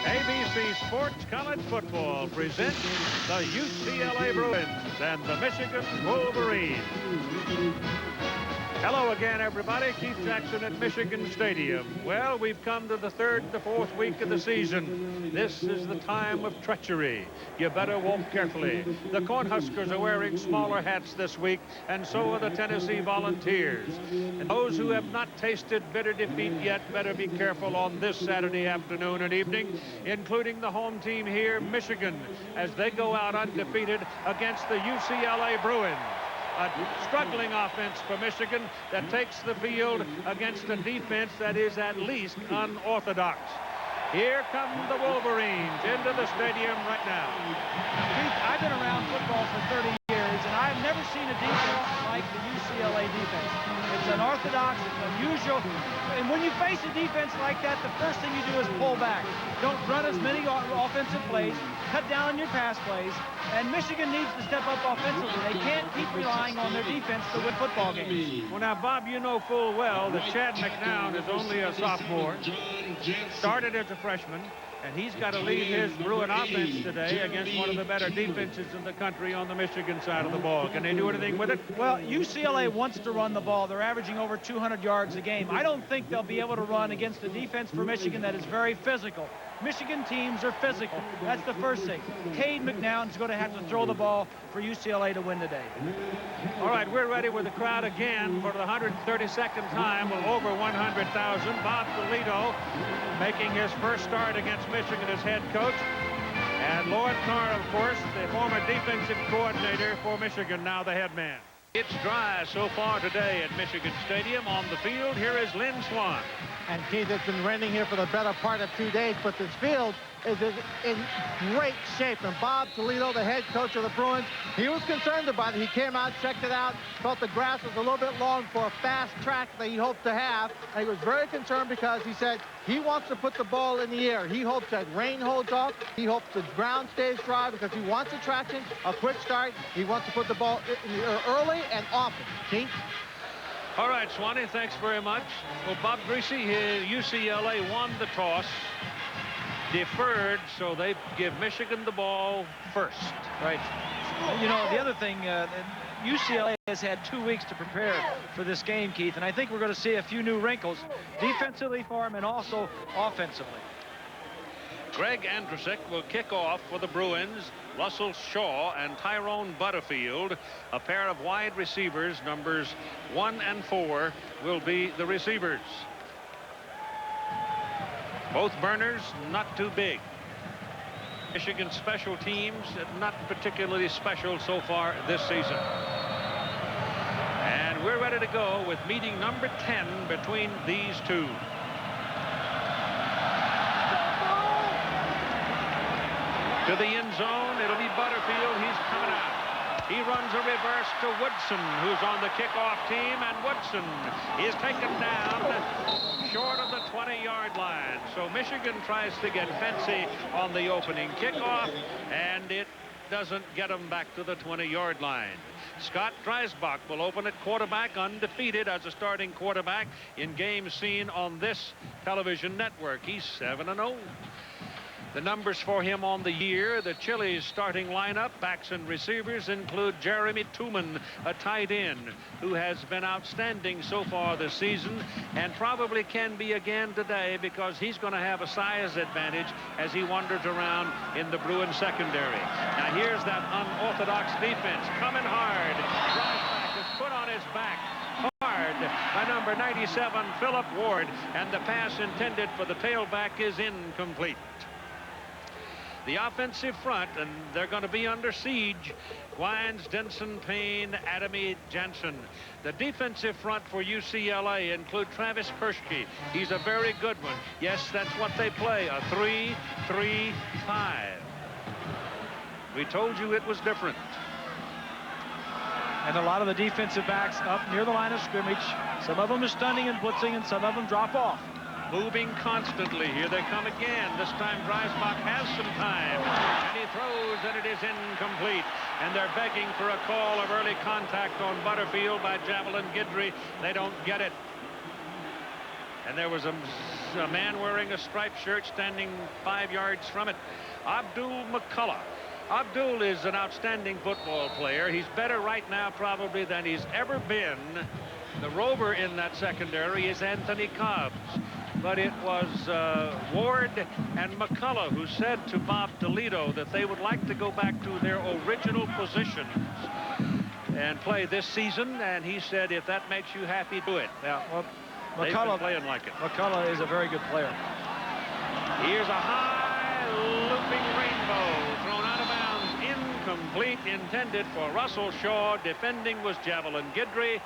ABC Sports College Football presents the UCLA Bruins and the Michigan Wolverines. Hello again, everybody. Keith Jackson at Michigan Stadium. Well, we've come to the third to fourth week of the season. This is the time of treachery. You better walk carefully. The Cornhuskers are wearing smaller hats this week, and so are the Tennessee Volunteers. And those who have not tasted bitter defeat yet better be careful on this Saturday afternoon and evening, including the home team here, Michigan, as they go out undefeated against the UCLA Bruins. A struggling offense for Michigan that takes the field against a defense that is at least unorthodox. Here come the Wolverines into the stadium right now. Keith, I've been around football for 30 years, and I've never seen a defense like the UCLA defense. It's unorthodox, it's unusual, and when you face a defense like that, the first thing you do is pull back. Don't run as many offensive plays, cut down on your pass plays, and Michigan needs to step up offensively. They can't keep relying on their defense to win football games. Well, now, Bob, you know full well that Chad McNown is only a sophomore, started as a freshman, and he's got to lead his Bruin offense today against one of the better defenses in the country on the Michigan side of the ball. Can they do anything with it? Well, UCLA wants to run the ball. They're averaging over 200 yards a game. I don't think they'll be able to run against a defense for Michigan that is very physical. Michigan teams are physical. That's the first thing. Cade McNown's going to have to throw the ball for UCLA to win today. All right, we're ready with the crowd again for the 132nd time with over 100,000. Bob Toledo making his first start against Michigan as head coach. And Lloyd Carr, of course, the former defensive coordinator for Michigan, now the head man. It's dry so far today at Michigan Stadium. On the field, here is Lynn Swan. And Keith, it's been raining here for the better part of 2 days, but this field is in great shape. And Bob Toledo, the head coach of the Bruins, he was concerned about it. He came out, checked it out, thought the grass was a little bit long for a fast track that he hoped to have. And he was very concerned because he said he wants to put the ball in the air. He hopes that rain holds off. He hopes the ground stays dry because he wants a traction, a quick start. He wants to put the ball in the air early and often. Keith? All right, Swanee, thanks very much. Well, Bob Greasy, UCLA won the toss, deferred, so they give Michigan the ball first. Right. You know, the other thing, UCLA has had 2 weeks to prepare for this game, Keith, and I think we're going to see a few new wrinkles defensively for him and also offensively. Greg Andrusek will kick off for the Bruins. Russell Shaw and Tyrone Butterfield, a pair of wide receivers, numbers 1 and 4, will be the receivers. Both burners not too big. Michigan special teams not particularly special so far this season. And we're ready to go with meeting number 10 between these two. To the end zone, it'll be Butterfield. He's coming out. He runs a reverse to Woodson, who's on the kickoff team, and Woodson is taken down short of the 20-yard line. So Michigan tries to get fancy on the opening kickoff, and it doesn't get them back to the 20-yard line. Scott Dreisbach will open at quarterback, undefeated as a starting quarterback in games seen on this television network. He's 7-0. The numbers for him on the year, the Chili's starting lineup, backs and receivers include Jeremy Tooman, a tight end, who has been outstanding so far this season and probably can be again today because he's going to have a size advantage as he wanders around in the Bruin secondary. Now here's that unorthodox defense coming hard. Dreisbach is put on his back hard by number 97, Philip Ward, and the pass intended for the tailback is incomplete. The offensive front, and they're going to be under siege. Wines, Denson, Payne, Adamy, Jensen. The defensive front for UCLA include Travis Pershke. He's a very good one. Yes, that's what they play, a 3-3-5. We told you it was different. And a lot of the defensive backs up near the line of scrimmage. Some of them are stunning and blitzing, and some of them drop off. Moving constantly. Here they come again. This time Dreisbach has some time. And he throws, and it is incomplete. And they're begging for a call of early contact on Butterfield by Javelin Guidry. They don't get it. And there was a man wearing a striped shirt standing 5 yards from it. Abdul McCullough. Abdul is an outstanding football player. He's better right now probably than he's ever been. The rover in that secondary is Anthony Cobbs. But it was Ward and McCullough who said to Bob Toledo that they would like to go back to their original positions and play this season. And he said, if that makes you happy, do it. Yeah, well, They've been playing like it. McCullough is a very good player. Here's a high looping rainbow thrown out of bounds. Incomplete, intended for Russell Shaw. Defending was Javelin Guidry.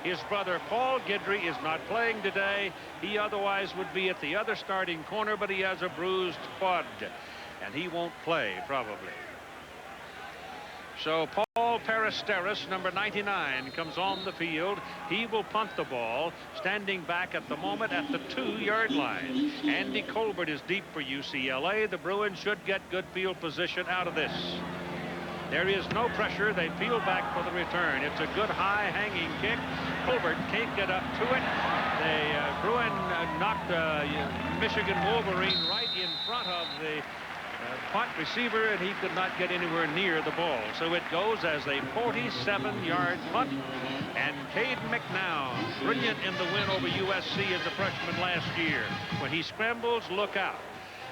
His brother Paul Guidry is not playing today. He otherwise would be at the other starting corner, but he has a bruised quad, and he won't play probably. So Paul Peristeris, number 99, comes on the field. He will punt the ball, standing back at the moment at the 2-yard line. Andy Colbert is deep for UCLA. The Bruins should get good field position out of this. There is no pressure. They peel back for the return. It's a good high hanging kick. Colbert can't get up to it. The Bruin knocked Michigan Wolverine right in front of the punt receiver, and he could not get anywhere near the ball. So it goes as a 47-yard punt. And Cade McNown, brilliant in the win over USC as a freshman last year. When he scrambles, look out.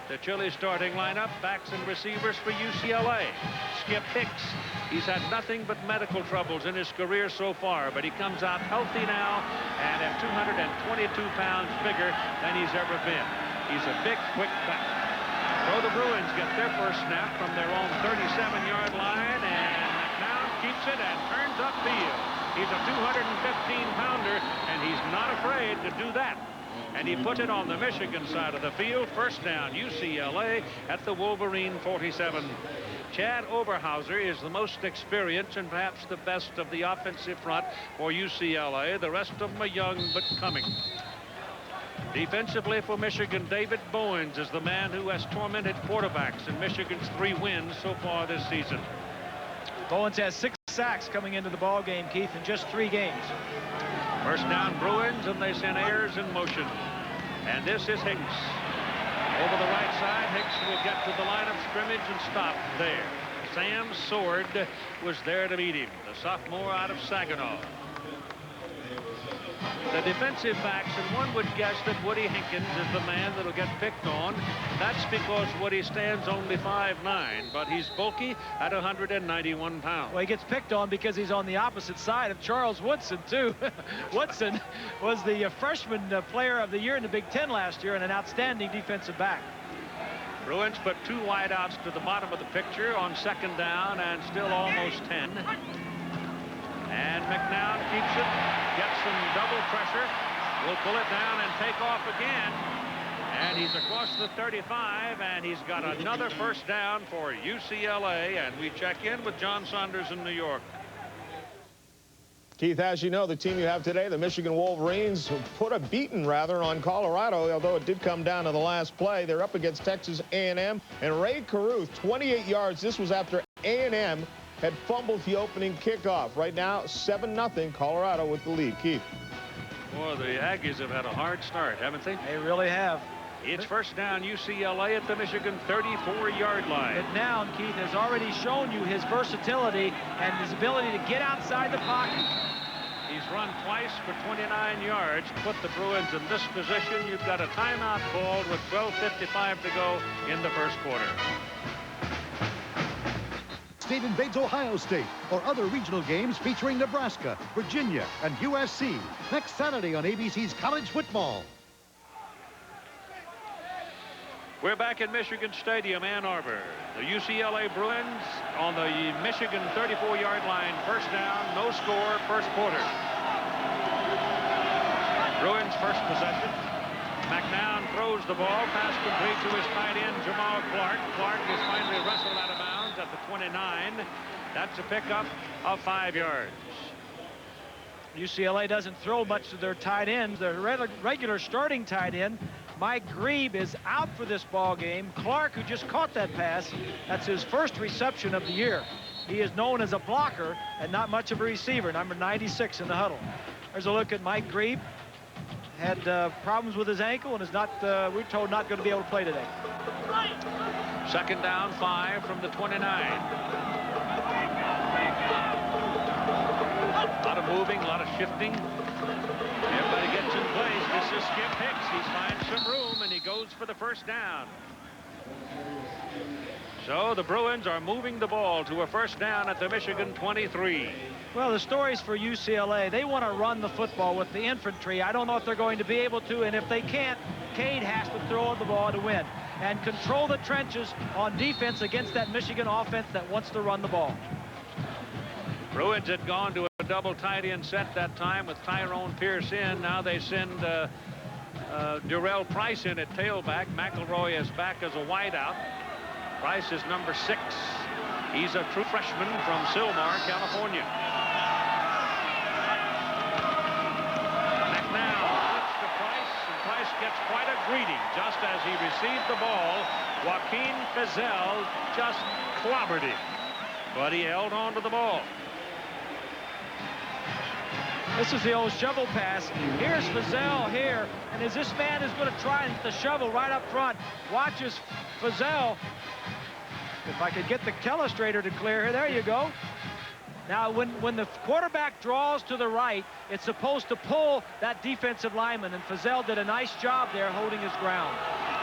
The Chile starting lineup, backs and receivers for UCLA. Skip Hicks. He's had nothing but medical troubles in his career so far, but he comes out healthy now and at 222 pounds bigger than he's ever been. He's a big, quick back. So the Bruins get their first snap from their own 37-yard line, and McNown keeps it and turns upfield. He's a 215-pounder, and he's not afraid to do that. And he put it on the Michigan side of the field. First down, UCLA at the Wolverine 47. Chad Oberhauser is the most experienced and perhaps the best of the offensive front for UCLA. The rest of them are young but coming. Defensively for Michigan, David Bowens is the man who has tormented quarterbacks in Michigan's 3 wins so far this season. Bowens has 6 sacks coming into the ball game, Keith, in just 3 games. First down Bruins, and they send Ayers in motion. And this is Hicks. Over the right side, Hicks will get to the line of scrimmage and stop there. Sam Sword was there to meet him, the sophomore out of Saginaw. The defensive backs, and one would guess that Woody Hinkins is the man that'll get picked on. That's because Woody stands only 5'9", but he's bulky at 191 pounds. Well, he gets picked on because he's on the opposite side of Charles Woodson, too. Woodson was the freshman player of the year in the Big Ten last year and an outstanding defensive back. Bruins put 2 wideouts to the bottom of the picture on second down and still almost 10. And McNown keeps it, gets some double pressure, will pull it down and take off again. And he's across the 35, and he's got another first down for UCLA. And we check in with John Saunders in New York. Keith, as you know, the team you have today, the Michigan Wolverines, put a beating, rather, on Colorado, although it did come down to the last play. They're up against Texas A&M. And Ray Caruth, 28 yards. This was after A&M had fumbled the opening kickoff. Right now, 7-0, Colorado with the lead. Keith. Boy, the Aggies have had a hard start, haven't they? They really have. It's first down, UCLA at the Michigan 34-yard line. McNown, Keith, has already shown you his versatility and his ability to get outside the pocket. He's run twice for 29 yards. Put the Bruins in this position. You've got a timeout called with 12:55 to go in the first quarter. State invades Ohio State, or other regional games featuring Nebraska, Virginia, and USC next Saturday on ABC's College Football. We're back at Michigan Stadium, Ann Arbor. The UCLA Bruins on the Michigan 34-yard line. First down, no score, first quarter. Bruins first possession. McNown throws the ball, pass complete to his tight end, Jamal Clark. Clark is finally wrestled out of bounds at the 29. That's a pickup of 5 yards. UCLA doesn't throw much to their tight ends. Their regular starting tight end, Mike Grebe, is out for this ball game. Clark, who just caught that pass, that's his first reception of the year. He is known as a blocker and not much of a receiver, number 96 in the huddle. There's a look at Mike Grebe. had problems with his ankle and is not, we're told, not going to be able to play today. Second down, 5 from the 29. A lot of moving, a lot of shifting. Everybody gets in place. This is Skip Hicks. He finds some room, and he goes for the first down. So the Bruins are moving the ball to a first down at the Michigan 23. Well, the stories for UCLA, they want to run the football with the infantry. I don't know if they're going to be able to, and if they can't, Cade has to throw the ball to win and control the trenches on defense against that Michigan offense that wants to run the ball. Bruins had gone to a double tight end set that time with Tyrone Pierce in. Now they send Durrell Price in at tailback. McElroy is back as a wideout. Price is number 6. He's a true freshman from Sylmar, California. McNown flips to Price, and Price gets quite a greeting just as he received the ball. Joaquin Fizel just clobbered him, but he held on to the ball. This is the old shovel pass. Here's Fizel here, and as this man is going to try and hit the shovel right up front, watches Fizel. If I could get the telestrator to clear here, there you go. Now, when the quarterback draws to the right, it's supposed to pull that defensive lineman, and Fizel did a nice job there holding his ground.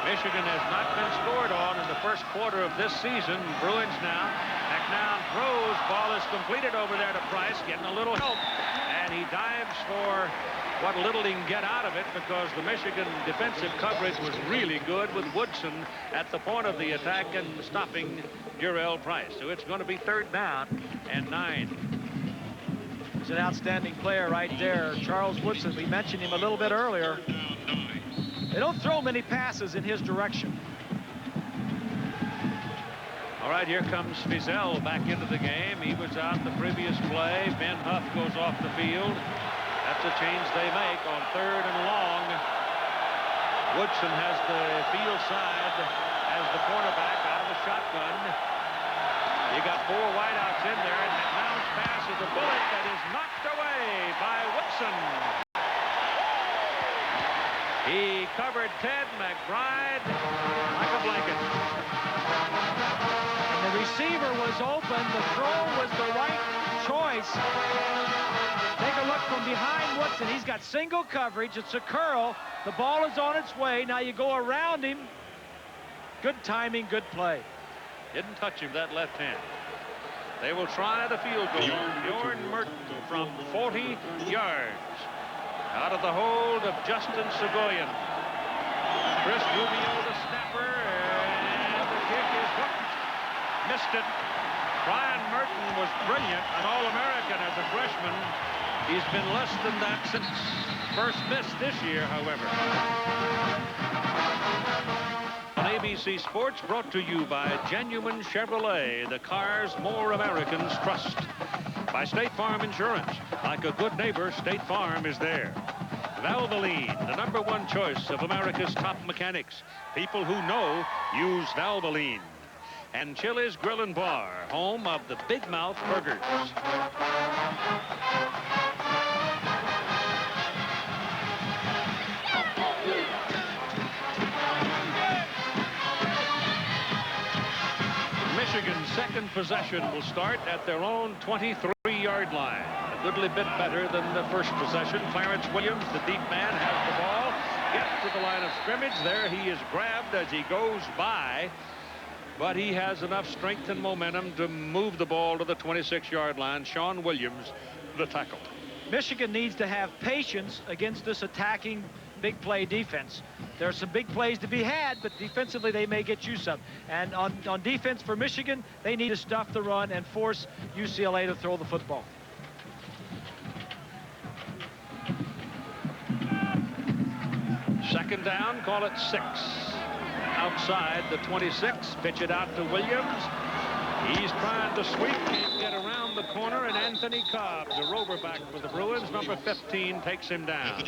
Michigan has not been scored on in the first quarter of this season. Bruins now. McNown throws. Ball is completed over there to Price, getting a little help. And he dives for what little he can get out of it, because the Michigan defensive coverage was really good with Woodson at the point of the attack and stopping Durrell Price. So it's going to be third down and 9. He's an outstanding player right there, Charles Woodson. We mentioned him a little bit earlier. They don't throw many passes in his direction. All right, here comes Fizel back into the game. He was out the previous play. Ben Huff goes off the field. That's a change they make on third and long. Woodson has the field side as the cornerback out of the shotgun. You got 4 wideouts in there, and McNown's pass is a bullet that is knocked away by Woodson. He covered Ted McBride like a blanket. And the receiver was open. The throw was the right choice. Take a look from behind Woodson. He's got single coverage. It's a curl. The ball is on its way. Now you go around him. Good timing, good play. Didn't touch him, that left hand. They will try the field goal. Bjorn Merton from 40 yards. Out of the hold of Justin Segoyan. Chris Rubio, the snapper, and the kick is hooked. Missed it. Brian Merton was brilliant, an All-American as a freshman. He's been less than that since first miss this year, however. On ABC Sports, brought to you by Genuine Chevrolet, the cars more Americans trust. By State Farm Insurance. Like a good neighbor, State Farm is there. Valvoline, the #1 choice of America's top mechanics. People who know use Valvoline. And Chili's Grill and Bar, home of the Big Mouth Burgers. Michigan's second possession will start at their own 23-yard line. A goodly bit better than the first possession. Clarence Williams, the deep man, has the ball. Gets to the line of scrimmage. There he is grabbed as he goes by. But he has enough strength and momentum to move the ball to the 26-yard line. Sean Williams, the tackle. Michigan needs to have patience against this attacking big play defense. There are some big plays to be had, but defensively they may get you some. And on defense for Michigan, they need to stuff the run and force UCLA to throw the football. Second down, call it 6. Outside the 26, pitch it out to Williams. He's trying to sweep and get around the corner, and Anthony Cobb, the rover back for the Bruins, number 15, takes him down.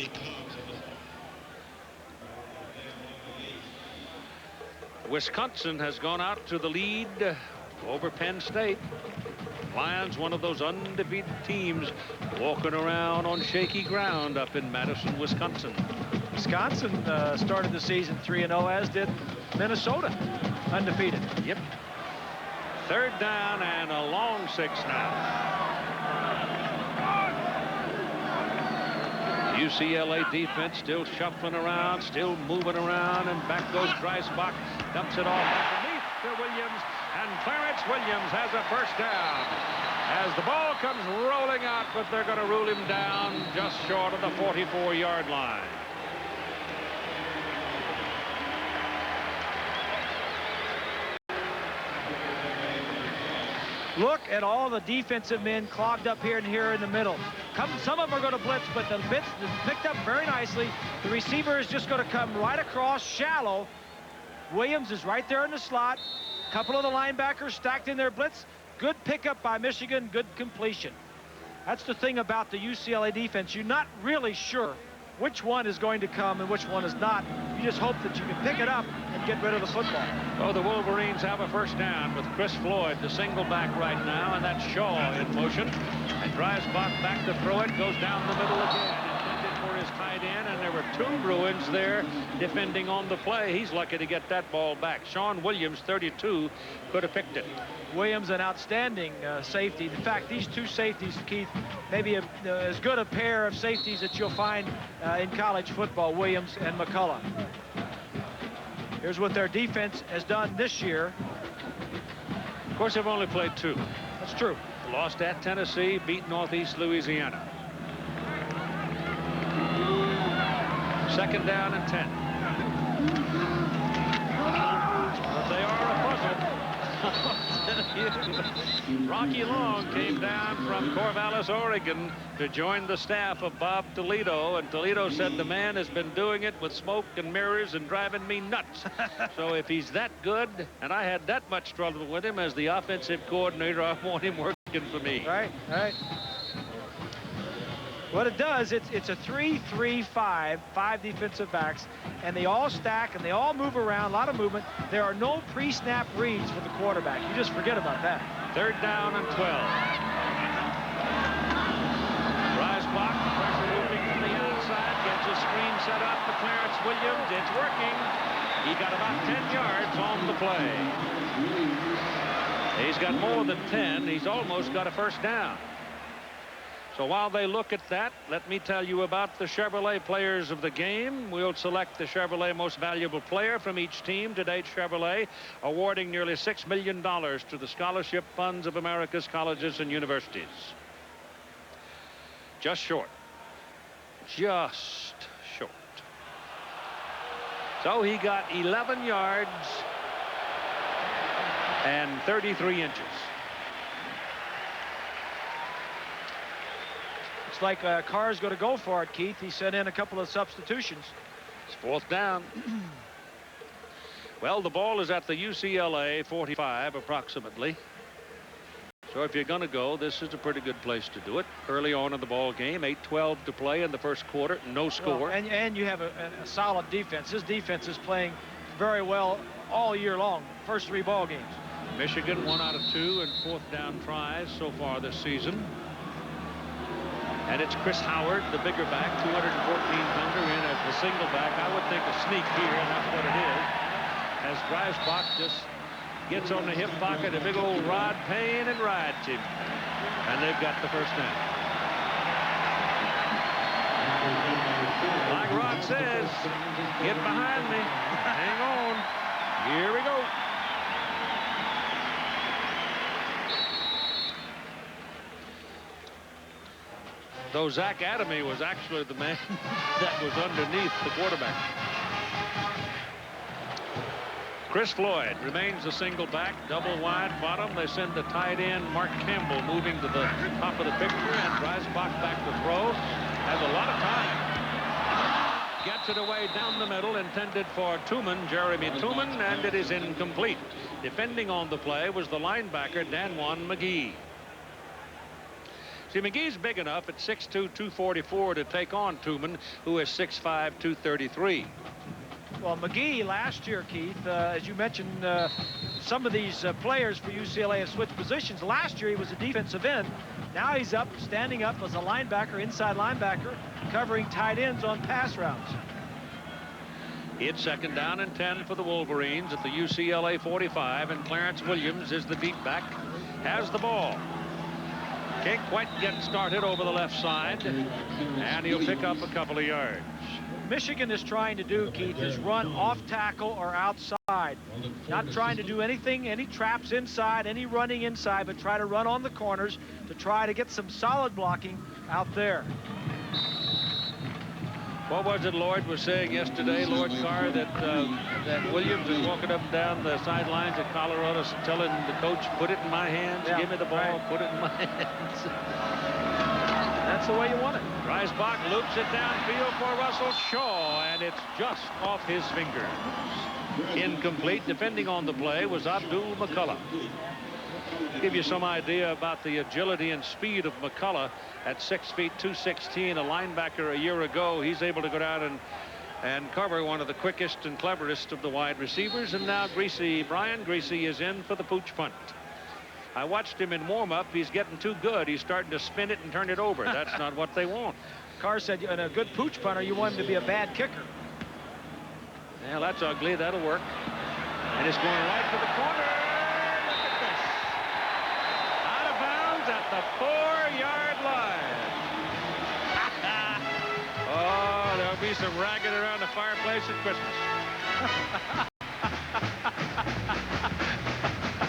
Wisconsin has gone out to the lead over Penn State. Lions, one of those undefeated teams, walking around on shaky ground up in Madison, Wisconsin. Wisconsin started the season 3-0, as did Minnesota, undefeated. Yep. Third down and a long 6 now. UCLA defense still shuffling around, still moving around, and back goes Dreisbach, dumps it off underneath to Williams, and Clarence Williams has a first down. As the ball comes rolling out, but they're going to rule him down just short of the 44-yard line. Look at all the defensive men clogged up here and here in the middle. Some of them are going to blitz, but the blitz is picked up very nicely. The receiver is just going to come right across shallow. Williams is right there in the slot. A couple of the linebackers stacked in their blitz. Good pickup by Michigan, good completion. That's the thing about the UCLA defense. You're not really sure which one is going to come and which one is not. You just hope that you can pick it up and get rid of the football. Oh, the Wolverines have a first down with Chris Floyd, the single back right now, and that's Shaw in motion. And Dreisbach back to throw it, goes down the middle again. Intended for his tight end, and there were 2 Bruins there defending on the play. He's lucky to get that ball back. Sean Williams, 32, could have picked it. Williams, an outstanding safety. In fact, these 2 safeties, Keith, maybe as good a pair of safeties that you'll find in college football, Williams and McCullough. Here's what their defense has done this year. Of course, they've only played 2. That's true. Lost at Tennessee, beat Northeast Louisiana. Second down and 10. But they are a puzzle. Rocky Long came down from Corvallis, Oregon to join the staff of Bob Toledo, and Toledo said the man has been doing it with smoke and mirrors and driving me nuts. So if he's that good, and I had that much trouble with him as the offensive coordinator, I want him working for me. Right. What it does, it's a 3-3-5, 5 defensive backs, and they all stack and they all move around, a lot of movement. There are no pre-snap reads for the quarterback. You just forget about that. Third down and 12. Dreisbach, pressure moving from the outside, gets a screen set up for Clarence Williams. It's working. He got about 10 yards on the play. He's got more than 10. He's almost got a first down. So while they look at that, let me tell you about the Chevrolet players of the game. We'll select the Chevrolet most valuable player from each team. Today, Chevrolet awarding nearly $6 million to the scholarship funds of America's colleges and universities. Just short. Just short. So he got 11 yards and 33 inches. It's like Carr's going to go for it, Keith. He sent in a couple of substitutions. It's fourth down. Well, the ball is at the UCLA 45 approximately. So if you're going to go, this is a pretty good place to do it. Early on in the ball game, 8:12 to play in the first quarter, no score. Well, and you have a solid defense. This defense is playing very well all year long, first 3 ball games. Michigan 1 out of 2 in fourth down tries so far this season. And it's Chris Howard, the bigger back, 214-pounder in as the single back. I would think a sneak here, and that's what it is. As Dreisbach just gets on the hip pocket, a big old Rod Payne, and rides him. And they've got the first down. Like Rod says, get behind me. Hang on. Here we go. Though Zach Adamy was actually the man that was underneath the quarterback. Chris Floyd remains the single back, double wide bottom. They send the tight end, Mark Campbell, moving to the top of the picture, and Dreisbach back to throw. Has a lot of time. Gets it away down the middle, intended for Tooman, Jeremy Tooman, and it is incomplete. Defending on the play was the linebacker, Danwan McGee. See, McGee's big enough at 6'2", 244 to take on Tooman, who is 6'5", 233. Well, McGee last year, Keith, as you mentioned, some of these players for UCLA have switched positions. Last year, he was a defensive end. Now he's standing up as a linebacker, inside linebacker, covering tight ends on pass routes. It's second down and 10 for the Wolverines at the UCLA 45, and Clarence Williams is the deep back, has the ball. Can't quite get started over the left side, and he'll pick up a couple of yards. Michigan is trying to do, Keith, is run off tackle or outside. Not trying to do anything, any traps inside, any running inside, but try to run on the corners to try to get some solid blocking out there. What was it Lloyd was saying yesterday, Lord Carr, that Williams is walking up and down the sidelines at Colorado telling the coach, put it in my hands, give me the ball, right. Put it in my hands. That's the way you want it. Reisbach loops it downfield for Russell Shaw, and it's just off his fingers. Incomplete. Defending on the play was Abdul McCullough. Give you some idea about the agility and speed of McCullough at 6 feet 216, a linebacker a year ago. He's able to go down and cover one of the quickest and cleverest of the wide receivers. And now Brian Greasy is in for the pooch punt. I watched him in warm-up. He's getting too good. He's starting to spin it and turn it over. That's not what they want. Carr said in a good pooch punter, you want him to be a bad kicker. Well, that's ugly. That'll work. And it's going right to the corner. At the 4-yard line. Oh, there'll be some ragging around the fireplace at Christmas.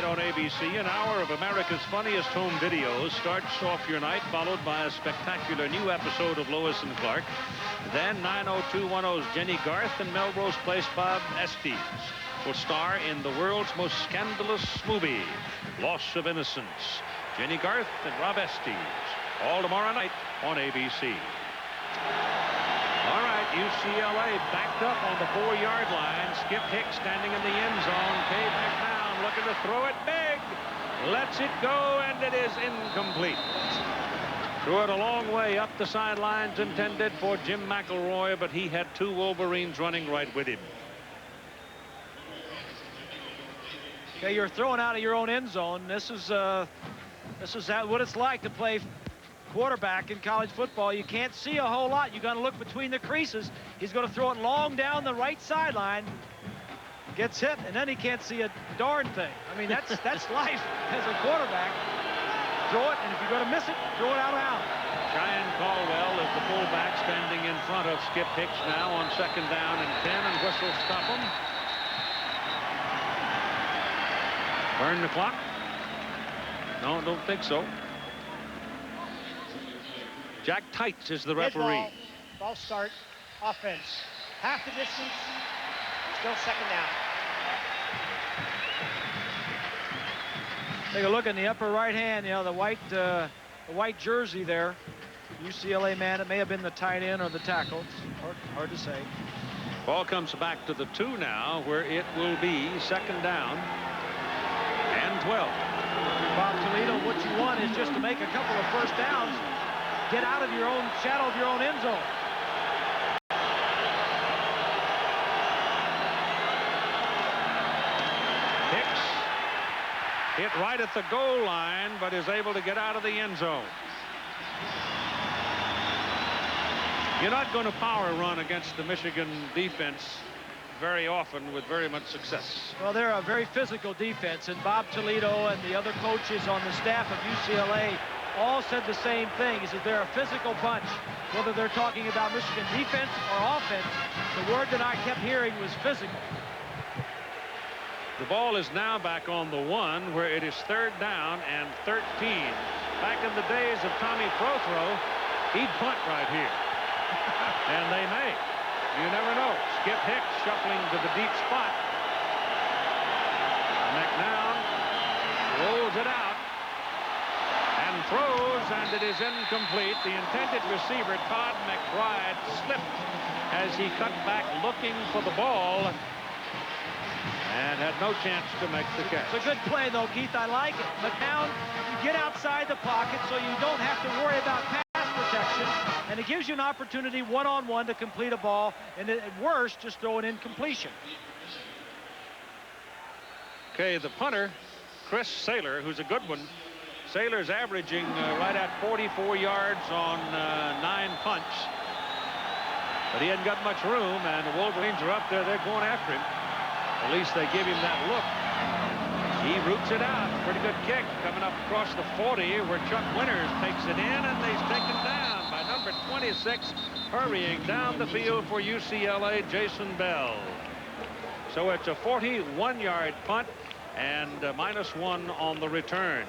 On ABC, an hour of America's Funniest Home Videos starts off your night, followed by a spectacular new episode of Lois and Clark. Then 90210's Jenny Garth and Melrose Place Bob Estes will star in the world's most scandalous movie, Loss of Innocence. Jenny Garth and Rob Estes, all tomorrow night on ABC. All right, UCLA backed up on the 4-yard line. Skip Hicks standing in the end zone. Kay McNown looking to throw it big. Lets it go, and it is incomplete. Threw it a long way up the sidelines, intended for Jim McElroy, but he had 2 Wolverines running right with him. Okay, you're throwing out of your own end zone. This is what it's like to play quarterback in college football. You can't see a whole lot. You got to look between the creases. He's going to throw it long down the right sideline. Gets hit, and then he can't see a darn thing. I mean, that's life as a quarterback. Throw it, and if you're going to miss it, throw it out of bounds. Cheyenne Caldwell is the fullback standing in front of Skip Hicks now on second down and 10, and whistle stop him. Burn the clock. No, don't think so. Jack Tights is the referee. Ball start, offense. Half the distance, still second down. Take a look in the upper right hand, you know, the white jersey there. UCLA man, it may have been the tight end or the tackle. It's hard to say. Ball comes back to the 2 now, where it will be second down and 12. Bob Toledo, what you want is just to make a couple of first downs, get out of your own shadow of your own end zone. Hicks hit right at the goal line, but is able to get out of the end zone. You're not going to power run against the Michigan defense very often with very much success. Well, they're a very physical defense, and Bob Toledo and the other coaches on the staff of UCLA all said the same thing. He said they're a physical bunch. Whether they're talking about Michigan defense or offense, the word that I kept hearing was physical. The ball is now back on the 1, where it is third down and 13. Back in the days of Tommy Prothro, he'd punt right here. And they may. You never know. Skip Hicks shuffling to the deep spot. McNown rolls it out and throws, and it is incomplete. The intended receiver, Todd McBride, slipped as he cut back looking for the ball and had no chance to make the catch. It's a good play, though, Keith. I like it. McNown, you get outside the pocket so you don't have to worry about pass protection, and it gives you an opportunity one-on-one to complete a ball, and at worst, just throw an incompletion. Okay, the punter, Chris Saylor, who's a good one. Saylor's averaging right at 44 yards on 9 punts. But he hadn't got much room, and the Wolverines are up there. They're going after him. At least they give him that look. He roots it out. Pretty good kick coming up across the 40 where Chuck Winters takes it in, and he's taken down by number 26, hurrying down the field for UCLA, Jason Bell. So it's a 41-yard punt and -1 on the return.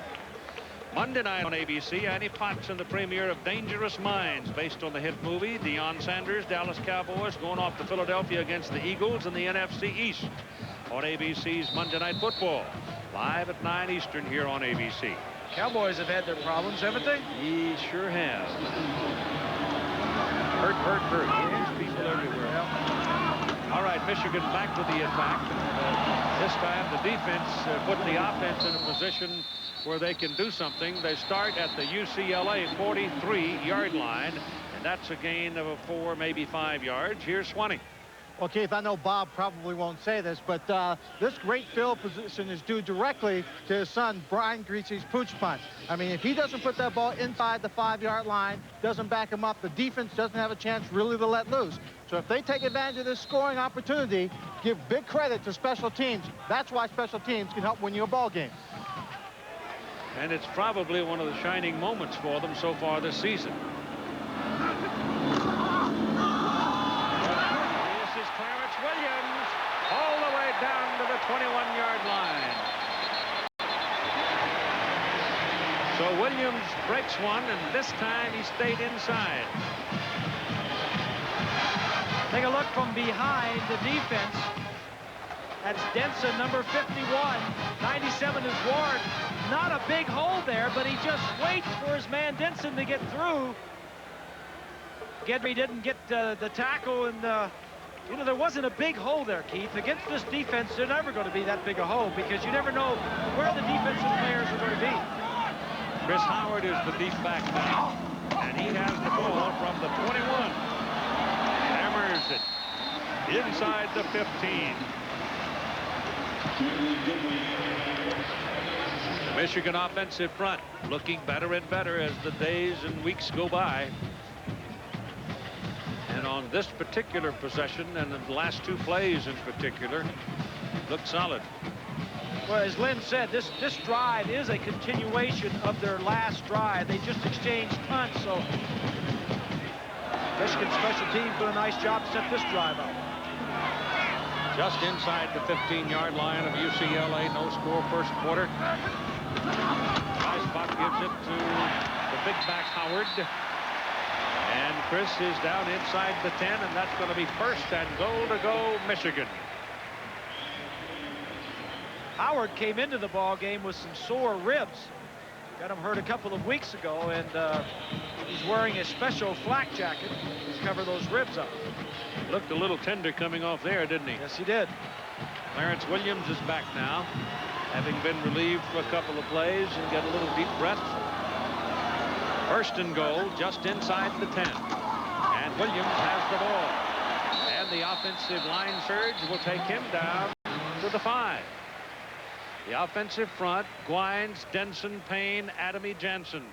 Monday night on ABC, Annie Potts in the premiere of Dangerous Minds, based on the hit movie. Deion Sanders, Dallas Cowboys, going off to Philadelphia against the Eagles in the NFC East on ABC's Monday Night Football. Live at 9 Eastern here on ABC. Cowboys have had their problems, haven't they? He sure has. Hurt. There's people everywhere. All right, Michigan back with the attack. This time the defense put the offense in a position where they can do something. They start at the UCLA 43-yard line, and that's a gain of 4, maybe 5 yards. Here's Swanee. Well, Keith, I know Bob probably won't say this, but this great field position is due directly to his son, Brian Griese's pooch punt. I mean, if he doesn't put that ball inside the 5-yard line, doesn't back him up, the defense doesn't have a chance really to let loose. So if they take advantage of this scoring opportunity, give big credit to special teams. That's why special teams can help win you a ball game. And it's probably one of the shining moments for them so far this season. Williams all the way down to the 21-yard line. So Williams breaks one, and this time he stayed inside. Take a look from behind the defense. That's Denson, number 51. 97 is Ward. Not a big hole there, but he just waits for his man Denson to get through. Gedry didn't get the tackle, and you know, there wasn't a big hole there, Keith. Against this defense, there's never going to be that big a hole because you never know where the defensive players are going to be. Chris Howard is the deep back now, and he has the ball from the 21. Hammers it inside the 15. Michigan offensive front looking better and better as the days and weeks go by. And on this particular possession, and the last 2 plays in particular, look solid. Well, as Lynn said, this drive is a continuation of their last drive. They just exchanged punts, so Michigan special teams doing a nice job to set this drive up. Just inside the 15-yard line of UCLA, no score first quarter. Spot gives it to the big back Howard. And Chris is down inside the 10, and that's going to be first and goal to go Michigan. Howard came into the ball game with some sore ribs. Got him hurt a couple of weeks ago, and he's wearing a special flak jacket to cover those ribs up. Looked a little tender coming off there, didn't he? Yes, he did. Clarence Williams is back now, having been relieved for a couple of plays and get a little deep breath. First and goal just inside the 10. And Williams has the ball. And the offensive line surge will take him down to the 5. The offensive front, Gwines, Denson, Payne, Adamy, Jansen.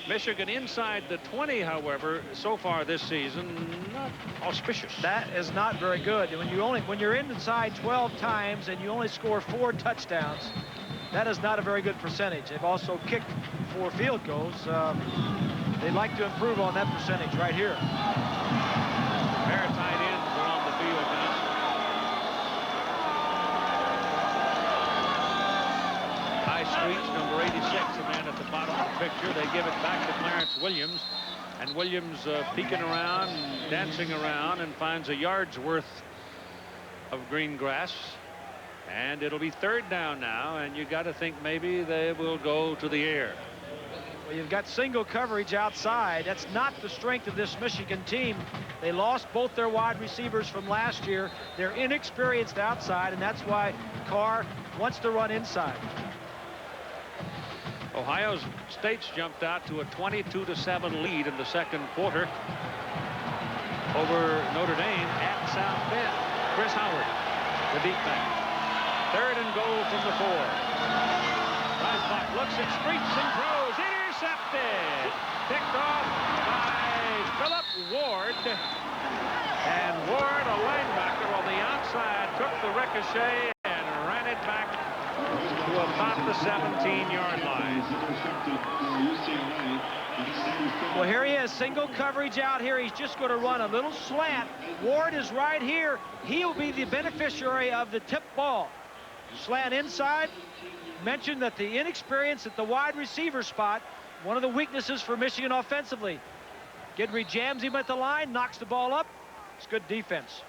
Michigan inside the 20, however, so far this season, not auspicious. That is not very good. When you're inside 12 times and you only score 4 touchdowns, that is not a very good percentage. They've also kicked 4 field goals. They'd like to improve on that percentage right here. Pair of tight ends are on the field now. High Streets, number 86, the man at the bottom of the picture. They give it back to Clarence Williams. And Williams peeking around, dancing around, and finds a yard's worth of green grass. And it'll be 3rd down now, and you got to think maybe they will go to the air. Well, you've got single coverage outside. That's not the strength of this Michigan team. They lost both their wide receivers from last year. They're inexperienced outside, and that's why Carr wants to run inside. Ohio State's jumped out to a 22-7 lead in the second quarter over Notre Dame at South Bend. Chris Howard, the deep back. 3rd and goal from the 4. Reisbach looks and streaks and throws. Intercepted. Picked off by Philip Ward. And Ward, a linebacker on the outside, took the ricochet and ran it back to about the 17-yard line. Well, here he is, single coverage out here. He's just going to run a little slant. Ward is right here. He'll be the beneficiary of the tip ball. Slant inside. Mentioned that the inexperience at the wide receiver spot, one of the weaknesses for Michigan offensively. Gidry jams him at the line, knocks the ball up. It's good defense.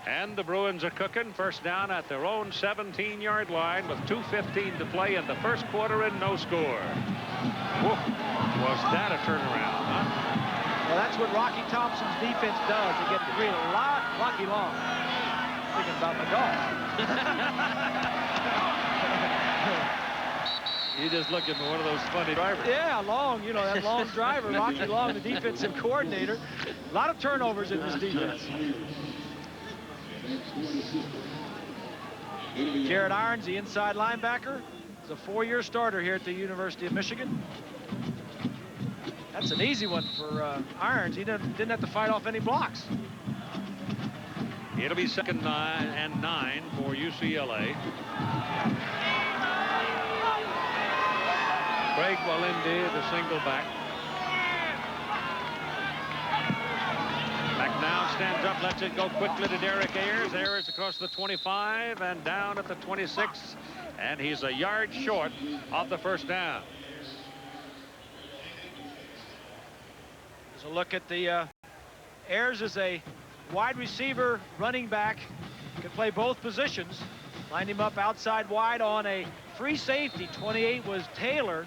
And the Bruins are cooking. First down at their own 17-yard line with 2:15 to play in the first quarter and no score. Whoa, was that a turnaround, huh? Well, that's what Rocky Thompson's defense does. They get to a lot. Rocky Long. Thinking about my dog. You're just looking for one of those funny drivers. Yeah, Long, you know, that Long driver, Rocky Long, the defensive coordinator. A lot of turnovers in this defense. Jared Irons, the inside linebacker, is a 4-year starter here at the University of Michigan. That's an easy one for Irons. He didn't have to fight off any blocks. It'll be 2nd and 9 for UCLA. Craig Walindi, the single back. McNown stands up, lets it go quickly to Derek Ayers. Ayers across the 25 and down at the 26, and he's a yard short of the first down. So look at the Ayers is a wide receiver, running back, can play both positions. Lined him up outside wide on a free safety. 28 was Taylor.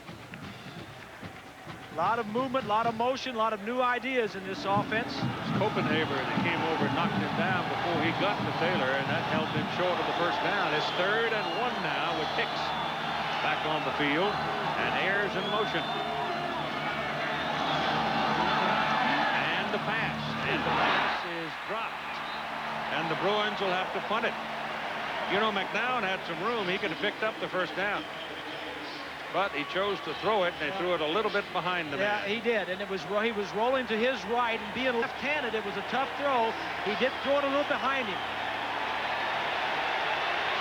A lot of movement, a lot of motion, a lot of new ideas in this offense. Copenhagen that came over and knocked him down before he got to Taylor, and that held him short of the first down. It's 3rd and 1 now with Hicks back on the field and Ayers in motion. And the pass is dropped, and the Bruins will have to punt it. You know, McNown had some room. He could have picked up the first down. But he chose to throw it, and they threw it a little bit behind the man. Yeah, he did, and he was rolling to his right, and being left-handed, it was a tough throw. He did throw it a little behind him.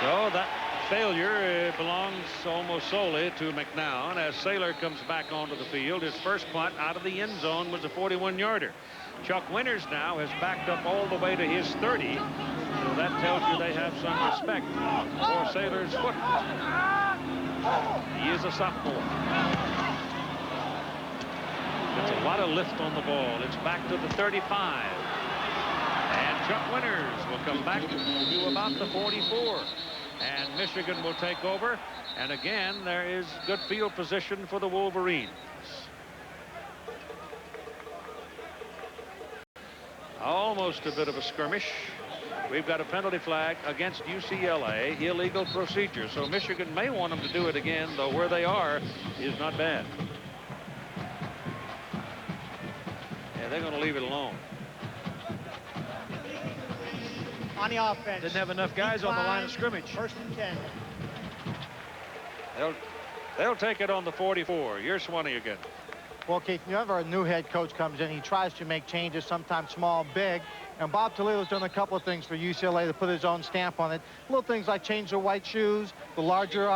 So that failure belongs almost solely to McNown as Saylor comes back onto the field. His first punt out of the end zone was a 41-yarder. Chuck Winters now has backed up all the way to his 30. So that tells you they have some respect for Saylor's foot. He is a sophomore. It's a lot of lift on the ball. It's back to the 35. And Chuck Winters will come back to about the 44. And Michigan will take over. And again, there is good field position for the Wolverines. Almost a bit of a skirmish. We've got a penalty flag against UCLA, illegal procedure. So Michigan may want them to do it again, though where they are is not bad. Yeah, they're going to leave it alone. On the offense. Didn't have enough guys on the line of scrimmage. 1st and 10. They'll take it on the 44. Here's Swanee again. Well, Keith, whenever a new head coach comes in, he tries to make changes, sometimes small, big. And Bob Toledo's done a couple of things for UCLA to put his own stamp on it. Little things like change the white shoes, the larger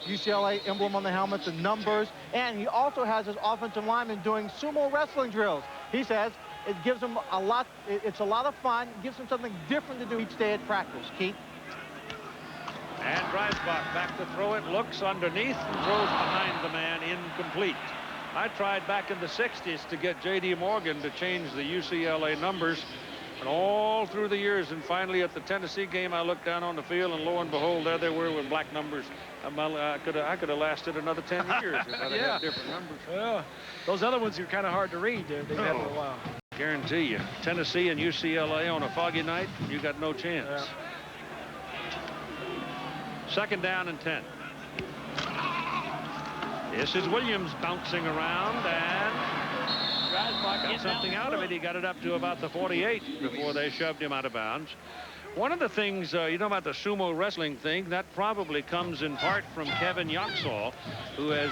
UCLA emblem on the helmet, the numbers. And he also has his offensive linemen doing sumo wrestling drills. He says it gives them a lot, it's a lot of fun. It gives them something different to do each day at practice. Keith? And Dreisbach back to throw it, looks underneath and throws behind the man, incomplete. I tried back in the 60s to get J.D. Morgan to change the UCLA numbers, and all through the years, and finally at the Tennessee game, I looked down on the field, and lo and behold, there they were with black numbers. I could have lasted another 10 years if I'd had different numbers. Yeah, those other ones are kind of hard to read. They've had for a while. Guarantee you, Tennessee and UCLA on a foggy night, you got no chance. Yeah. 2nd down and 10. This is Williams bouncing around and got something out of it. He got it up to about the 48 before they shoved him out of bounds. One of the things, you know about the sumo wrestling thing, that probably comes in part from Kevin Yoxall, who has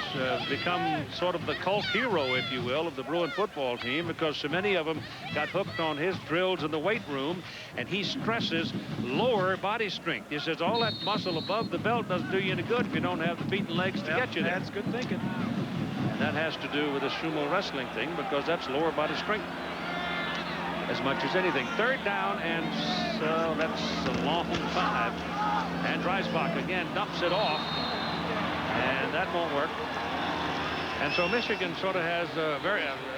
become sort of the cult hero, if you will, of the Bruin football team, because so many of them got hooked on his drills in the weight room, and he stresses lower body strength. He says all that muscle above the belt doesn't do you any good if you don't have the feet and legs to get you there. That's good thinking. And that has to do with the sumo wrestling thing, because that's lower body strength as much as anything. Third down, and so that's a long 5. And Dreisbach again dumps it off, and that won't work. And so Michigan sort of has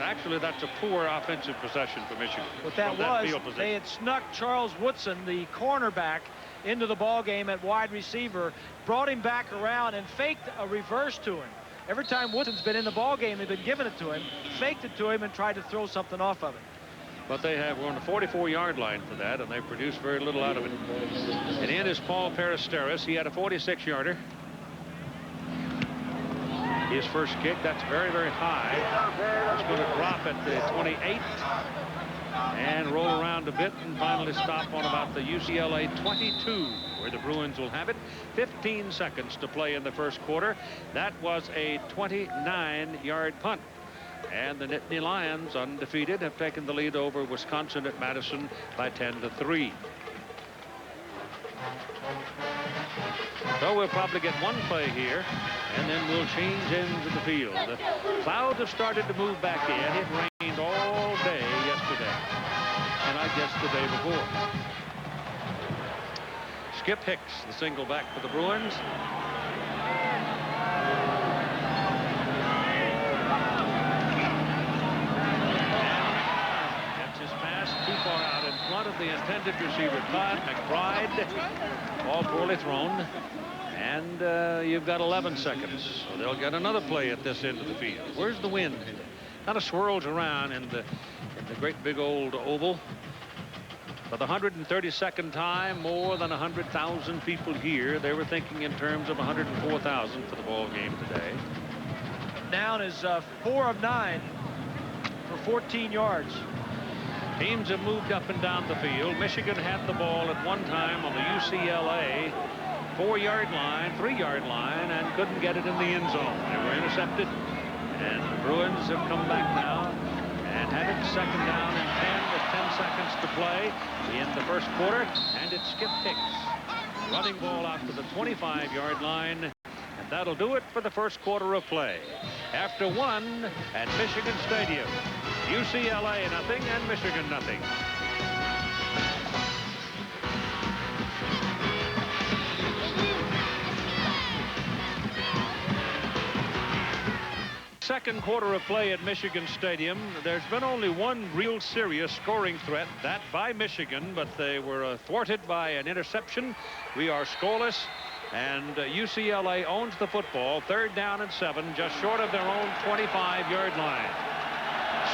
actually that's a poor offensive possession for Michigan. What that was, they had snuck Charles Woodson, the cornerback, into the ball game at wide receiver, brought him back around and faked a reverse to him. Every time Woodson's been in the ball game, they've been giving it to him, faked it to him, and tried to throw something off of it. But we're on the 44-yard line for that, and they produced very little out of it. And in is Paul Peristeris. He had a 46-yarder. His first kick, that's very, very high. It's going to drop at the 28 and roll around a bit and finally stop on about the UCLA 22, where the Bruins will have it. 15 seconds to play in the first quarter. That was a 29-yard punt. And the Nittany Lions, undefeated, have taken the lead over Wisconsin at Madison by 10-3. So we'll probably get one play here, and then we'll change ends of the field. The clouds have started to move back in. It rained all day yesterday, and I guess the day before. Skip Hicks, the single back for the Bruins. Too far out in front of the intended receiver, Todd McBride. Ball poorly thrown. And you've got 11 seconds. So they'll get another play at this end of the field. Where's the wind? Kind of swirls around in the great big old oval. For the 132nd time, more than 100,000 people here. They were thinking in terms of 104,000 for the ball game today. Down is 4 of 9 for 14 yards. Teams have moved up and down the field. Michigan had the ball at one time on the UCLA 4-yard line, 3-yard line, and couldn't get it in the end zone. They were intercepted, and the Bruins have come back now and have it second down and 10 with 10 seconds to play in the first quarter, and it's Skip Hicks. Running ball out to the 25-yard line, and that'll do it for the first quarter of play. After 1 at Michigan Stadium. UCLA nothing and Michigan nothing. Second quarter of play at Michigan Stadium. There's been only one real serious scoring threat, that by Michigan, but they were thwarted by an interception. We are scoreless, and UCLA owns the football. Third down and 7, just short of their own 25-yard line.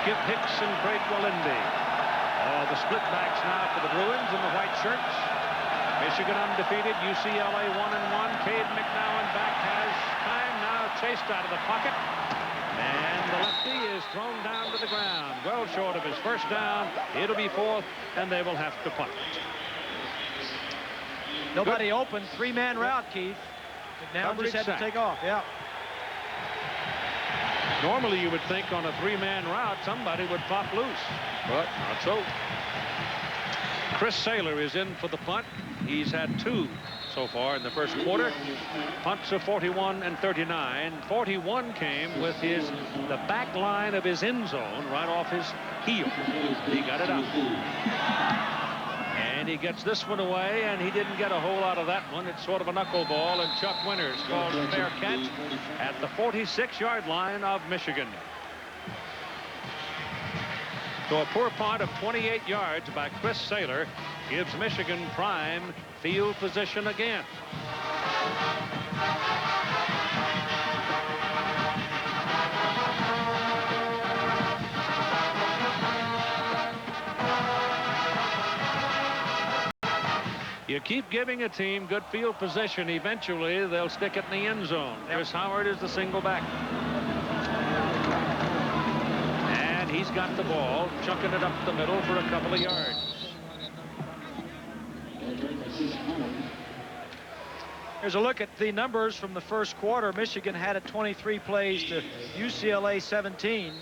Skip Hicks and Craig Wallendy. The split backs now for the Bruins in the white shirts. Michigan undefeated. UCLA 1-1. Cade McNowan back, has time now, chased out of the pocket. And the lefty is thrown down to the ground. Well short of his first down. It'll be 4th, and they will have to punt. Nobody open. 3-man route, Keith. McNowan just had to take off. Yeah. Normally you would think on a 3-man route somebody would pop loose, but not so. Chris Saylor is in for the punt. He's had 2 so far in the first quarter. Punts of 41 and 39. 41 came with the back line of his end zone right off his heel. He got it out. And he gets this one away, and he didn't get a whole lot of that one. It's sort of a knuckleball, and Chuck Winters calls a fair catch at the 46-yard line of Michigan. So a poor punt of 28 yards by Chris Saylor gives Michigan prime field position again. You keep giving a team good field position, eventually they'll stick it in the end zone. Chris Howard is the single back. And he's got the ball, chucking it up the middle for a couple of yards. Here's a look at the numbers from the first quarter. Michigan had it 23 plays to UCLA 17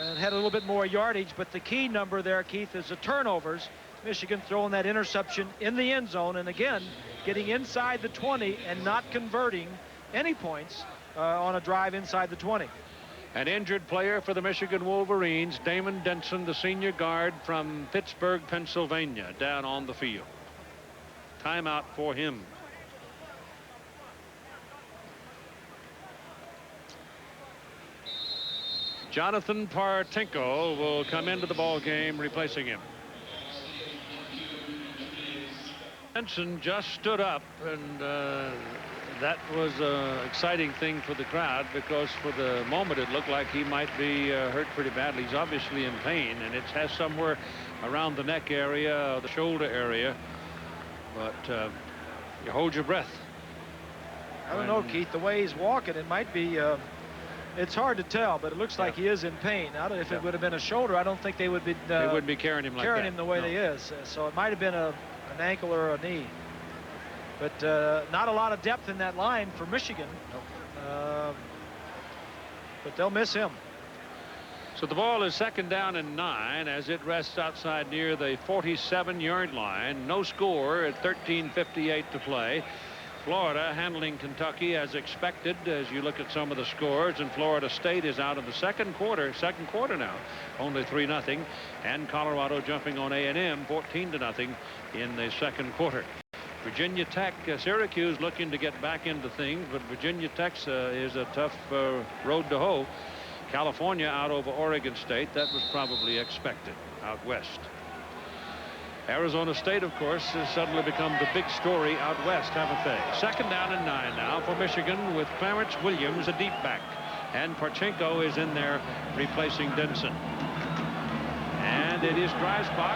and had a little bit more yardage, but the key number there, Keith, is the turnovers. Michigan throwing that interception in the end zone, and again, getting inside the 20 and not converting any points on a drive inside the 20. An injured player for the Michigan Wolverines, Damon Denson, the senior guard from Pittsburgh, Pennsylvania, down on the field. Timeout for him. Jonathan Partenko will come into the ball game replacing him. Denson just stood up, and that was an exciting thing for the crowd, because for the moment it looked like he might be hurt pretty badly. He's obviously in pain, and it has somewhere around the neck area, the shoulder area, but you hold your breath. I don't know, Keith, the way he's walking, it might be it's hard to tell, but it looks like he is in pain. I don't know if it would have been a shoulder. I don't think they would be they wouldn't be carrying him like that. The way they is. So it might have been an ankle or a knee. But not a lot of depth in that line for Michigan. But they'll miss him. So the ball is 2nd down and 9 as it rests outside near the 47-yard line. No score at 13:58 to play. Florida handling Kentucky as expected as you look at some of the scores, and Florida State is out of the second quarter now, only 3-0, and Colorado jumping on A&M 14-0 in the second quarter. Virginia Tech, Syracuse looking to get back into things, but Virginia Tech is a tough road to hoe. California out over Oregon State. That was probably expected out west. Arizona State, of course, has suddenly become the big story out west, haven't they? 2nd down and 9 now for Michigan, with Clarence Williams a deep back, and Parchenko is in there replacing Denson. And it is Dreisbach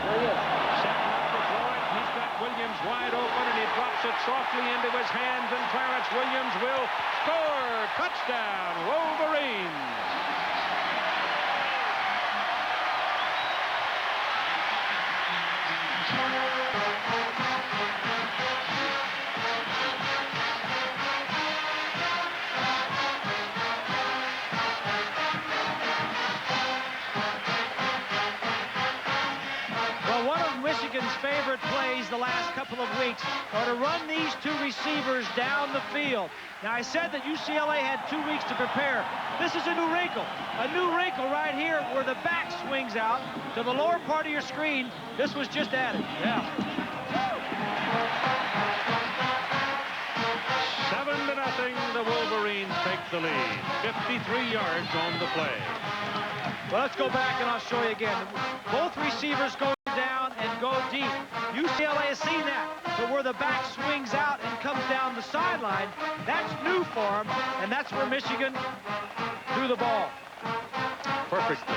setting up to throw it. He's got Williams wide open, and he drops it softly into his hands, and Clarence Williams will score. Touchdown, Wolverines. Well, one of Michigan's favorite plays the last couple of weeks are to run these two receivers down the field. Now, I said that UCLA had 2 weeks to prepare. This is a new wrinkle right here where the back swings out to the lower part of your screen. This was just added. Yeah. 7-0, the Wolverines take the lead. 53 yards on the play. Well, let's go back and I'll show you again. Both receivers go down and go deep. UCLA has seen that. But where the back swings out and comes down the sideline, that's new for them, and that's where Michigan threw the ball. Perfectly.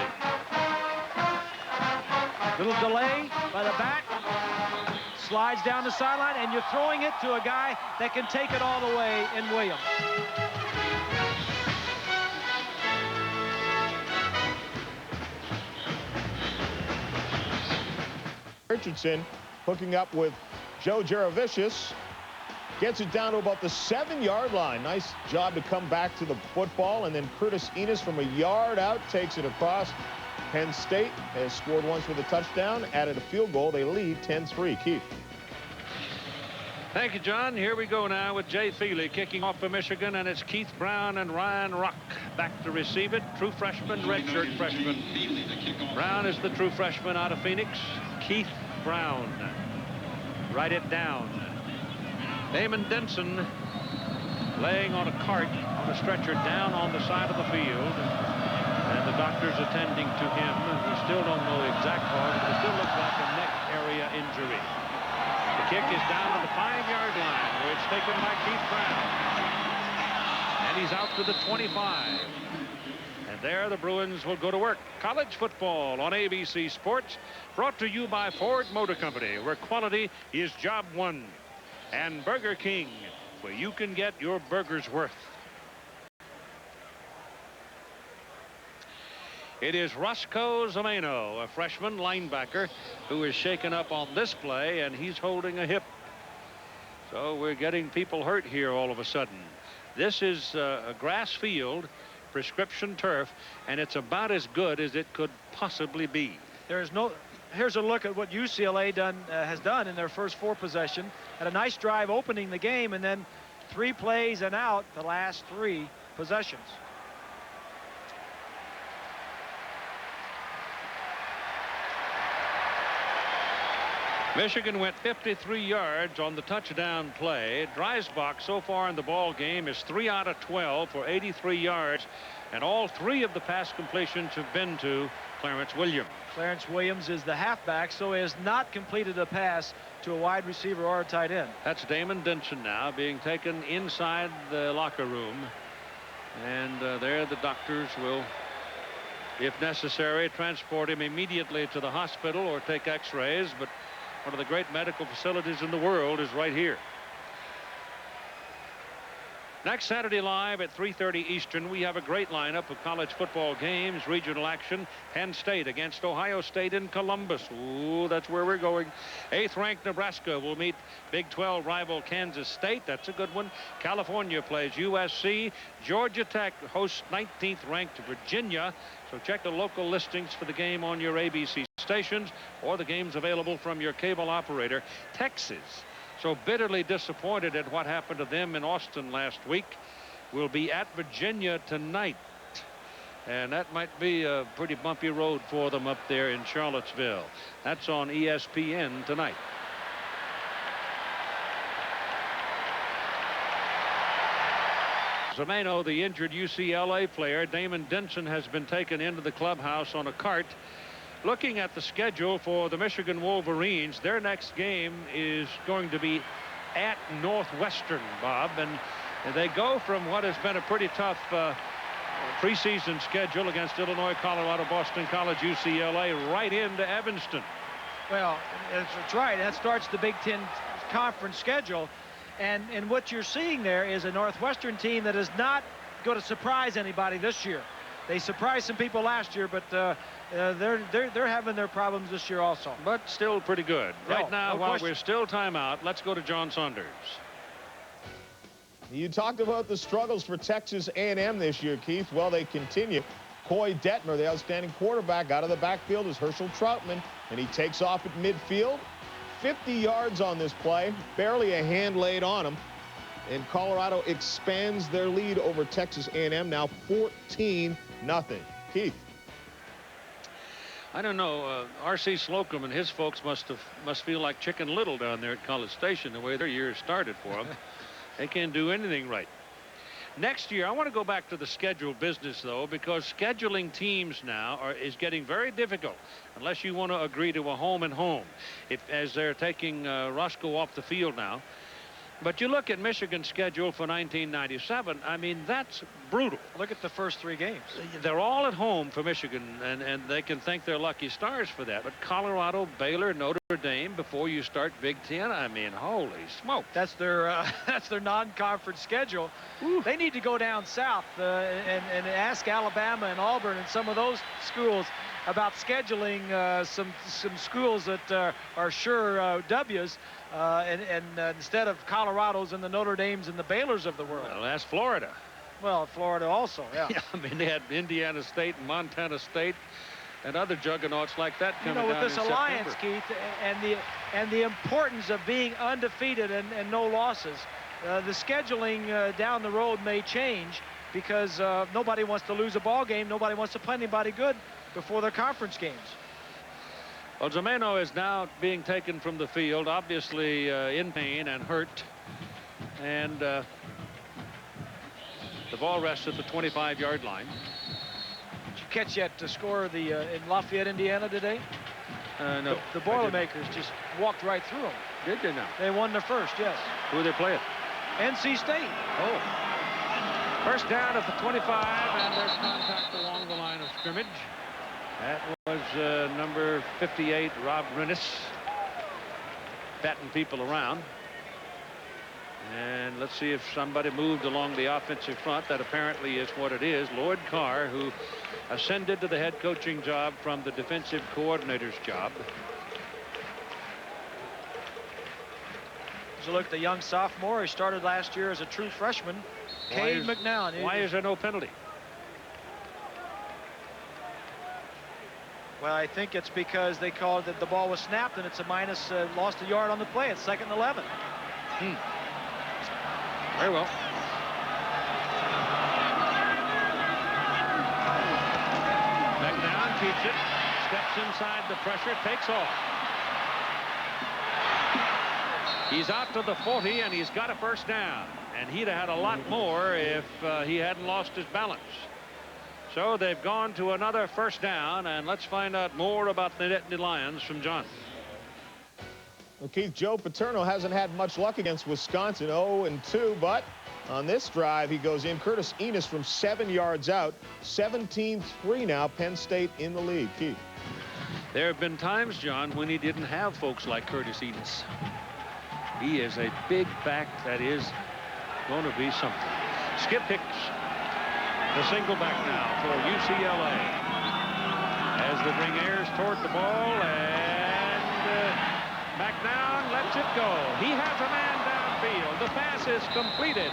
Little delay by the back. Slides down the sideline, and you're throwing it to a guy that can take it all the way in Williams. Richardson hooking up with Joe Jaravicius. Gets it down to about the 7-yard line. Nice job to come back to the football. And then Curtis Enos from a yard out takes it across. Penn State has scored once with a touchdown, added a field goal. They lead 10-3. Keith. Thank you, John. Here we go now with Jay Feely kicking off for Michigan, and it's Keith Brown and Ryan Rock back to receive it. True freshman, redshirt freshman. Brown is the true freshman out of Phoenix. Keith Brown. Write it down. Damon Denson laying on a cart on a stretcher down on the side of the field, and the doctors attending to him. We still don't know the exact cause, but it still looks like a neck area injury. The kick is down to the 5-yard line, where it's taken by Keith Brown, and he's out to the 25. And there the Bruins will go to work. College football on ABC Sports, brought to you by Ford Motor Company, where quality is job one, and Burger King, where you can get your burger's worth. It is Roscoe Zameno, a freshman linebacker, who is shaken up on this play, and he's holding a hip. So we're getting people hurt here all of a sudden. This is a grass field, prescription turf, and it's about as good as it could possibly be. Here's a look at what UCLA has done in their first 4 possessions. Had a nice drive opening the game, and then 3 plays and out the last 3 possessions. Michigan went 53 yards on the touchdown play. Dreisbach so far in the ball game is 3 out of 12 for 83 yards, and all 3 of the pass completions have been to Clarence Williams. Clarence Williams is the halfback, so he has not completed a pass to a wide receiver or a tight end. That's Damon Denson now being taken inside the locker room, and there the doctors will, if necessary, transport him immediately to the hospital or take x-rays, but one of the great medical facilities in the world is right here. Next Saturday live at 3:30 Eastern, we have a great lineup of college football games, regional action. Penn State against Ohio State in Columbus. Ooh, that's where we're going. 8th-ranked Nebraska will meet Big 12 rival Kansas State. That's a good one. California plays USC. Georgia Tech hosts 19th-ranked Virginia. So check the local listings for the game on your ABC stations or the games available from your cable operator. Texas, so bitterly disappointed at what happened to them in Austin last week, will be at Virginia tonight. And that might be a pretty bumpy road for them up there in Charlottesville. That's on ESPN tonight. Zamano, the injured UCLA player, Damon Denson, has been taken into the clubhouse on a cart. Looking at the schedule for the Michigan Wolverines, their next game is going to be at Northwestern, Bob, and they go from what has been a pretty tough preseason schedule against Illinois, Colorado, Boston College, UCLA, right into Evanston. Well, that's right. That starts the Big Ten conference schedule, and what you're seeing there is a Northwestern team that is not going to surprise anybody this year. They surprised some people last year, but they're having their problems this year also. But still pretty good. Right now, no while question. we're still timeout, let's go to John Saunders. You talked about the struggles for Texas A&M this year, Keith. Well, they continue. Coy Detmer, the outstanding quarterback, out of the backfield is Herschel Troutman, and he takes off at midfield. 50 yards on this play, barely a hand laid on him. And Colorado expands their lead over Texas A&M, now 14-0. Keith. I don't know. R.C. Slocum and his folks must feel like Chicken Little down there at College Station, the way their year started for them. They can't do anything right. Next year, I want to go back to the schedule business, though, because scheduling teams now is getting very difficult unless you want to agree to a home and home, as they're taking Roscoe off the field now. But you look at Michigan's schedule for 1997, I mean, that's brutal. Look at the first 3 games. They're all at home for Michigan, and they can thank their lucky stars for that. But Colorado, Baylor, Notre Dame before you start Big Ten, I mean, holy smoke. That's their non-conference schedule. Ooh. They need to go down south and ask Alabama and Auburn and some of those schools about scheduling some schools that are sure W's. Instead of Colorado's and the Notre Dames and the Baylors of the world. Well, that's Florida. Well, Florida also, yeah. Yeah, I mean, they had Indiana State and Montana State and other juggernauts like that coming down in with this alliance, September. Keith, and the importance of being undefeated and no losses, the scheduling down the road may change because nobody wants to lose a ball game. Nobody wants to play anybody good before their conference games. Well, Zamano is now being taken from the field, obviously in pain and hurt. And the ball rests at the 25-yard line. Did you catch that score in Lafayette, Indiana today? No. The Boilermakers just walked right through them. Did they now? They won the first, yes. Who are they playing? NC State. Oh. First down at the 25, and there's contact along the line of scrimmage. That was number 58, Rob Rennis, batting people around. And let's see if somebody moved along the offensive front. That apparently is what it is. Lloyd Carr, who ascended to the head coaching job from the defensive coordinator's job. a look at the young sophomore. He started last year as a true freshman, Cade McNown. Why is there no penalty? Well, I think it's because they called that the ball was snapped and it's a minus, lost a yard on the play. It's 2nd and 11. Very well. McNown keeps it, steps inside the pressure, takes off. He's out to the 40 and he's got a first down. And he'd have had a lot more if he hadn't lost his balance. So they've gone to another first down, and let's find out more about the Nittany Lions from John. Well, Keith, Joe Paterno hasn't had much luck against Wisconsin, 0-2, but on this drive he goes in. Curtis Enos from 7 yards out, 17-3 now, Penn State in the lead. Keith. There have been times, John, when he didn't have folks like Curtis Enos. He is a big back that is going to be something. Skip Hicks, the single back now for UCLA as they bring airs toward the ball, and McNown lets it go. He has a man downfield. The pass is completed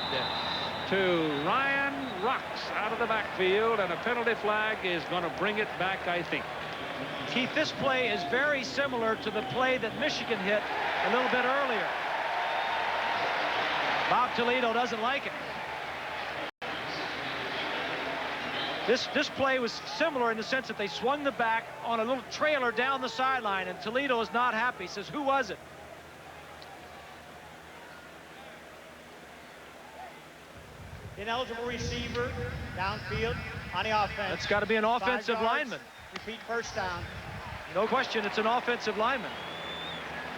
to Ryan Rocks out of the backfield, and a penalty flag is going to bring it back, I think. Keith, this play is very similar to the play that Michigan hit a little bit earlier. Bob Toledo doesn't like it. This play was similar in the sense that they swung the back on a little trailer down the sideline, and Toledo is not happy. He says, who was it? Ineligible receiver downfield on the offense. That's got to be an offensive 5 yards. lineman. Repeat first down. No question, it's an offensive lineman.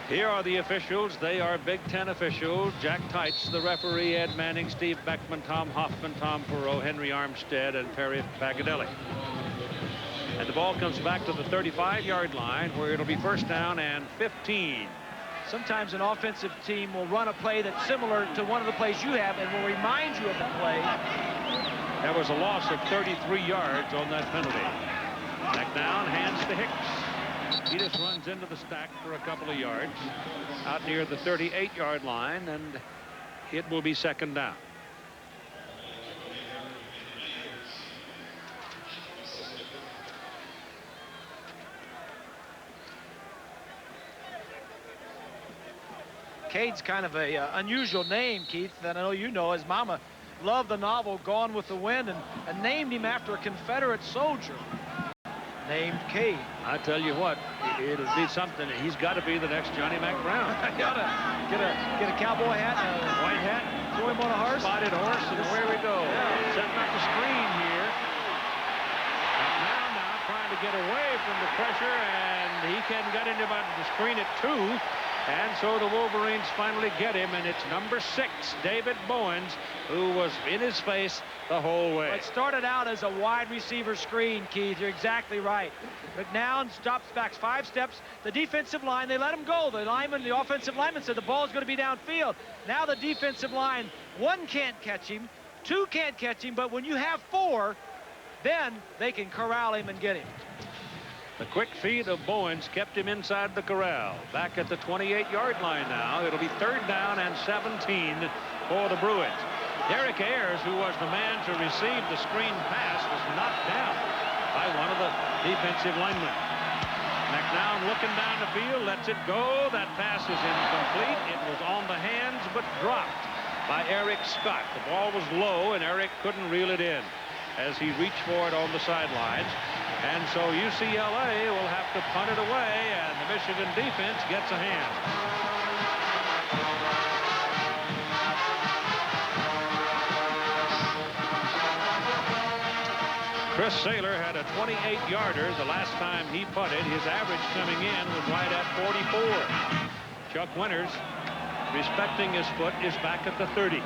Here are the officials. They are Big Ten officials. Jack Tights, the referee, Ed Manning, Steve Beckman, Tom Hoffman, Tom Perot, Henry Armstead, and Perry Pagadelli. And the ball comes back to the 35-yard line, where it'll be first down and 15. Sometimes an offensive team will run a play that's similar to one of the plays you have and will remind you of the play. There was a loss of 33 yards on that penalty. McNown hands to Hicks. He just runs into the stack for a couple of yards out near the 38-yard line, and it will be second down. Cade's kind of a unusual name, Keith, that I know you know. His mama loved the novel Gone with the Wind and named him after a Confederate soldier named Cade. I tell you what, it'll be something. He's got to be the next Johnny Mac Brown. Gotta get a cowboy hat, and a white hat, throw him on a horse, Spotted horse, and away we go. Yeah. Setting up the screen here. Now trying to get away from the pressure, and he can't get anybody to screen it too. And so the Wolverines finally get him, and it's number 6, David Bowens, who was in his face the whole way. It started out as a wide receiver screen, Keith. You're exactly right. McNown stops back 5 steps. The defensive line, they let him go. The offensive lineman said the ball is going to be downfield. Now the defensive line, 1 can't catch him, 2 can't catch him, but when you have 4, then they can corral him and get him. The quick feed of Bowens kept him inside the corral. Back at the 28-yard line now. It'll be third down and 17 for the Bruins. Derek Ayers, who was the man to receive the screen pass, was knocked down by one of the defensive linemen. McNown looking down the field, lets it go. That pass is incomplete. It was on the hands but dropped by Eric Scott. The ball was low, and Eric couldn't reel it in as he reached for it on the sidelines. And so UCLA will have to punt it away, and the Michigan defense gets a hand. Chris Saylor had a 28-yarder the last time he punted. His average coming in was right at 44. Chuck Winters, respecting his foot, is back at the 30.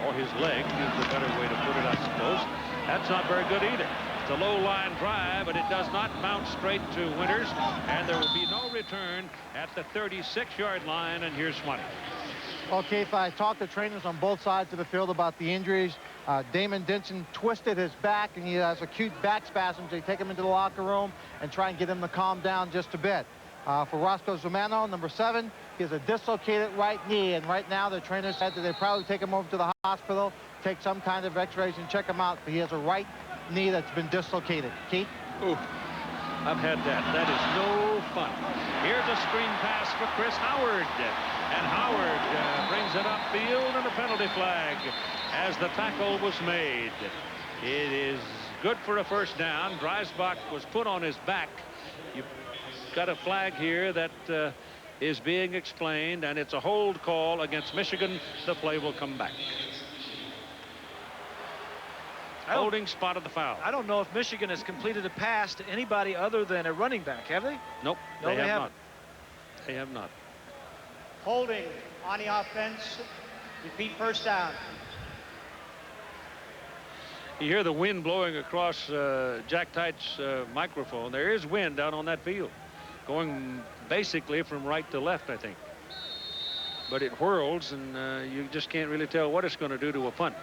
Or his leg is the better way to put it, I suppose. That's not very good either. It's a low-line drive, but it does not bounce straight to Winters, and there will be no return at the 36-yard line, and here's Swanee. Well, Keith, I talked to trainers on both sides of the field about the injuries. Damon Denson twisted his back, and he has acute back spasms. They take him into the locker room and try and get him to calm down just a bit. For Roscoe Zumano, number 7, He has a dislocated right knee, and right now the trainer said that they probably take him over to the hospital, take some kind of x-rays and check him out, but he has a right knee that's been dislocated. Keith? Ooh, I've had that. That is no fun. Here's a screen pass for Chris Howard. And Howard brings it upfield, and a penalty flag as the tackle was made. It is good for a first down. Dreisbach was put on his back. You've got a flag here that is being explained, and it's a hold call against Michigan. The play will come back. Holding spotted the foul. I don't know if Michigan has completed a pass to anybody other than a running back, have they? Nope, No, they they have haven't. not. They have not. Holding on the offense. Repeat first down. You hear the wind blowing across Jack Tight's microphone. There is wind out on that field, going basically from right to left, I think. But it whirls, and you just can't really tell what it's going to do to a punt.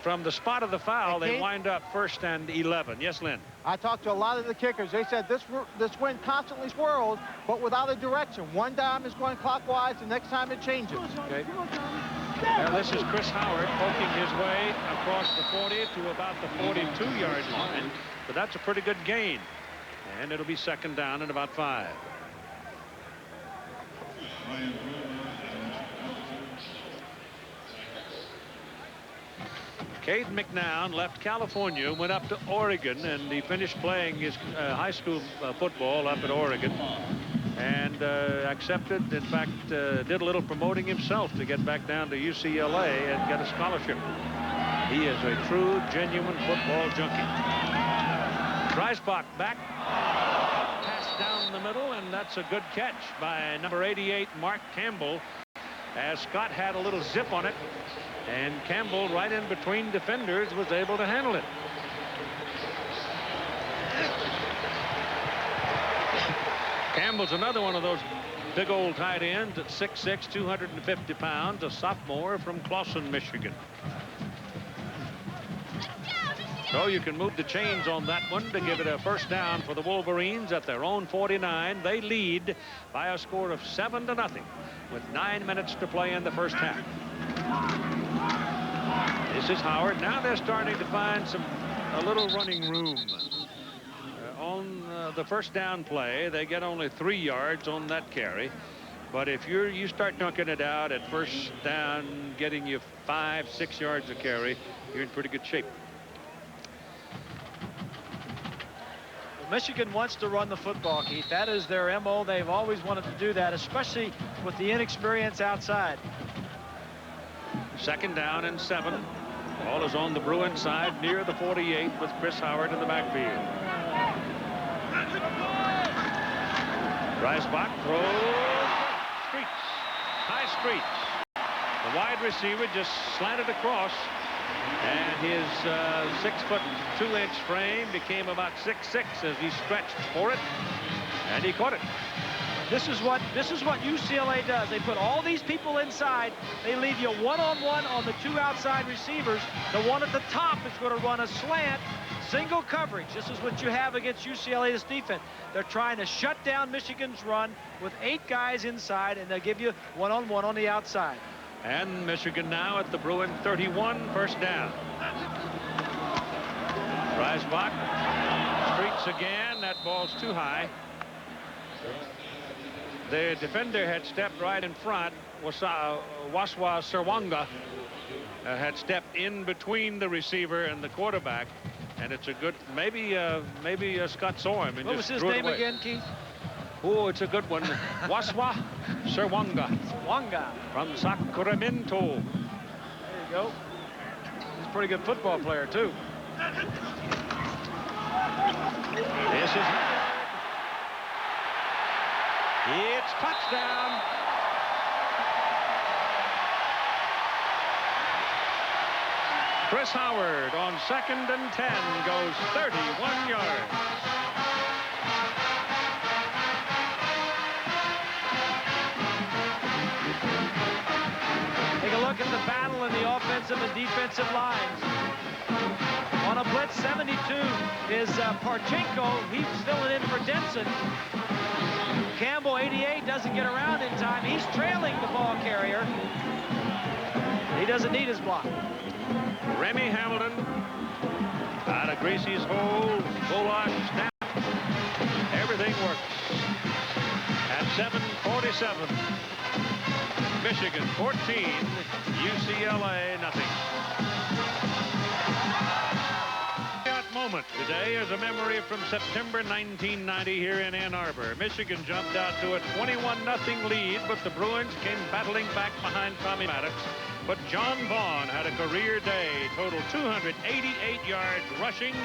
From the spot of the foul, they wind up 1st and 11. Yes, Lynn? I talked to a lot of the kickers. They said this wind constantly swirls, but without a direction. One time is going clockwise, the next time it changes. Okay. Now this is Chris Howard poking his way across the 40 to about the 42-yard line. But that's a pretty good gain. And it'll be 2nd down and about 5. Cade McNown left California, went up to Oregon, and he finished playing his high school football up at Oregon, and accepted, in fact, did a little promoting himself to get back down to UCLA and get a scholarship. He is a true, genuine football junkie. Dreisbach back, pass down the middle, and that's a good catch by number 88, Mark Campbell, as Scott had a little zip on it. And Campbell, right in between defenders, was able to handle it. Campbell's another one of those big old tight ends at 6'6", 250 pounds, a sophomore from Clawson, Michigan. So you can move the chains on that one to give it a 1st down for the Wolverines at their own 49. They lead by a score of 7-0 with 9 minutes to play in the 1st half. This is Howard. Now they're starting to find a little running room. On the 1st down play, they get only 3 yards on that carry. But if you start dunking it out at 1st down, getting you 5-6 yards a carry, you're in pretty good shape. Well, Michigan wants to run the football, Keith. That is their MO. They've always wanted to do that, especially with the inexperience outside. 2nd down and 7. Ball is on the Bruin side near the 48 with Chris Howard in the backfield. Dreisbach throws streets, high streets. The wide receiver just slanted across, and his 6'2" frame became about 6'6" as he stretched for it, and he caught it. This is what UCLA does. They put all these people inside. They leave you one-on-one on the 2 outside receivers. The one at the top is going to run a slant, single coverage. This is what you have against UCLA's defense. They're trying to shut down Michigan's run with 8 guys inside, and they'll give you one-on-one on the outside. And Michigan now at the Bruin 31, 1st down. Dreisbach streaks again. That ball's too high. The defender had stepped right in front. Waswa Serwanga had stepped in between the receiver and the quarterback, and it's a good, maybe Scott saw him and What just was his threw it name away. again, Keith? Oh, it's a good one. Waswa Serwanga Wanga. from Sacramento. There you go. He's a pretty good football player, too. This is it's touchdown. Chris Howard on 2nd and 10 goes 31 yards. Take a look at the battle in the offensive and defensive lines. On a blitz, 72 is Parchenko. He's filling in for Denson. Campbell, 88, doesn't get around in time. He's trailing the ball carrier. He doesn't need his block. Remy Hamilton out of Gracie's hole. Bullock snap. Everything works. At 7:47. Michigan 14, UCLA nothing. That moment today is a memory from September 1990 here in Ann Arbor. Michigan jumped out to a 21-0 lead, but the Bruins came battling back behind Tommy Maddox. But John Vaughn had a career day, total 288 yards rushing,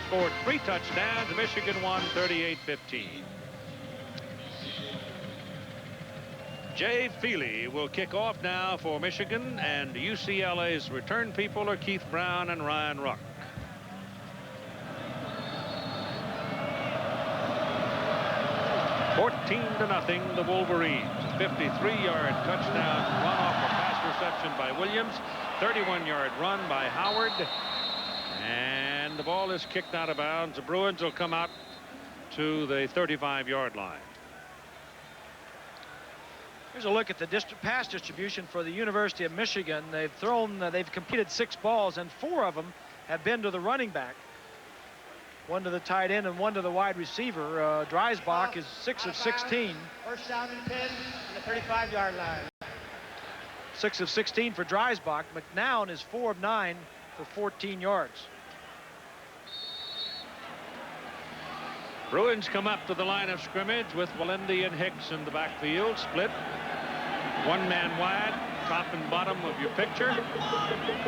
scored 3 touchdowns. Michigan won 38-15. Jay Feely will kick off now for Michigan, and UCLA's return people are Keith Brown and Ryan Ruck. (14-0) the Wolverines. 53-yard touchdown run off a pass reception by Williams. 31-yard run by Howard. And the ball is kicked out of bounds. The Bruins will come out to the 35-yard line. Here's a look at the pass distribution for the University of Michigan. They've completed 6 balls, and 4 of them have been to the running back. 1 to the tight end and 1 to the wide receiver. Dreisbach is 6 of 16. First down and 10 on the 35-yard line. 6 of 16 for Dreisbach. McNown is 4 of 9 for 14 yards. Bruins come up to the line of scrimmage with Walendi and Hicks in the backfield, split. 1 man wide, top and bottom of your picture.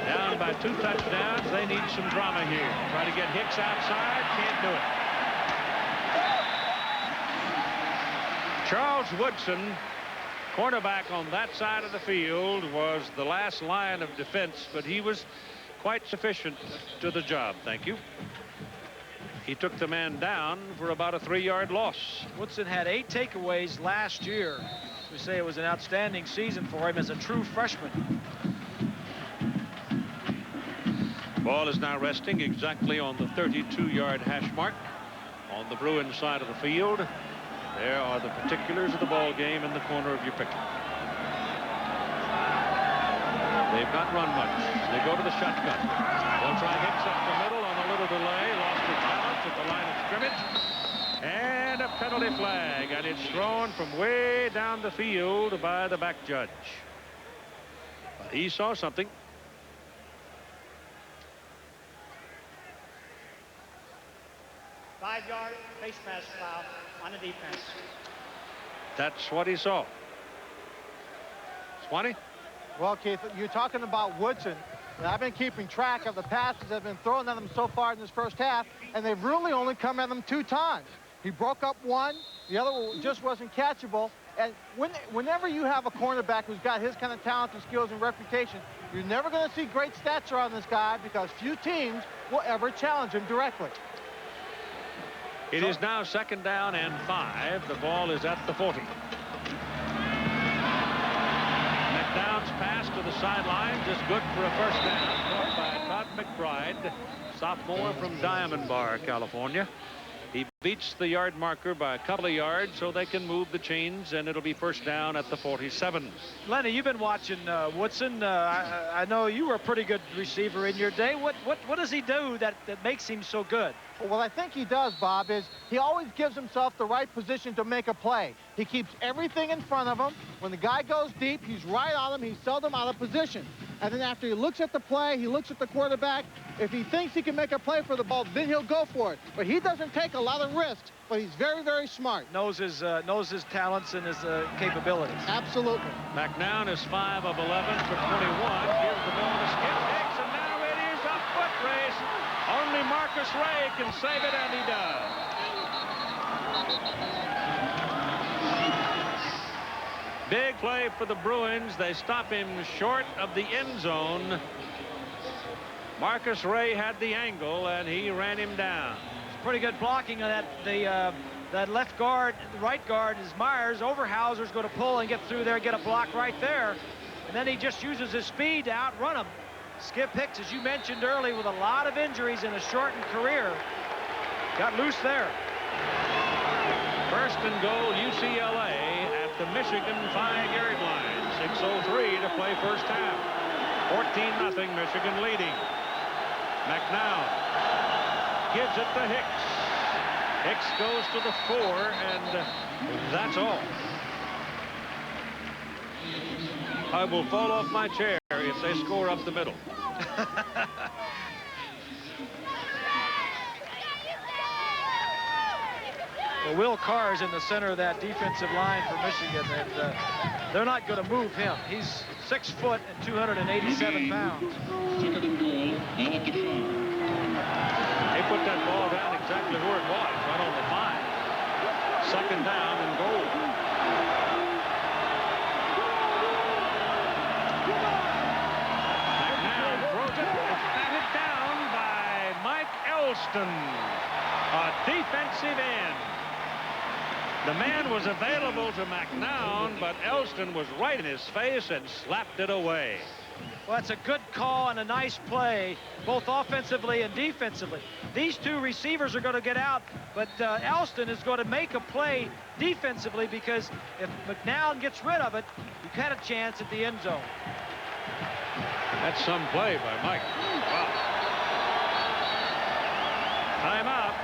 Down by 2 touchdowns. They need some drama here. Try to get Hicks outside, can't do it. Charles Woodson, cornerback on that side of the field, was the last line of defense, but he was quite sufficient to the job. Thank you. He took the man down for about a 3-yard loss. Woodson had 8 takeaways last year. We say it was an outstanding season for him as a true freshman. Ball is now resting exactly on the 32-yard hash mark on the Bruins side of the field. There are the particulars of the ball game in the corner of your picture. They've not run much. They go to the shotgun. They'll try Hicks up the middle on a little delay. Lost his balance at the line of scrimmage. And a penalty flag, and it's thrown from way down the field by the back judge. But he saw something. Five-yard face mask foul on the defense. That's what he saw. Swanee? Well, Keith, you're talking about Woodson. And I've been keeping track of the passes that have been thrown at him so far in this first half, and they've really only come at him 2 times. He broke up one, the other one just wasn't catchable. And whenever you have a cornerback who's got his kind of talent and skills and reputation, you're never going to see great stats around this guy because few teams will ever challenge him directly. It is now 2nd down and 5. The ball is at the 40. McDowell's pass to the sidelines is good for a first down. Caught by Todd McBride, sophomore from Diamond Bar, California. He beats the yard marker by a couple of yards, so they can move the chains, and it'll be first down at the 47. Lenny, you've been watching Woodson. I know you were a pretty good receiver in your day. What does he do that makes him so good? What I think he does, Bob, is he always gives himself the right position to make a play. He keeps everything in front of him. When the guy goes deep, he's right on him. He's seldom out of position. And then after he looks at the play, he looks at the quarterback. If he thinks he can make a play for the ball, then he'll go for it. But he doesn't take a lot of risks, but he's very, very smart. Knows his talents and his capabilities. Absolutely. McNown is 5 of 11 for 21. Gives the ball to Skip Hicks, and now it is a foot race. Only Marcus Ray can save it, and he does. Big play for the Bruins. They stop him short of the end zone. Marcus Ray had the angle, and he ran him down. It's pretty good blocking of that left guard. The right guard is Myers. Overhauser's going to pull and get through there, get a block right there. And then he just uses his speed to outrun him. Skip Hicks, as you mentioned early, with a lot of injuries in a shortened career, got loose there. First and goal, UCLA at the Michigan 5-yard line. 6:03 to play first half. 14-0 Michigan leading. McNown gives it to Hicks. Hicks goes to the 4, and that's all. I will fall off my chair if they score up the middle. Well, Will Carr is in the center of that defensive line for Michigan, and they're not going to move him. He's 6 foot and 287 pounds. They put that ball down exactly where it was, right on the 5. Second down and goal. McNown throws it. It's batted down by Mike Elston, a defensive end. The man was available to McNown, but Elston was right in his face and slapped it away. Well, that's a good call and a nice play, both offensively and defensively. These two receivers are going to get out, but Elston is going to make a play defensively, because if McNown gets rid of it, you've had a chance at the end zone. That's some play by Mike. Wow. Timeout.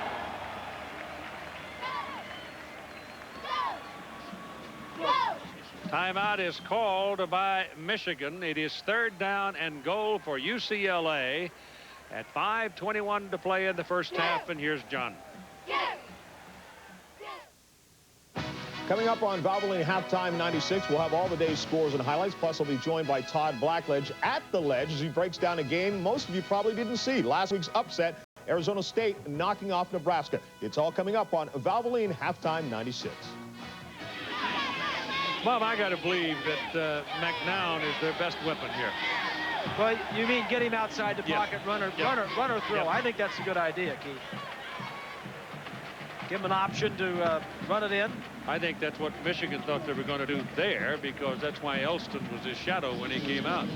Timeout is called by Michigan. It is third down and goal for UCLA at 5:21 to play in the first half, and here's John. Coming up on Valvoline Halftime 96, we'll have all the day's scores and highlights. Plus, we'll be joined by Todd Blackledge at the Ledge as he breaks down a game most of you probably didn't see. Last week's upset, Arizona State knocking off Nebraska. It's all coming up on Valvoline Halftime 96. Bob, I got to believe that McNown is their best weapon here. Well, you mean get him outside the pocket, runner throw. Yep. I think that's a good idea, Keith. Give him an option to run it in. I think that's what Michigan thought they were going to do there, because that's why Elston was his shadow when he came out.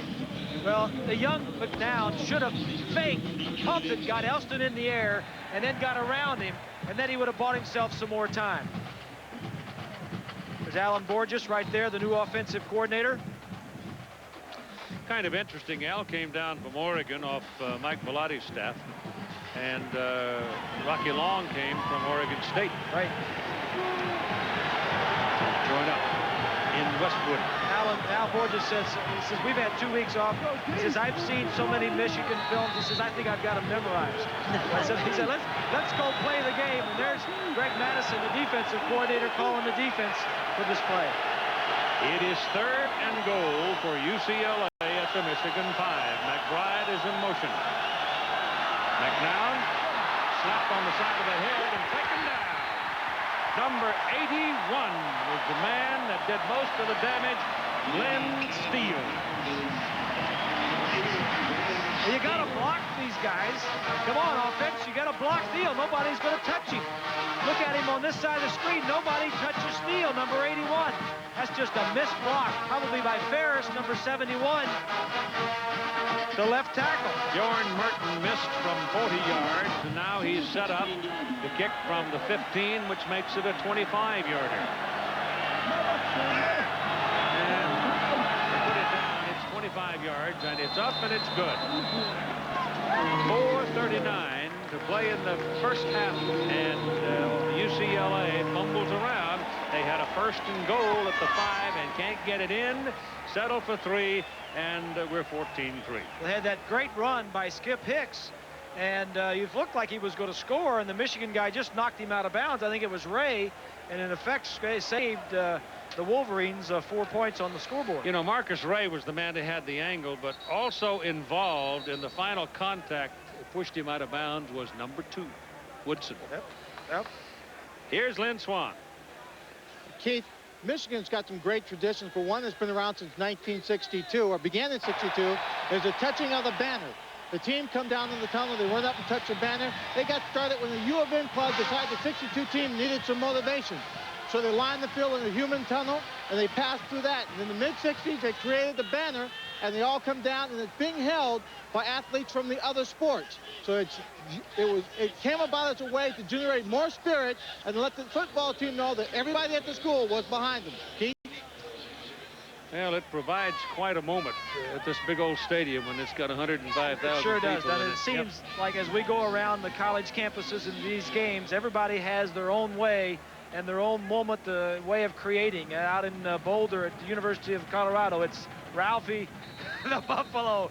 Well, the young McNown should have faked, pumped it, got Elston in the air, and then got around him, and then he would have bought himself some more time. There's Alan Borges right there, the new offensive coordinator. Kind of interesting. Al came down from Oregon off Mike Belotti's staff, and Rocky Long came from Oregon State. Right. Join up in Westwood. Al Borges says, we've had 2 weeks off. He says, I've seen so many Michigan films. He says, I think I've got them memorized. He said, let's go play the game. And there's Greg Madison, the defensive coordinator, calling the defense for this play. It is third and goal for UCLA at the Michigan 5. McBride is in motion. McNown slapped on the side of the head and taken down. Number 81 was the man that did most of the damage, Glenn Steele. You got to block these guys. Come on, offense, you got to block Steele. Nobody's going to touch him. Look at him on this side of the screen. Nobody touches Steele, number 81. That's just a missed block, probably by Ferris, number 71. The left tackle. Bjorn Merton missed from 40 yards, and now he's set up to kick from the 15, which makes it a 25-yarder. And put it down. It's 25 yards, and it's up, and it's good. 4:39 to play in the first half, and UCLA fumbles around. They had a first and goal at the 5 and can't get it in. Settle for 3, and we're 14-3. They had that great run by Skip Hicks, and it looked like he was going to score, and the Michigan guy just knocked him out of bounds. I think it was Ray, and in effect saved the Wolverines 4 points on the scoreboard. You know, Marcus Ray was the man that had the angle, but also involved in the final contact that pushed him out of bounds was number 2, Woodson. Yep. Here's Lynn Swan. Keith, Michigan's got some great traditions, but one that's been around since 1962, or began in 62, is the touching of the banner. The team come down in the tunnel, they run up and touch the banner. They got started when the U of N club decided the 62 team needed some motivation. So they lined the field in a human tunnel, and they passed through that. And in the mid-60s, they created the banner and they all come down, and it's being held by athletes from the other sports. So it came about as a way to generate more spirit and let the football team know that everybody at the school was behind them. Keith? Well, it provides quite a moment at this big old stadium when it's got 105,000 It sure does. people in And it seems like as we go around the college campuses in these games, everybody has their own way and their own moment, the way of creating. Out in Boulder at the University of Colorado, it's Ralphie the Buffalo.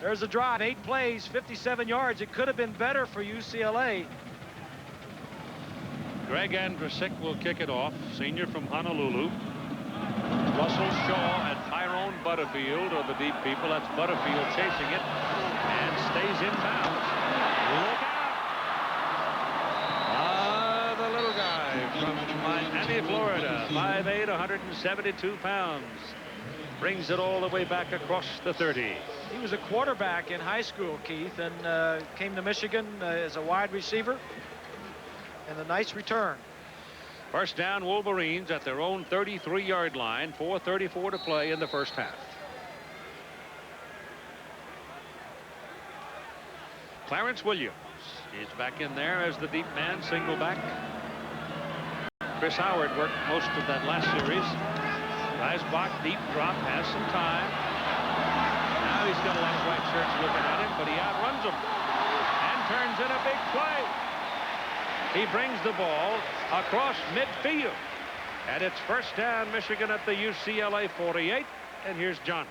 There's a drive, 8 plays, 57 yards. It could have been better for UCLA. Greg Andrasik will kick it off, senior from Honolulu. Russell Shaw and Tyrone Butterfield are the deep people. That's Butterfield chasing it and stays in bounds. Look out! The little guy from Miami, Florida, 5'8", 172 pounds. Brings it all the way back across the 30. He was a quarterback in high school, Keith, and came to Michigan as a wide receiver. And a nice return. First down, Wolverines at their own 33-yard line. 4:34 to play in the first half. Clarence Williams is back in there as the deep man, single back. Chris Howard worked most of that last series. Reisbach, deep drop, has some time. Now he's got a lot of white shirts looking at him, but he outruns them and turns in a big play. He brings the ball across midfield. And it's first down, Michigan at the UCLA 48. And here's John.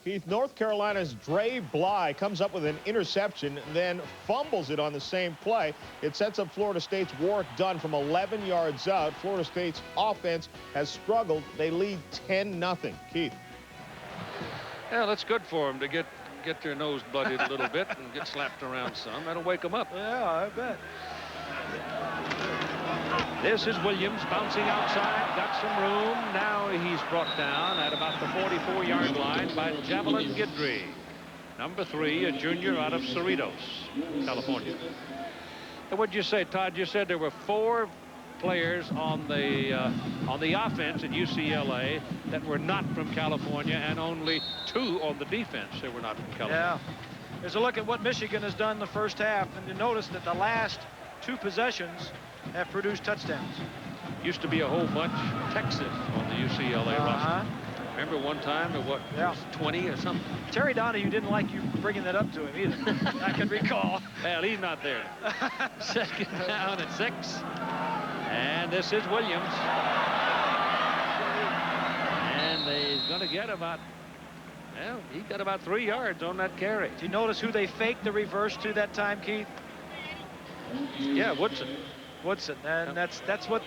Keith, North Carolina's Dre Bly comes up with an interception, then fumbles it on the same play. It sets up Florida State's Warwick Dunn from 11 yards out. Florida State's offense has struggled. They lead 10-0. Keith. Well, it's good for them to get their nose bloodied a little bit and get slapped around some. That'll wake them up. Yeah, I bet. This is Williams bouncing outside, got some room. Now he's brought down at about the 44-yard line by Javelin Guidry. Number 3, a junior out of Cerritos, California. And what'd you say, Todd? You said there were 4 players on the offense at UCLA that were not from California, and only 2 on the defense that were not from California. Yeah. There's a look at what Michigan has done in the first half, and you notice that the last 2 possessions have produced touchdowns. Used to be a whole bunch Texas on the UCLA roster. Remember one time there was 20 or something? Terry Donahue didn't like you bringing that up to him either. I can recall. Well, he's not there. Second down at 6. And this is Williams. And he's going to get about, well, he got about 3 yards on that carry. Do you notice who they faked the reverse to that time, Keith? Yeah, Woodson. Woodson, and that's what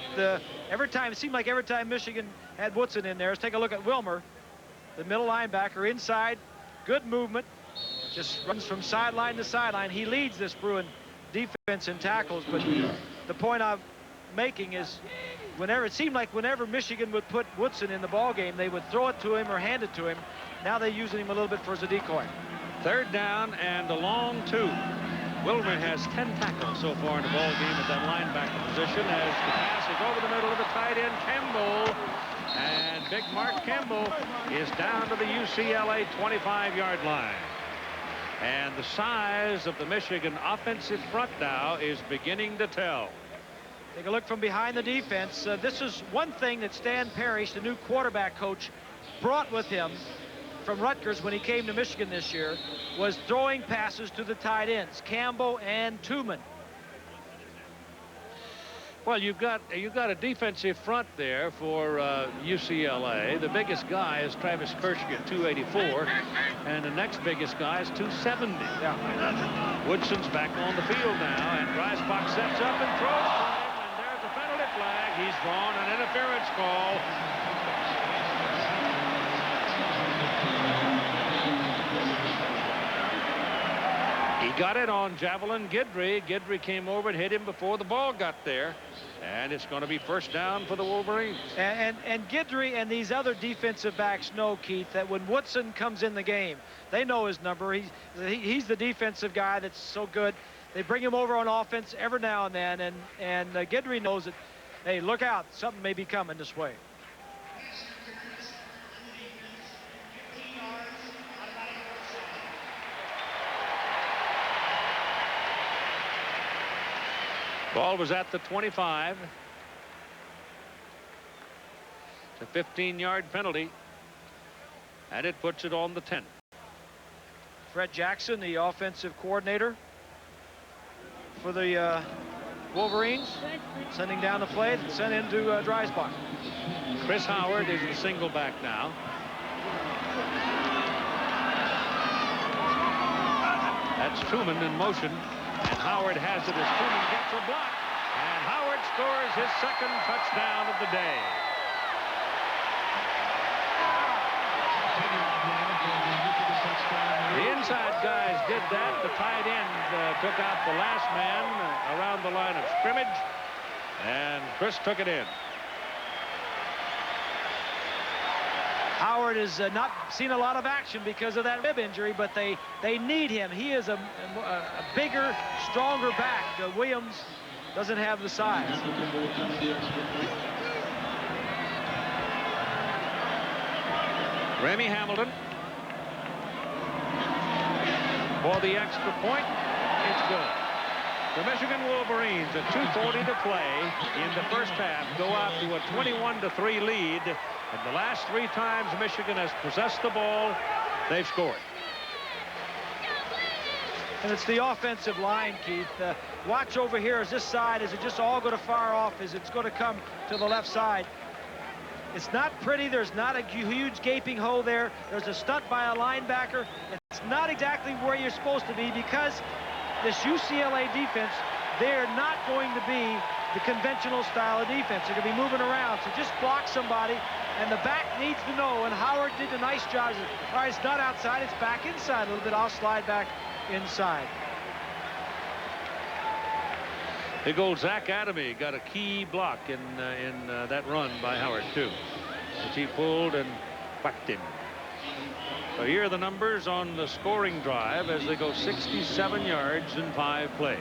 every time, it seemed like every time Michigan had Woodson in there. Let's take a look at Wilmer, the middle linebacker, inside, good movement, just runs from sideline to sideline. He leads this Bruin defense in tackles, but the point I'm making is it seemed like whenever Michigan would put Woodson in the ball game, they would throw it to him or hand it to him. Now they're using him a little bit for as a decoy. Third down and a long 2. Wilmer has 10 tackles so far in the ball game at that linebacker position as the pass is over the middle of the tight end, Campbell. And big Mark Campbell is down to the UCLA 25-yard line. And the size of the Michigan offensive front now is beginning to tell. Take a look from behind the defense. This is one thing that Stan Parrish, the new quarterback coach, brought with him from Rutgers when he came to Michigan this year, was throwing passes to the tight ends, Campbell and Tooman. Well, you've got a defensive front there for UCLA. The biggest guy is Travis Kershke at 284, and the next biggest guy is 270. Yeah. Woodson's back on the field now, and Reisbach sets up and throws for him, and there's a penalty flag. He's drawn an interference call. He got it on Javelin Guidry. Guidry came over and hit him before the ball got there. And it's going to be first down for the Wolverines. And Guidry and these other defensive backs know, Keith, that when Woodson comes in the game, they know his number. He's the defensive guy that's so good. They bring him over on offense every now and then. And Guidry knows that, hey, look out. Something may be coming this way. Ball was at the 25. It's a 15-yard penalty, and it puts it on the 10. Fred Jackson, the offensive coordinator for the Wolverines, sending down the play and sent into dry spot. Chris Howard is the single back now. That's Truman in motion, and Howard has it as Truman gets a block, and Howard scores his second touchdown of the day. The inside guys did that. The tight end took out the last man around the line of scrimmage, and Chris took it in. Howard has not seen a lot of action because of that rib injury, but they need him. He is a bigger, stronger back. Williams doesn't have the size. Remy Hamilton for the extra point. It's good. The Michigan Wolverines, at 2:40 to play in the first half, go out to a 21-3 lead. And the last 3 times Michigan has possessed the ball, they've scored. And it's the offensive line, Keith. Watch over here. Is this side, is it just all going to fire off? Is it's going to come to the left side? It's not pretty. There's not a huge gaping hole there. There's a stunt by a linebacker. It's not exactly where you're supposed to be because this UCLA defense, they're not going to be the conventional style of defense. They're going to be moving around. So just block somebody, and the back needs to know, and Howard did a nice job. All right, it's not outside, it's back inside a little bit. I'll slide back inside. Big old Zach Adamy got a key block in that run by Howard, too, which he pulled and whacked him. So here are the numbers on the scoring drive as they go 67 yards in 5 plays.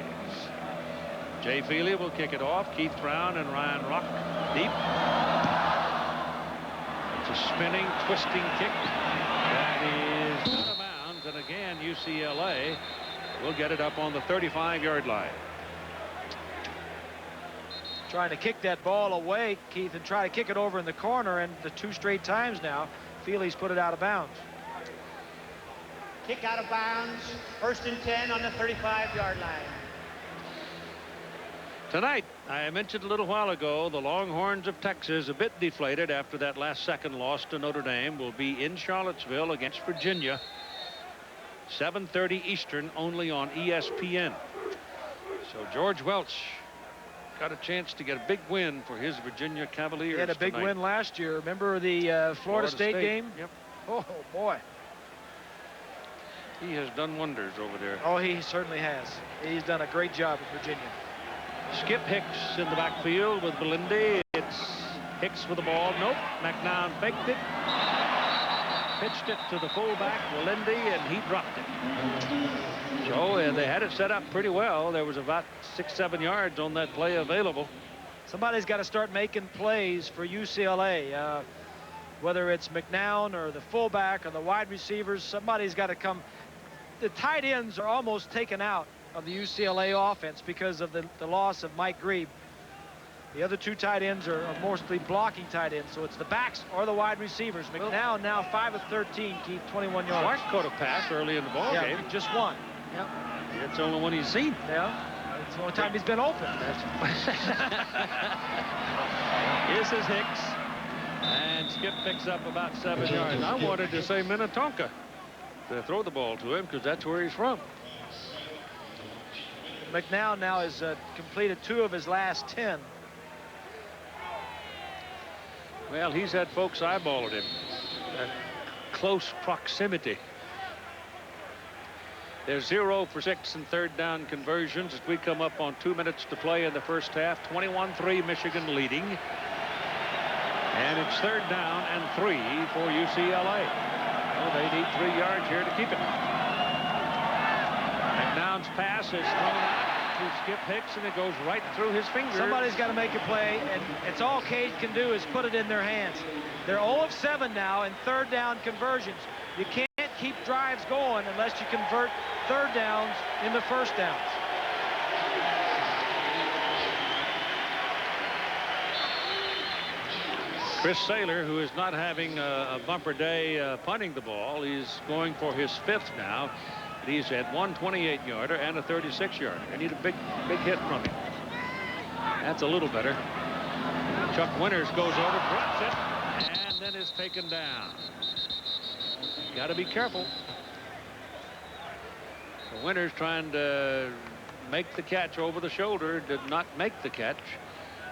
Jay Feely will kick it off. Keith Brown and Ryan Rock deep. It's a spinning, twisting kick that is out of bounds, and again UCLA will get it up on the 35-yard line. Trying to kick that ball away, Keith, and try to kick it over in the corner, and the 2 straight times now Feely's put it out of bounds. Kick out of bounds. 1st and 10 on the 35-yard line. Tonight, I mentioned a little while ago, the Longhorns of Texas, a bit deflated after that last-second loss to Notre Dame, will be in Charlottesville against Virginia. 7:30 Eastern, only on ESPN. So George Welch got a chance to get a big win for his Virginia Cavaliers. He had a big tonight. win last year. Remember the Florida State game? Yep. Oh, boy. He has done wonders over there. Oh, he certainly has. He's done a great job at Virginia. Skip Hicks in the backfield with Belindi. It's Hicks with the ball. Nope. McNown faked it. Pitched it to the fullback, Belindi, and he dropped it. So they had it set up pretty well. There was about 6-7 yards on that play available. Somebody's got to start making plays for UCLA. Whether it's McNown or the fullback or the wide receivers, somebody's got to come. The tight ends are almost taken out of the UCLA offense because of the loss of Mike Grebe. The other 2 tight ends are mostly blocking tight ends, so it's the backs or the wide receivers. McNown now 5 of 13, Keith, 21 yards. Clark caught a pass early in the ball game. Just one. Yep. It's the only one he's seen. Yeah. It's the only time he's been open. This is Hicks. And Skip picks up about 7 yards. I wanted to say Minnetonka to throw the ball to him because that's where he's from. McNown now has completed 2 of his last 10. Well, he's had folks eyeballing him at close proximity. They're 0 for 6 in 3rd down conversions as we come up on 2 minutes to play in the first half. 21-3 Michigan leading. And it's 3rd down and 3 for UCLA. Well, they need 3 yards here to keep it. McNown's pass is thrown out to Skip Hicks, and it goes right through his fingers. Somebody's got to make a play, and it's all Cade can do is put it in their hands. They're 0 of 7 now in 3rd down conversions. You can't keep drives going unless you convert 3rd downs into 1st downs. Chris Saylor, who is not having a bumper day punting the ball, he's going for his 5th now. He's at 128-yarder and a 36-yarder. They need a big hit from him. That's a little better. Chuck Winters goes over, drops it, and then is taken down. Got to be careful. So Winters trying to make the catch over the shoulder, did not make the catch,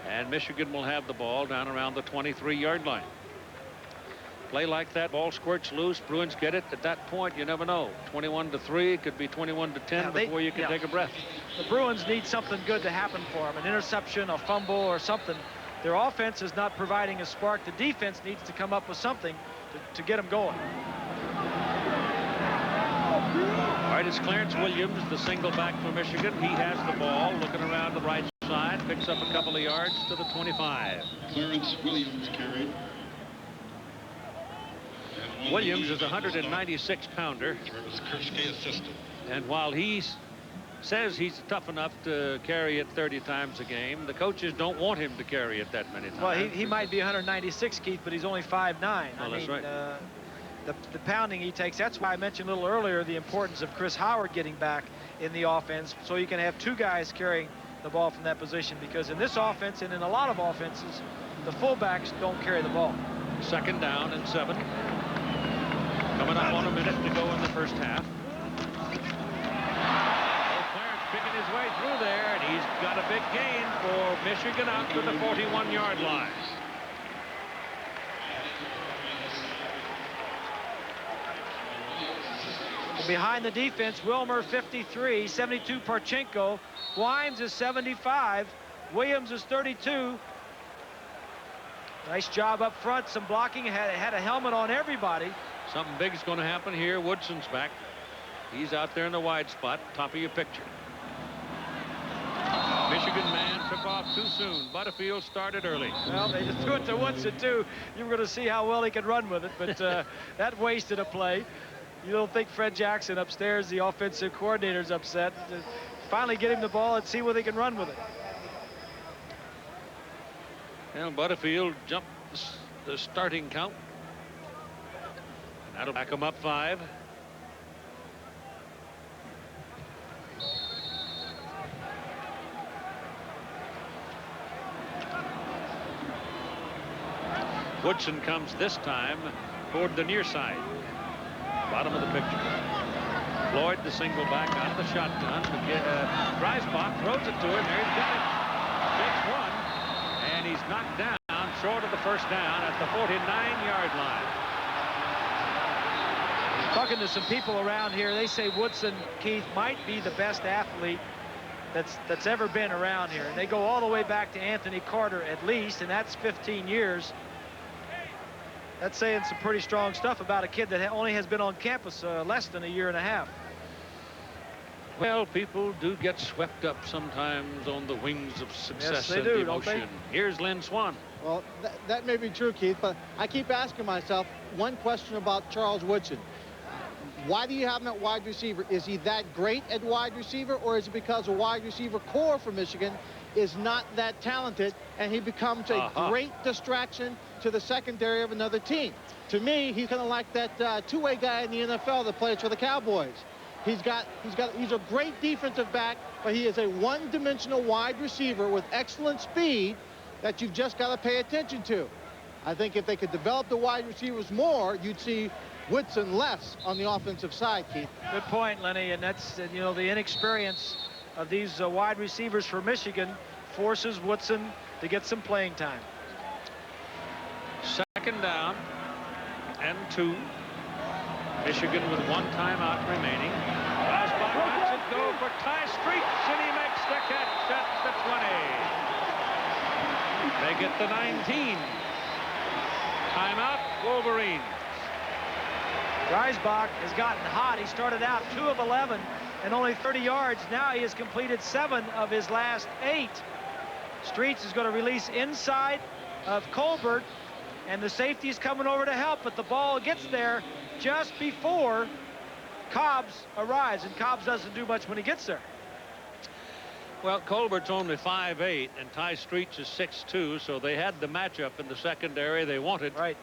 and Michigan will have the ball down around the 23-yard line. Play like that, ball squirts loose, Bruins get it. At that point, you never know. 21-3, could be 21-10 before you can take a breath. The Bruins need something good to happen for them, an interception, a fumble, or something. Their offense is not providing a spark. The defense needs to come up with something to get them going. All right, it's Clarence Williams, the single back for Michigan. He has the ball, looking around the right side, picks up a couple of yards to the 25. Clarence Williams carried. Williams is a 196-pounder. And while he says he's tough enough to carry it 30 times a game, the coaches don't want him to carry it that many times. Well, he might be 196, Keith, but he's only 5'9". Well, that's right. The pounding he takes, that's why I mentioned a little earlier the importance of Chris Howard getting back in the offense, so you can have 2 guys carrying the ball from that position, because in this offense and in a lot of offenses, the fullbacks don't carry the ball. 2nd down and 7. Coming up on a minute to go in the first half. Clarence picking his way through there, and he's got a big gain for Michigan out to the 41-yard line. Behind the defense, Wilmer 53, 72 Parchenko, Wimes is 75, Williams is 32. Nice job up front, some blocking, had a helmet on everybody. Something big is going to happen here. Woodson's back. He's out there in the wide spot, top of your picture. Michigan man took off too soon. Butterfield started early. Well, they just threw it to Woodson too. You were going to see how well he could run with it, but that wasted a play. You don't think Fred Jackson upstairs, the offensive coordinator's upset. Finally get him the ball and see where they can run with it. Well, Butterfield jumped the starting count. That'll back him up 5. Woodson comes this time toward the near side. Bottom of the picture. Floyd, the single back out of the shotgun. Dreisbach throws it to him. There he's got it. Takes one. And he's knocked down short of the first down at the 49-yard line. Talking to some people around here, they say Woodson, Keith, might be the best athlete that's ever been around here. And they go all the way back to Anthony Carter at least, and that's 15 years. That's saying some pretty strong stuff about a kid that only has been on campus less than a year and a half. Well, people do get swept up sometimes on the wings of success and do, emotion. Here's Lynn Swan. Well, that may be true, Keith, but I keep asking myself one question about Charles Woodson. Why do you have him at wide receiver? Is he that great at wide receiver, or is it because the wide receiver core for Michigan is not that talented and he becomes a great distraction to the secondary of another team? To me, he's kind of like that two-way guy in the NFL that plays for the Cowboys. He's a great defensive back, but he is a one-dimensional wide receiver with excellent speed that you've just got to pay attention to. I think if they could develop the wide receivers more, you'd see Woodson less on the offensive side, Keith. Good point, Lenny, and that's, you know, the inexperience of these wide receivers for Michigan forces Woodson to get some playing time. 2nd down and 2. Michigan with 1 timeout remaining. Dreisbach lets it go for Ty Streets, and he makes the catch at the 20. They get the 19. Timeout, Wolverine. Dreisbach has gotten hot. He started out 2 of 11 and only 30 yards. Now he has completed 7 of his last 8. Streets is going to release inside of Colbert, and the safety is coming over to help, but the ball gets there just before Cobbs arrives, and Cobbs doesn't do much when he gets there. Well, Colbert's only 5'8", and Ty Streets is 6'2", so they had the matchup in the secondary they wanted. Right.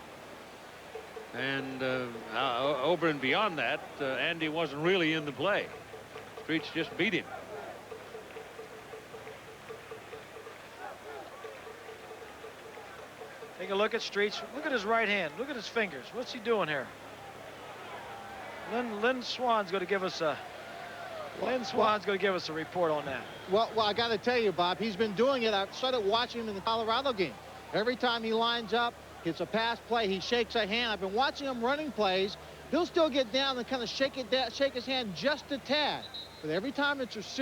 And over and beyond that, Andy wasn't really in the play. Streets just beat him. Take a look at Streets. Look at his right hand. Look at his fingers. What's he doing here? Lynn Swan's going to give us a report on that. Well, I got to tell you, Bob, he's been doing it. I've started watching him in the Colorado game. Every time he lines up, gets a pass play, he shakes a hand. I've been watching him running plays. He'll still get down and kind of shake his hand just a tad. But every time it's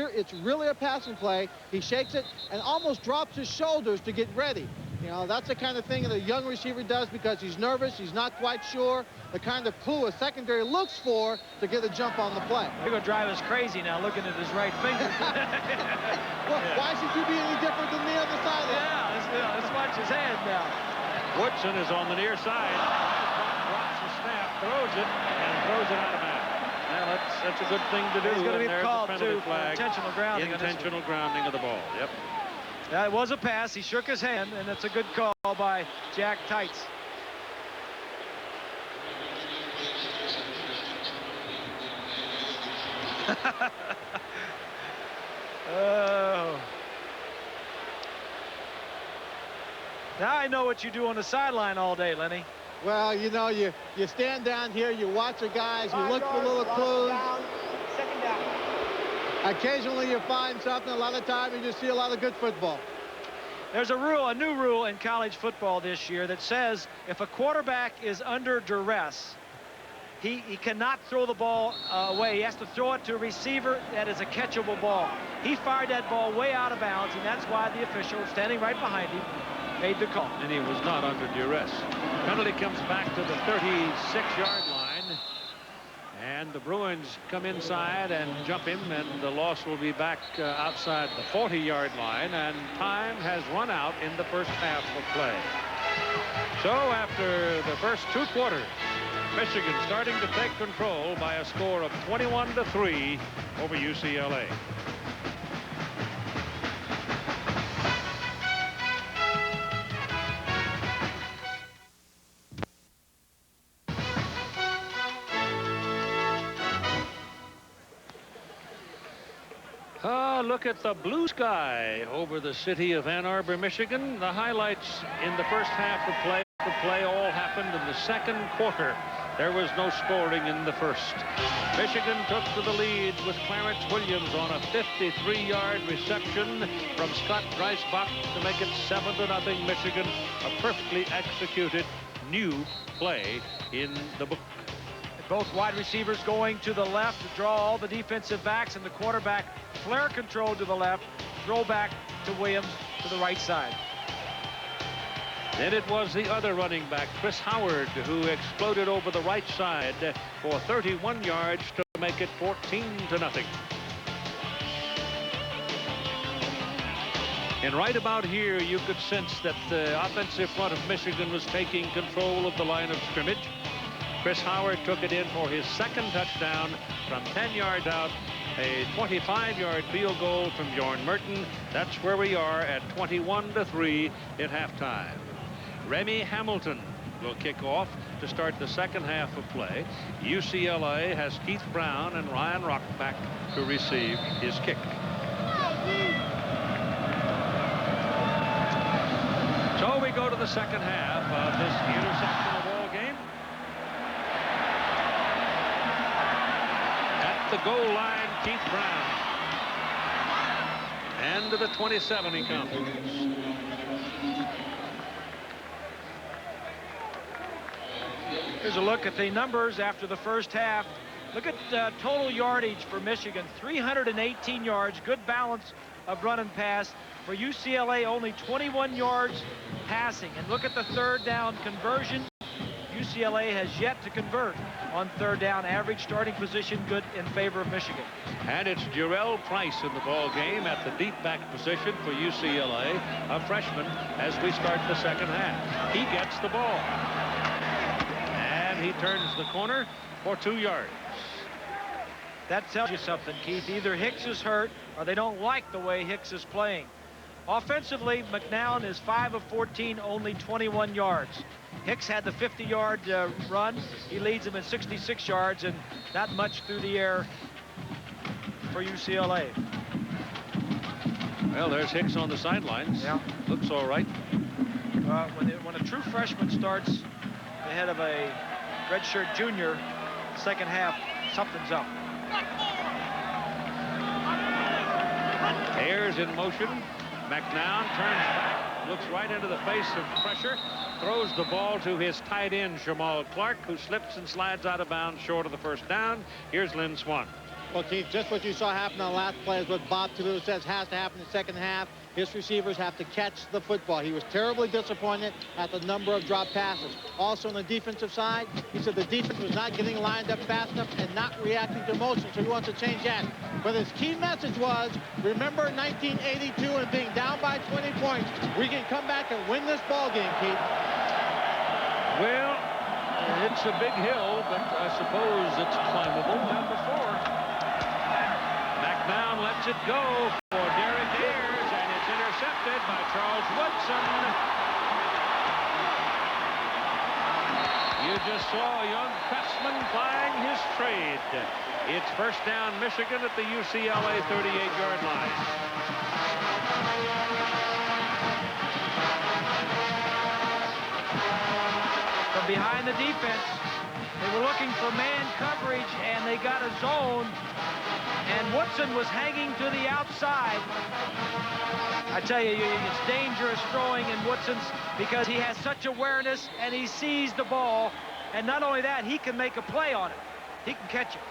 really a passing play, he shakes it and almost drops his shoulders to get ready. You know, that's the kind of thing that a young receiver does because he's nervous, he's not quite sure, the kind of clue a secondary looks for to get a jump on the play. You're going to drive us crazy now looking at his right finger. Well, why should you be any different than the other side? Yeah, let's watch his hand now. Woodson is on the near side. Drops the snap, throws it, and throws it out of bounds. Well, that's a good thing to do. He's going to be called too for intentional grounding. Intentional grounding of the ball. Yep. Yeah, it was a pass. He shook his hand, and it's a good call by Jack Tights. Oh. Now I know what you do on the sideline all day, Lenny. Well, you know, you stand down here, you watch the guys, you look for little clues. Second down. Occasionally you find something. A lot of time you just see a lot of good football. There's a new rule in college football this year that says if a quarterback is under duress, he cannot throw the ball away. He has to throw it to a receiver that is a catchable ball. He fired that ball way out of bounds, and that's why the official standing right behind him made the call. And he was not under duress. Penalty comes back to the 36-yard line. And the Bruins come inside and jump him, and the loss will be back outside the 40-yard line, and time has run out in the first half of play. So after the first 2 quarters, Michigan starting to take control by a score of 21-3 over UCLA. Look at the blue sky over the city of Ann Arbor, Michigan. The highlights in the first half of play all happened in the second quarter. There was no scoring in the first. Michigan took to the lead with Clarence Williams on a 53-yard reception from Scott Dreisbach to make it 7-0 Michigan. A perfectly executed new play in the book. Both wide receivers going to the left to draw all the defensive backs, and the quarterback flare control to the left, throw back to Williams to the right side. Then it was the other running back, Chris Howard, who exploded over the right side for 31 yards to make it 14-0. And right about here, you could sense that the offensive front of Michigan was taking control of the line of scrimmage. Chris Howard took it in for his second touchdown from 10 yards out. A 25-yard field goal from Bjorn Merton. That's where we are at 21-3 at halftime. Remy Hamilton will kick off to start the second half of play. UCLA has Keith Brown and Ryan Rock back to receive his kick. So we go to the second half of this intersectional ball game. At the goal line, Keith Brown. And to the 27 he comes. Here's a look at the numbers after the first half. Look at total yardage for Michigan, 318 yards, good balance of run and pass. For UCLA, only 21 yards passing. And look at the third down conversion. UCLA has yet to convert on third down. Average starting position good in favor of Michigan. And it's Jarrell Price in the ball game at the deep back position for UCLA, a freshman, as we start the second half. He gets the ball. And he turns the corner for 2 yards. That tells you something, Keith. Either Hicks is hurt or they don't like the way Hicks is playing. Offensively, McNown is 5 of 14, only 21 yards. Hicks had the 50-yard run. He leads him at 66 yards and not much through the air for UCLA. Well, there's Hicks on the sidelines. Yeah. Looks all right. When a true freshman starts ahead of a redshirt junior, second half, something's up. Ayers in motion. McNown turns back, looks right into the face of pressure, throws the ball to his tight end, Jamal Clark, who slips and slides out of bounds short of the first down. Here's Lynn Swan. Well, Keith, just what you saw happen on the last play is what Bob Toledo says has to happen in the second half. His receivers have to catch the football. He was terribly disappointed at the number of drop passes. Also on the defensive side, he said the defense was not getting lined up fast enough and not reacting to motion, so he wants to change that. But his key message was, remember 1982 and being down by 20 points. We can come back and win this ball game, Keith. Well, it's a big hill, but I suppose it's climbable. Done before. McNown lets it go for Derek Ayers, and it's intercepted by Charles Woodson. You just saw a young craftsman plying his trade. It's first down Michigan at the UCLA 38-yard line. From behind the defense, they were looking for man coverage, and they got a zone. And Woodson was hanging to the outside. I tell you, it's dangerous throwing in Woodson's because he has such awareness and he sees the ball. And not only that, he can make a play on it. He can catch it.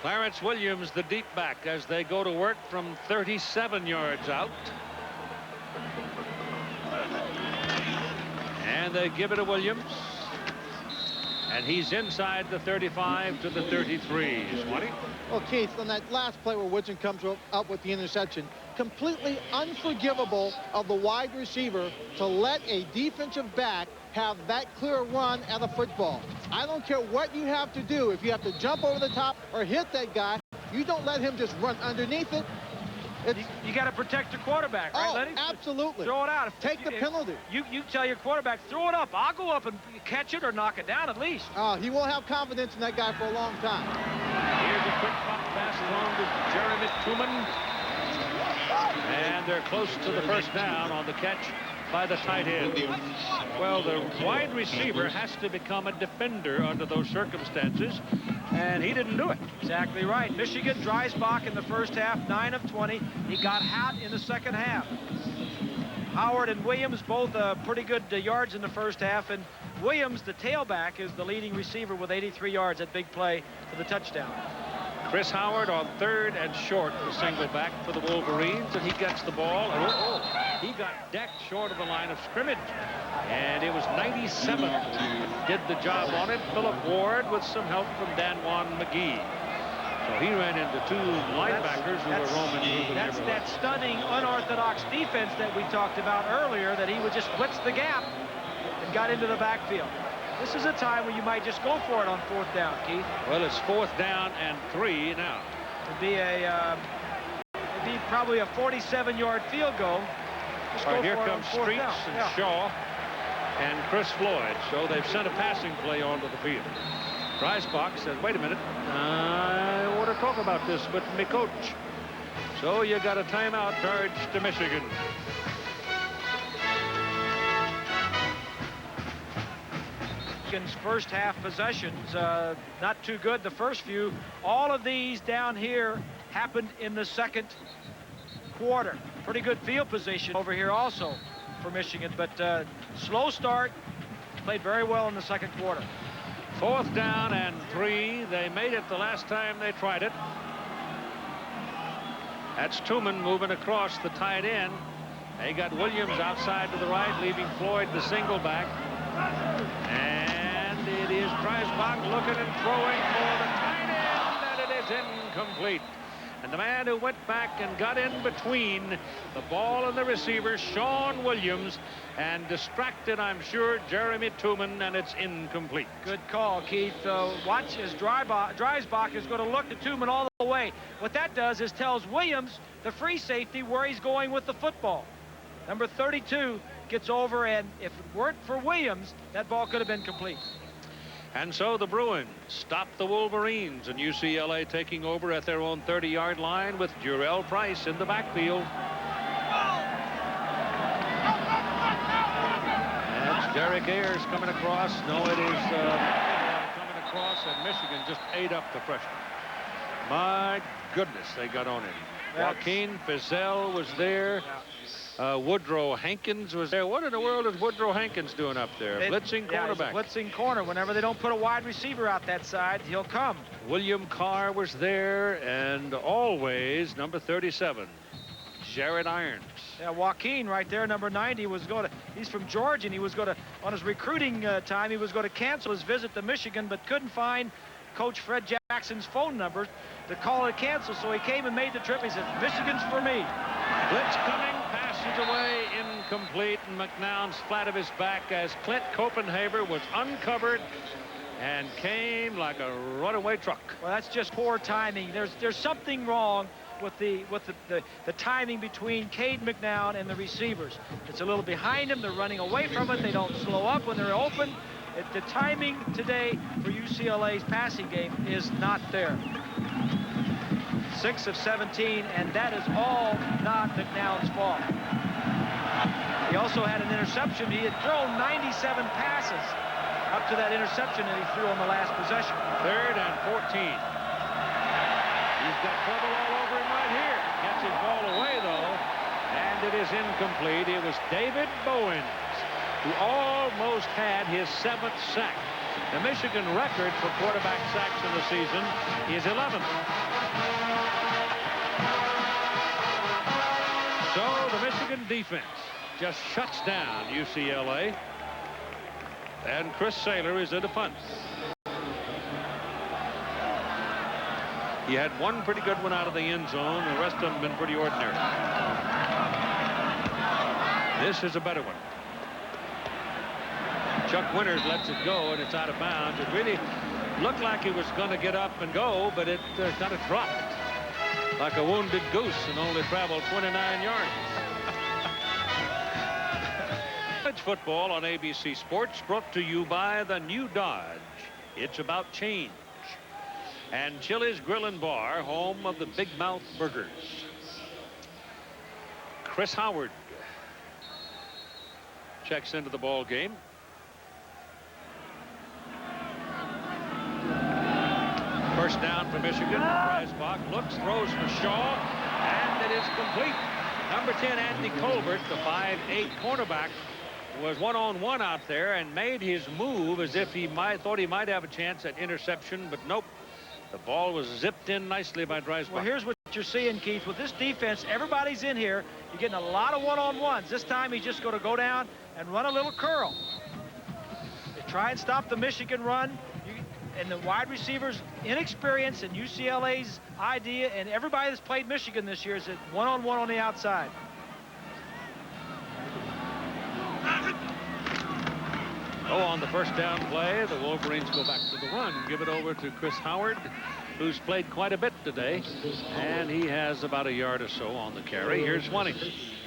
Clarence Williams, the deep back, as they go to work from 37 yards out. And they give it to Williams. And he's inside the 35 to the 33. 20. Well, Keith, on that last play where Woodson comes up with the interception, completely unforgivable of the wide receiver to let a defensive back have that clear run at a football. I don't care what you have to do. If you have to jump over the top or hit that guy, you don't let him just run underneath it. You got to protect your quarterback, right, Oh, Lenny? absolutely. Throw it out. Take the penalty. You tell your quarterback, throw it up. I'll go up and catch it or knock it down at least. Oh, he won't have confidence in that guy for a long time. Here's a quick pop pass thrown to Jeremy Truman. And they're close to the first down on the catch by the tight end. Well, the wide receiver has to become a defender under those circumstances, and he didn't do it. Exactly right. Michigan, Dreisbach in the first half, 9 of 20. He got hot in the second half. Howard and Williams both pretty good yards in the first half, and Williams, the tailback, is the leading receiver with 83 yards at big play for the touchdown. Chris Howard on 3rd and short, the single back for the Wolverines, and he gets the ball. He got decked short of the line of scrimmage, and it was 97 did the job on it. Philip Ward with some help from Dan Juan McGee. So he ran into two linebackers who were roaming through the That's neighborhood. that stunning, unorthodox defense that we talked about earlier, that he would just blitz the gap and got into the backfield. This is a time where you might just go for it on 4th down, Keith. Well, it's 4th down and 3 now. It'd be probably a 47-yard field goal. Just All right, go here for it on comes 4th Streets down. and Yeah. Shaw and Chris Floyd. So they've sent a passing play onto the field. Dreisbach says, wait a minute, I want to talk about this with me coach. So you got a timeout charge to Michigan. Michigan's first half possessions, not too good the first few. All of these down here happened in the second quarter. Pretty good field position over here also for Michigan, but slow start. Played very well in the second quarter. 4th down and 3. They made it the last time they tried it. That's Truman moving across the tight end. They got Williams outside to the right, leaving Floyd the single back. And it is Dreisbach looking and throwing for the tight end, and it is incomplete. And the man who went back and got in between the ball and the receiver, Sean Williams, and distracted, I'm sure, Jeremy Tooman, and it's incomplete. Good call, Keith. Watch as Dreisbach is going to look to Tooman all the way. What that does is tells Williams, the free safety, where he's going with the football. Number 32 gets over, and if it weren't for Williams, that ball could have been complete. And so the Bruins stop the Wolverines, and UCLA taking over at their own 30-yard line with Jurell Price in the backfield. That's Derek Ayers coming across. No, it is coming across, and Michigan just ate up the freshman. My goodness, they got on him. Joaquin Fizel was there. Woodrow Hankins was there. What in the world is Woodrow Hankins doing up there? Blitzing cornerback. Blitzing corner. Whenever they don't put a wide receiver out that side, he'll come. William Carr was there, and always number 37, Jared Irons. Yeah, Joaquin right there, number 90, he's from Georgia, and he was going to, on his recruiting time, he was going to cancel his visit to Michigan, but couldn't find Coach Fred Jackson's phone number to call it cancel, so he came and made the trip. He said, Michigan's for me. Blitz coming, passes away, incomplete, and McNown's flat of his back as Clint Copenhaver was uncovered and came like a runaway truck. Well, that's just poor timing. There's something wrong with the timing between Cade McNown and the receivers. It's a little behind them. They're running away from it. They don't slow up when they're open. The timing today for UCLA's passing game is not there. 6 of 17, and that is all not McNown's fault. He also had an interception. He had thrown 97 passes up to that interception that he threw on the last possession. 3rd and 14. He's got trouble all over him right here. Gets his ball away, though, and it is incomplete. It was David Bowens who almost had his 7th sack. The Michigan record for quarterback sacks in the season is 11th. So the Michigan defense just shuts down UCLA, and Chris Saylor is at a punt. He had one pretty good one out of the end zone. The rest of them have been pretty ordinary. This is a better one. Chuck Winters lets it go, and it's out of bounds. It really looked like he was going to get up and go, but it kind of dropped like a wounded goose and only traveled 29 yards. College football on ABC Sports, brought to you by the new Dodge. It's about change. And Chili's Grill and Bar, home of the Big Mouth Burgers. Chris Howard checks into the ball game. First down for Michigan. Dreisbach looks, throws for Shaw, and it is complete. Number 10, Andy Colbert, the 5'8" cornerback, was one-on-one out there and made his move as if he thought he might have a chance at interception, but nope. The ball was zipped in nicely by Dreisbach. Well, here's what you're seeing, Keith. With this defense, everybody's in here. You're getting a lot of one-on-ones. This time he's just going to go down and run a little curl. They try and stop the Michigan run. And the wide receivers, inexperience, and UCLA's idea, and everybody that's played Michigan this year is at one-on-one on the outside. Oh, on the first down play, the Wolverines go back to the run, give it over to Chris Howard, who's played quite a bit today, and he has about a yard or so on the carry. Here's Swanee.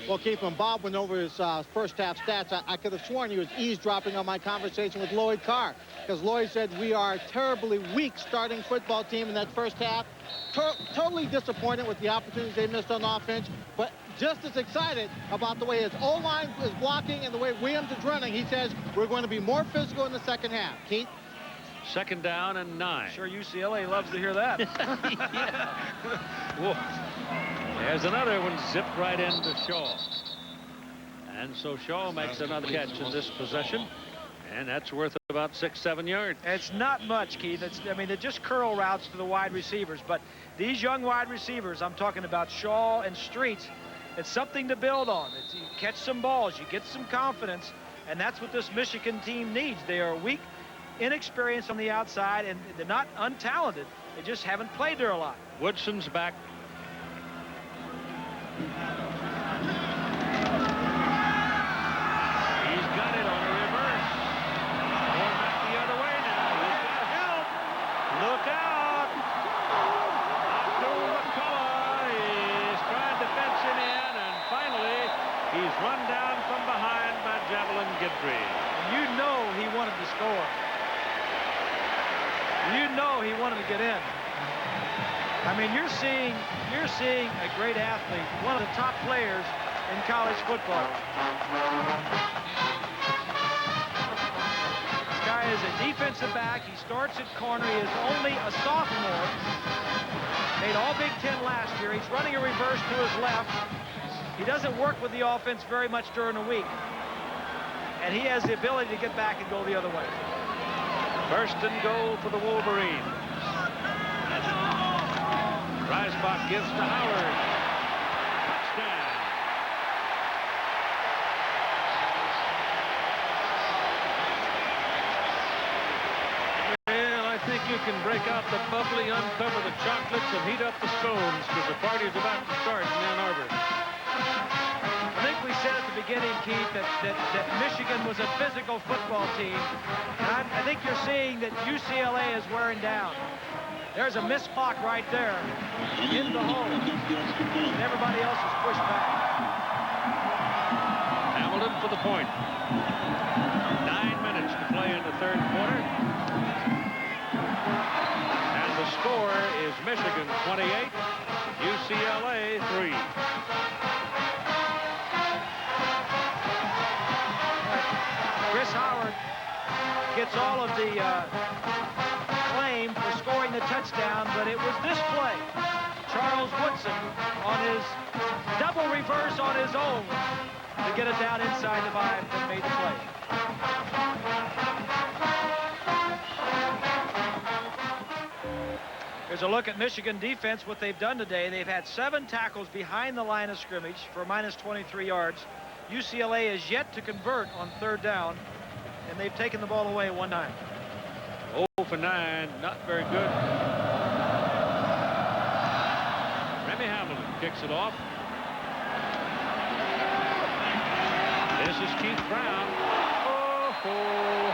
Well, Keith, when Bob went over his first half stats, I could have sworn he was eavesdropping on my conversation with Lloyd Carr, because Lloyd said we are a terribly weak starting football team in that first half. Totally disappointed with the opportunities they missed on offense, but just as excited about the way his O-line is blocking and the way Williams is running. He says we're going to be more physical in the second half. Keith? 2nd down and 9. Sure, UCLA loves to hear that. Whoa. There's another one zipped right into Shaw. And so Shaw makes another catch in this possession. And that's worth about 6-7 yards. It's not much, Keith. I mean, they're just curl routes to the wide receivers. But these young wide receivers, I'm talking about Shaw and Streets, it's something to build on. You catch some balls, you get some confidence, and that's what this Michigan team needs. They are weak, inexperienced on the outside, and they're not untalented. They just haven't played there a lot. Woodson's back He's got it on a reverse. Going back the other way now. He's got help. Look out. Abdul McCullough is trying to fence him in, and finally he's run down from behind by Javelin Guidry. You know he wanted to score. You know he wanted to get in. I mean, you're seeing a great athlete, one of the top players in college football. This guy is a defensive back. He starts at corner. He is only a sophomore. Made all Big Ten last year. He's running a reverse to his left. He doesn't work with the offense very much during the week. And he has the ability to get back and go the other way. First and goal for the Wolverines. Reisbach gives to Howard. Touchdown. Well, I think you can break out the bubbly, uncover the chocolates, and heat up the scones, because the party's about to start in Ann Arbor. I think we said at the beginning, Keith, that Michigan was a physical football team. And I think you're seeing that UCLA is wearing down. There's a missed clock right there in the hole. And everybody else is pushed back. Hamilton for the point. 9 minutes to play in the third quarter. And the score is Michigan 28, UCLA 3. Chris Howard gets all of the claim for scoring the touchdown, but it was this play. Charles Woodson on his double reverse on his own to get it down inside the 5 that made the play. Here's a look at Michigan defense, what they've done today. They've had 7 tackles behind the line of scrimmage for minus 23 yards. UCLA is yet to convert on third down, and they've taken the ball away 1-9. 0 for 9, not very good. Remy Hamilton kicks it off. This is Keith Brown. Oh.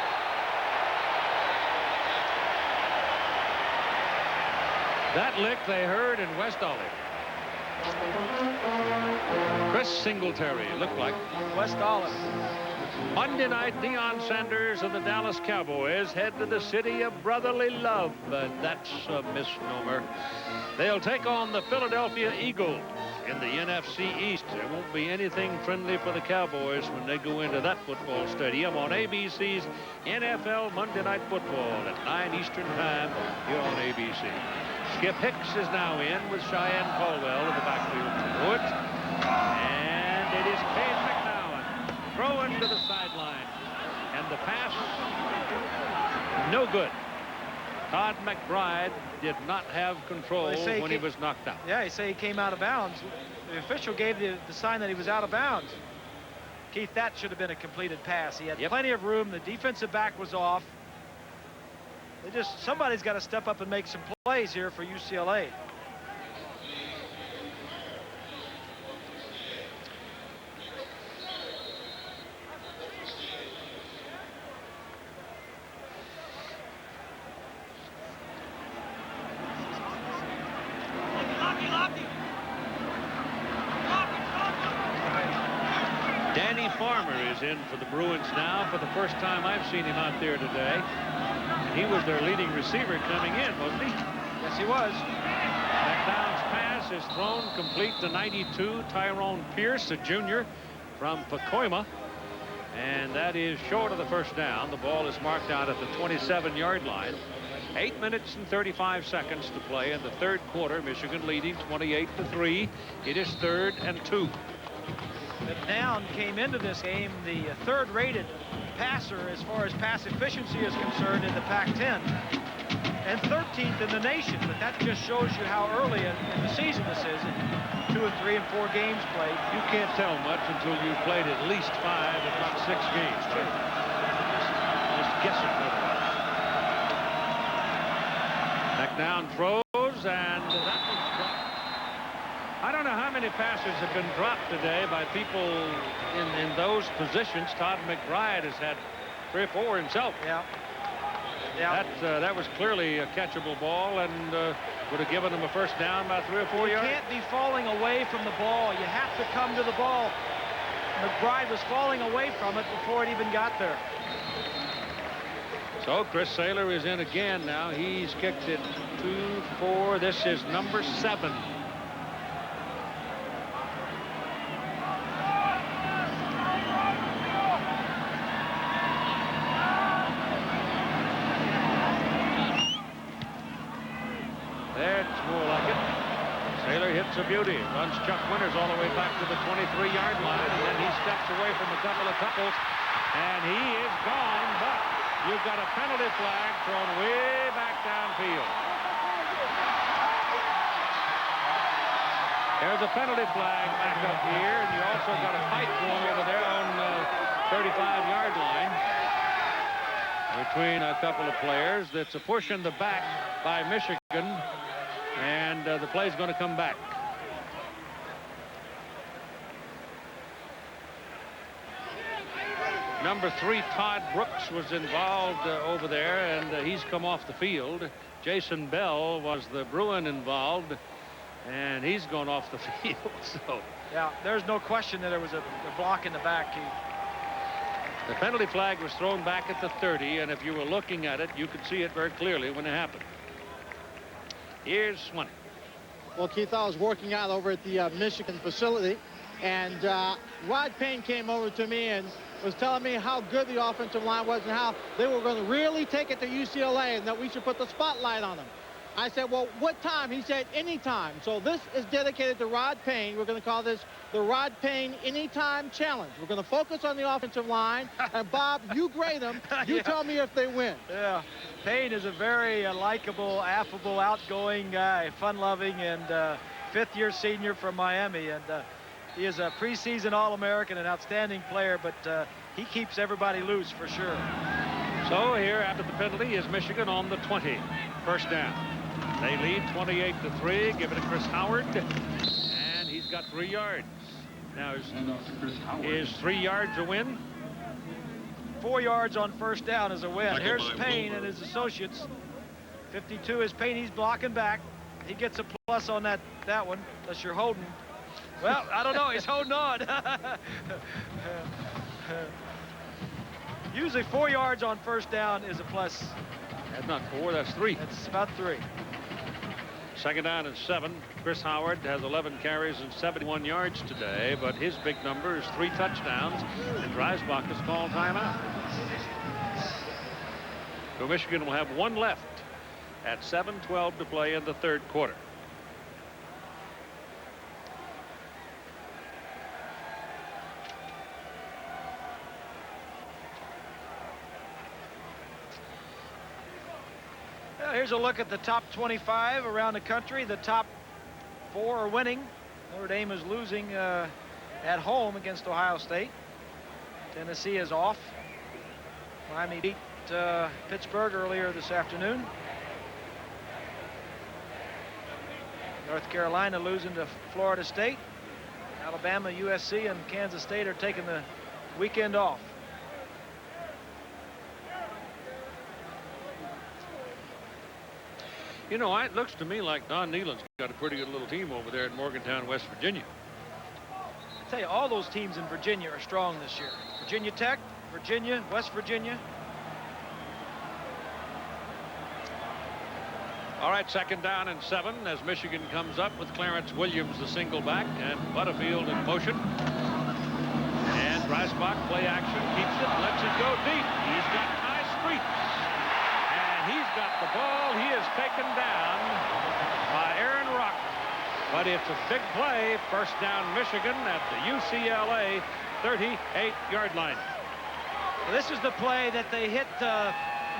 That lick they heard in West Olive. Chris Singletary, it looked like. West Olive. Monday night, Deion Sanders and the Dallas Cowboys head to the city of brotherly love, but that's a misnomer. They'll take on the Philadelphia Eagles in the NFC East. There won't be anything friendly for the Cowboys when they go into that football stadium on ABC's NFL Monday Night Football at 9 Eastern Time here on ABC. Skip Hicks is now in with Cheyenne Caldwell in the backfield to it. And it is Kane McNowan throwing to the sideline. And the pass, no good. Todd McBride did not have control when he was knocked out. Yeah, he say he came out of bounds. The official gave the sign that he was out of bounds. Keith, that should have been a completed pass. He had plenty of room. The defensive back was off. Somebody's got to step up and make some plays here for UCLA. Danny Farmer is in for the Bruins now for the first time I've seen him out there today. And he was their leading receiver coming in, wasn't he? Yes, he was. McDowell's pass is thrown complete to 92, Tyrone Pierce, a junior from Pacoima. And that is short of the first down. The ball is marked out at the 27-yard line. 8 minutes and 35 seconds to play in the third quarter. Michigan leading 28-3. It is 3rd and 2. McNown came into this game the third-rated passer as far as pass efficiency is concerned in the Pac-10, and 13th in the nation. But that just shows you how early in the season this is. 2 and 3 and 4 games played. You can't tell much until you've played at least 5, if not 6 games. Right? Just guessing for the while. McNown throws, and that one's dropped. I don't know how many passes have been dropped today by people in those positions. Todd McBride has had 3 or 4 himself. Yeah. Yeah. That was clearly a catchable ball and would have given him a first down by 3 or 4 yards. You can't be falling away from the ball. You have to come to the ball. McBride was falling away from it before it even got there. So Chris Saylor is in again now. He's kicked it 2-4. This is number 7. That's more like it. Saylor hits a beauty, runs Chuck Winters all the way back to the 23-yard line, and then he steps away from a couple of couples, and he is gone, but you've got a penalty flag thrown way back downfield. There's a penalty flag back up here, and you also got a fight going over there on the 35-yard line between a couple of players. That's a push in the back by Michigan, and the play's going to come back. Number 3, Todd Brooks, was involved over there, and he's come off the field. Jason Bell was the Bruin involved, and he's gone off the field. So yeah, there's no question that there was a block in the back. The penalty flag was thrown back at the 30, and if you were looking at it, you could see it very clearly when it happened. Here's Swanee. Well, Keith, I was working out over at the Michigan facility, and Rod Payne came over to me and was telling me how good the offensive line was and how they were going to really take it to UCLA and that we should put the spotlight on them. I said, well, what time? He said, anytime. So this is dedicated to Rod Payne. We're going to call this the Rod Payne Anytime Challenge. We're going to focus on the offensive line. And, Bob, you grade them. You tell me if they win. Yeah. Payne is a very likable, affable, outgoing guy, fun-loving, and fifth-year senior from Miami. And he is a preseason All-American, an outstanding player, but he keeps everybody loose for sure. So here after the penalty is Michigan on the 20. First down. They lead 28-3. Give it to Chris Howard, and he's got 3 yards. Now is 3 yards a win? 4 yards on first down is a win. Here's Payne and his associates. 52 is Payne. He's blocking back. He gets a plus on that one, unless you're holding. Well, I don't know. He's holding on. Usually 4 yards on first down is a plus. That's not 4, that's 3. That's about 3. Second down and 7. Chris Howard has 11 carries and 71 yards today, but his big number is 3 touchdowns, and Dreisbach has called timeout. So Michigan will have 1 left at 7:12 to play in the 3rd quarter. Here's a look at the top 25 around the country. The top 4 are winning. Notre Dame is losing at home against Ohio State. Tennessee is off. Miami beat Pittsburgh earlier this afternoon. North Carolina losing to Florida State. Alabama, USC, and Kansas State are taking the weekend off. You know, it looks to me like Don Nehlen's got a pretty good little team over there in Morgantown, West Virginia. I tell you, all those teams in Virginia are strong this year. Virginia Tech, Virginia, West Virginia. All right, second down and 7 as Michigan comes up with Clarence Williams, the single back, and Butterfield in motion. And Dreisbach play action, keeps it, lets it go deep. He's got Ty Street. He's got the ball. He is taken down by Aaron Rock. But it's a big play. First down Michigan at the UCLA 38-yard line. This is the play that they hit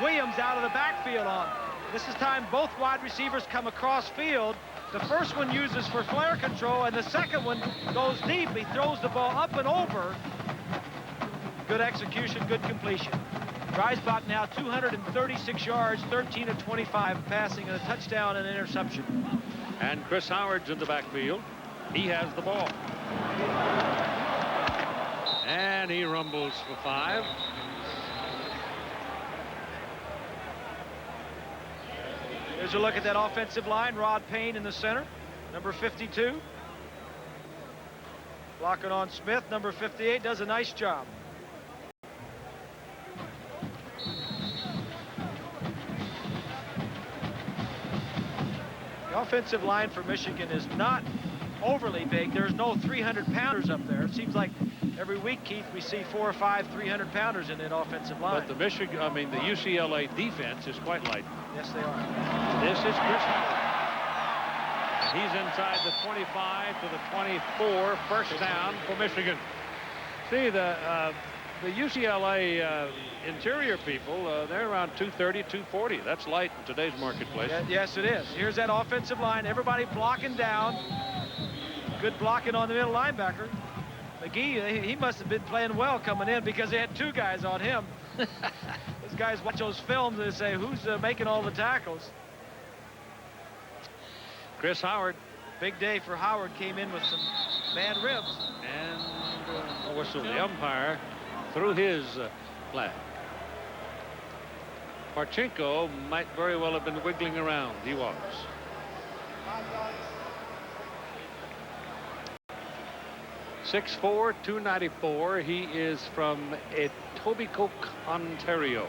Williams out of the backfield on. This is time both wide receivers come across field. The first one uses for flare control, and the second one goes deep. He throws the ball up and over. Good execution, good completion. Dreisbach now 236 yards, 13 of 25 passing, and a touchdown and interception. And Chris Howard's in the backfield. He has the ball. And he rumbles for 5. Here's a look at that offensive line. Rod Payne in the center, number 52. Blocking on Smith, number 58, does a nice job. The offensive line for Michigan is not overly big. There's no 300-pounders up there. It seems like every week, Keith, we see 4 or 5 300-pounders in that offensive line. But the UCLA defense is quite light. Yes, they are. This is Chris Howard. He's inside the 25 to the 24. First down for Michigan. See, the UCLA interior people, they're around 230, 240. That's light in today's marketplace. Yes, it is. Here's that offensive line. Everybody blocking down. Good blocking on the middle linebacker. McGee, he must have been playing well coming in because they had 2 guys on him. Those guys watch those films and they say, who's making all the tackles? Chris Howard. Big day for Howard. Came in with some bad ribs. And a whistle. The umpire threw his flag. Parchenko might very well have been wiggling around. He was. .6'4", 294. He is from Etobicoke, Ontario.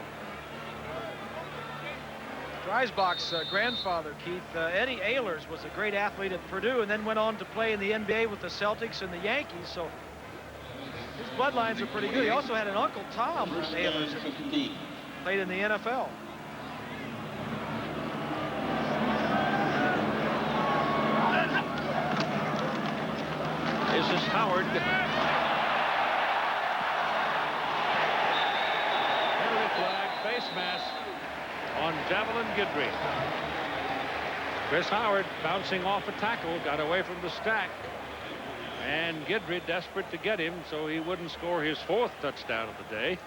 Dreisbach's grandfather, Keith, Eddie Ehlers, was a great athlete at Purdue and then went on to play in the NBA with the Celtics and the Yankees. So his bloodlines are pretty good. He also had an Uncle Tom Ehlers that played in the NFL. This is Howard. Penalty flag, face mask on Javelin Guidry. Chris Howard bouncing off a tackle, got away from the stack. And Guidry desperate to get him so he wouldn't score his 4th touchdown of the day.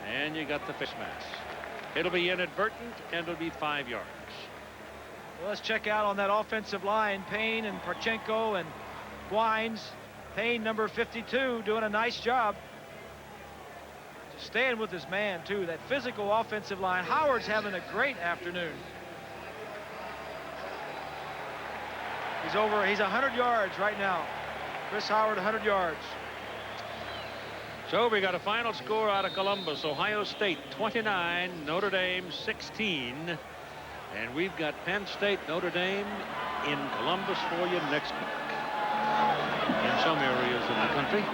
And you got the face mask. It'll be inadvertent and it'll be 5 yards. Well, let's check out on that offensive line. Payne and Parchenko and Gwines. Payne, number 52, doing a nice job. Just staying with his man, too. That physical offensive line. Howard's having a great afternoon. He's 100 yards right now. Chris Howard, 100 yards. So we got a final score out of Columbus. Ohio State 29, Notre Dame 16. And we've got Penn State, Notre Dame in Columbus for you next week. In some areas of the country.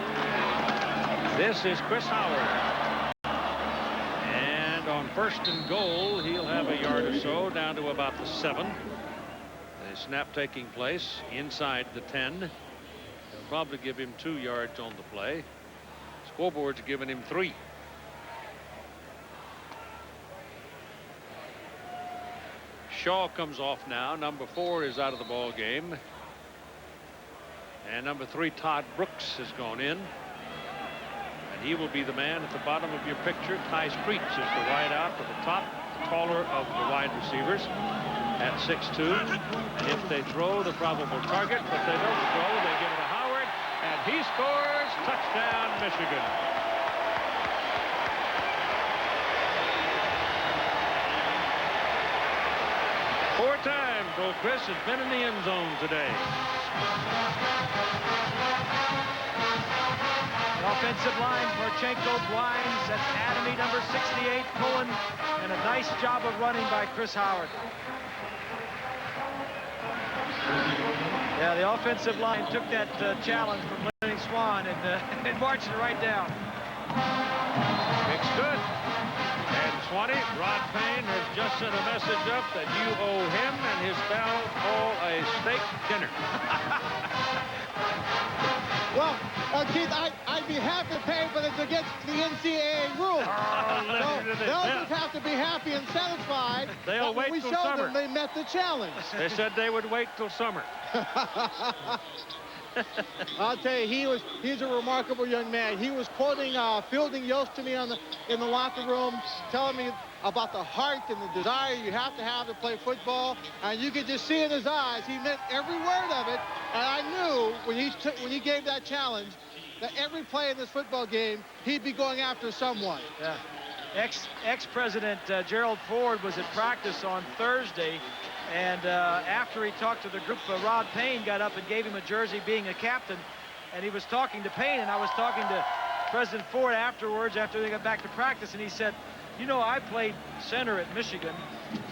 This is Chris Howard. And on 1st and goal, he'll have a yard or so down to about the 7. The snap taking place inside the 10. They'll probably give him 2 yards on the play. Scoreboard's giving him 3. Shaw comes off now. Number 4 is out of the ball game. And number 3, Todd Brooks, has gone in. And he will be the man at the bottom of your picture. Ty Streets is the wide out to the top, the taller of the wide receivers at 6'2". And if they throw, the probable target, but they don't throw, they give it to Howard. And he scores. Touchdown, Michigan. Four times, old Chris has been in the end zone today. The offensive line, Parchenko, Gwines, that's Adamy, number 68, Cohen, and a nice job of running by Chris Howard. Yeah, the offensive line took that challenge from Lenny Swan and marched it right down. It's good. And Swanee, Rod Payne has just sent a message up that you owe him and his pal all a steak dinner. Well, Keith, I'd be happy to pay, but it's against the NCAA rules. So they'll just have to be happy and satisfied. They'll wait till summer. Them they met the challenge. They said they would wait till summer. I'll tell you, he's a remarkable young man. He was quoting Fielding Yost to me in the locker room, telling me about the heart and the desire you have to play football. And you could just see in his eyes, he meant every word of it. And I knew when he gave that challenge that every play in this football game, he'd be going after someone. Yeah. Ex-President Gerald Ford was at practice on Thursday, and after he talked to the group, Rod Payne got up and gave him a jersey being a captain, and he was talking to Payne, and I was talking to President Ford afterwards after they got back to practice, and he said, you know, I played center at Michigan,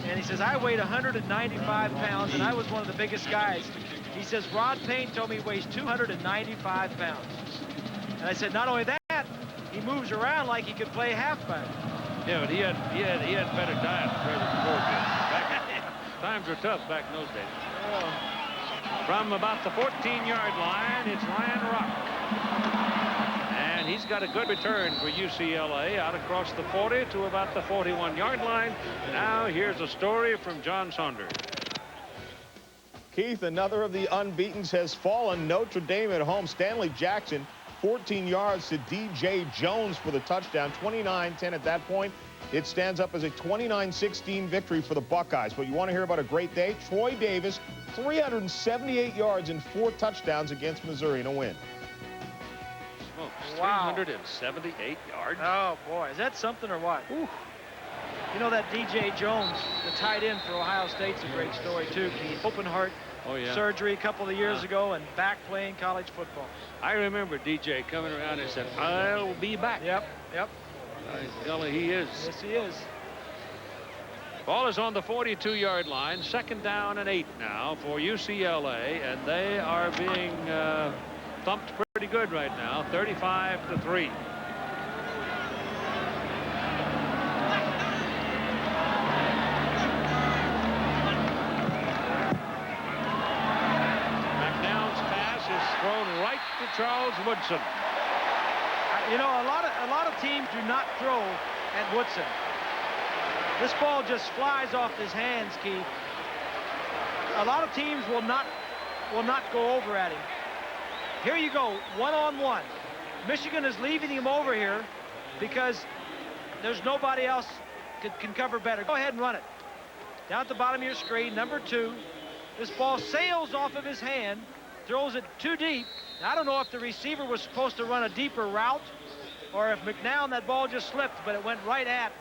and he says, I weighed 195 pounds, and I was one of the biggest guys. He says, Rod Payne told me he weighs 295 pounds. And I said, not only that, he moves around like he could play halfback. Yeah, but he had better diet than President Ford did. Times were tough back in those days. From about the 14-yard line, it's Ryan Rock. And he's got a good return for UCLA out across the 40 to about the 41-yard line. Now here's a story from John Saunders. Keith, another of the unbeatens has fallen. Notre Dame at home. Stanley Jackson, 14 yards to D.J. Jones for the touchdown. 29-10 at that point. It stands up as a 29-16 victory for the Buckeyes. But you want to hear about a great day? Troy Davis, 378 yards and 4 touchdowns against Missouri in a win. Wow. 378 yards. Oh, boy. Is that something or what? Ooh. You know that D.J. Jones, the tight end for Ohio State's a great story, too, Keith. Open heart surgery a couple of years ago and back playing college football. I remember D.J. coming around and said, I'll be back. Yep. Golly, he is. Yes, he is. Ball is on the 42-yard line. Second down and 8 now for UCLA, and they are being thumped pretty good right now, 35-3. McNown's pass is thrown right to Charles Woodson. You know, a lot of teams do not throw at Woodson. This ball just flies off his hands, Keith. A lot of teams will not go over at him. Here you go, one-on-one. Michigan is leaving him over here because there's nobody else can cover better. Go ahead and run it. Down at the bottom of your screen, number 2. This ball sails off of his hand, throws it too deep. Now, I don't know if the receiver was supposed to run a deeper route or if McNown, that ball just slipped, but it went right at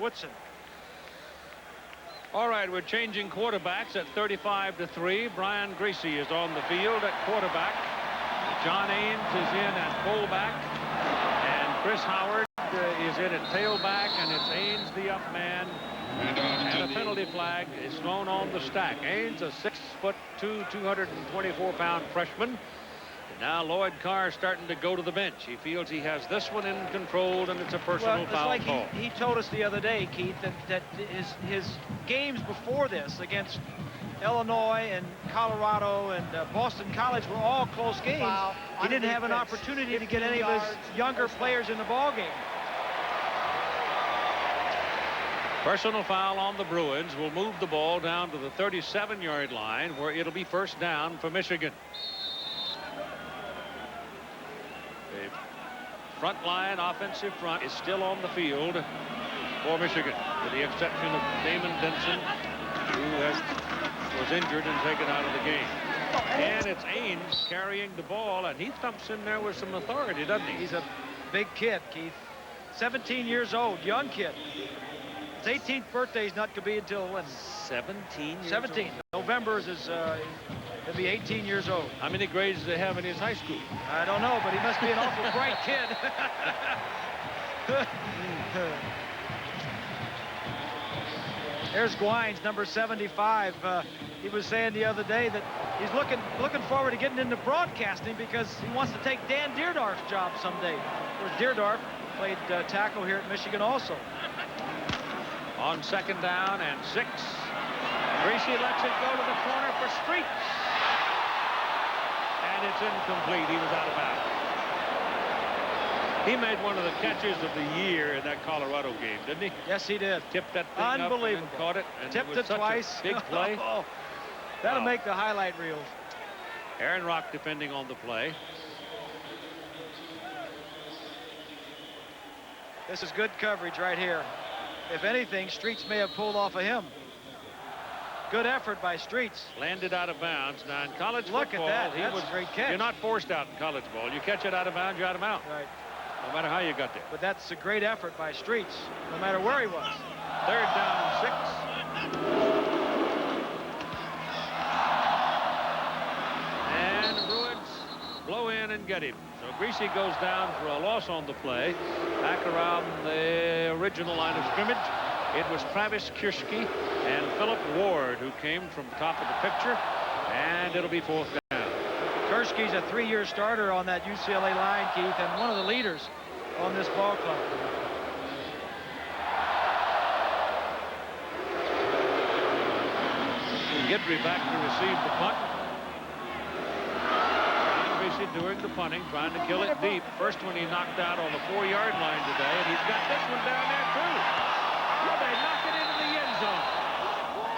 Woodson. All right, we're changing quarterbacks at 35-3. Brian Greasy is on the field at quarterback. John Ames is in at fullback, and Chris Howard is in at tailback, and it's Ames the up man. And a penalty flag is thrown on the stack. Ames, a 6'2", 224-pound freshman. And now Lloyd Carr is starting to go to the bench. He feels he has this one in control, and it's a personal foul call. He told us the other day, Keith, that his games before this against Illinois and Colorado and Boston College were all close games. He didn't have an opportunity to get any of his younger players in the ball game. Personal foul on the Bruins will move the ball down to the 37-yard line, where it'll be first down for Michigan. The front line, offensive front, is still on the field for Michigan, with the exception of Damon Denson, who was injured and taken out of the game. And it's Ames carrying the ball, and he thumps in there with some authority, doesn't he? He's a big kid, Keith. 17 years old, young kid. His 18th birthday is not going to be until when? 17 years 17. Old. November is he'll be 18 years old. How many grades does he have in his high school? I don't know, but he must be an awful bright kid. There's Gwines, number 75. He was saying the other day that he's looking forward to getting into broadcasting because he wants to take Dan Deerdorf's job someday. Of course, Deerdorf played tackle here at Michigan also. On second down and 6. Greasy lets it go to the corner for Streets. And it's incomplete. He was out of bounds. He made one of the catches of the year in that Colorado game, didn't he? Yes, he did. Tipped that thing up and caught it. And tipped it twice. Big play. That'll make the highlight reels. Aaron Rock defending on the play. This is good coverage right here. If anything, Streets may have pulled off of him. Good effort by Streets. Landed out of bounds. Now in college football, look at that. That's a great catch. You're not forced out in college ball. You catch it out of bounds, you're out of bounds. Right. No matter how you got there. But that's a great effort by Streets, no matter where he was. 3rd down and 6. And the Bruins blow in and get him. So Greasy goes down for a loss on the play. Back around the original line of scrimmage, it was Travis Kirschke and Philip Ward who came from the top of the picture, and it'll be 4th down. Kirschke's a 3-year starter on that UCLA line, Keith, and one of the leaders on this ball club. Guidry back to receive the punt. Greasy doing the punting, trying to kill it deep. First one he knocked out on the 4-yard line today, and he's got this one down there too. Well, they knock it into the end zone.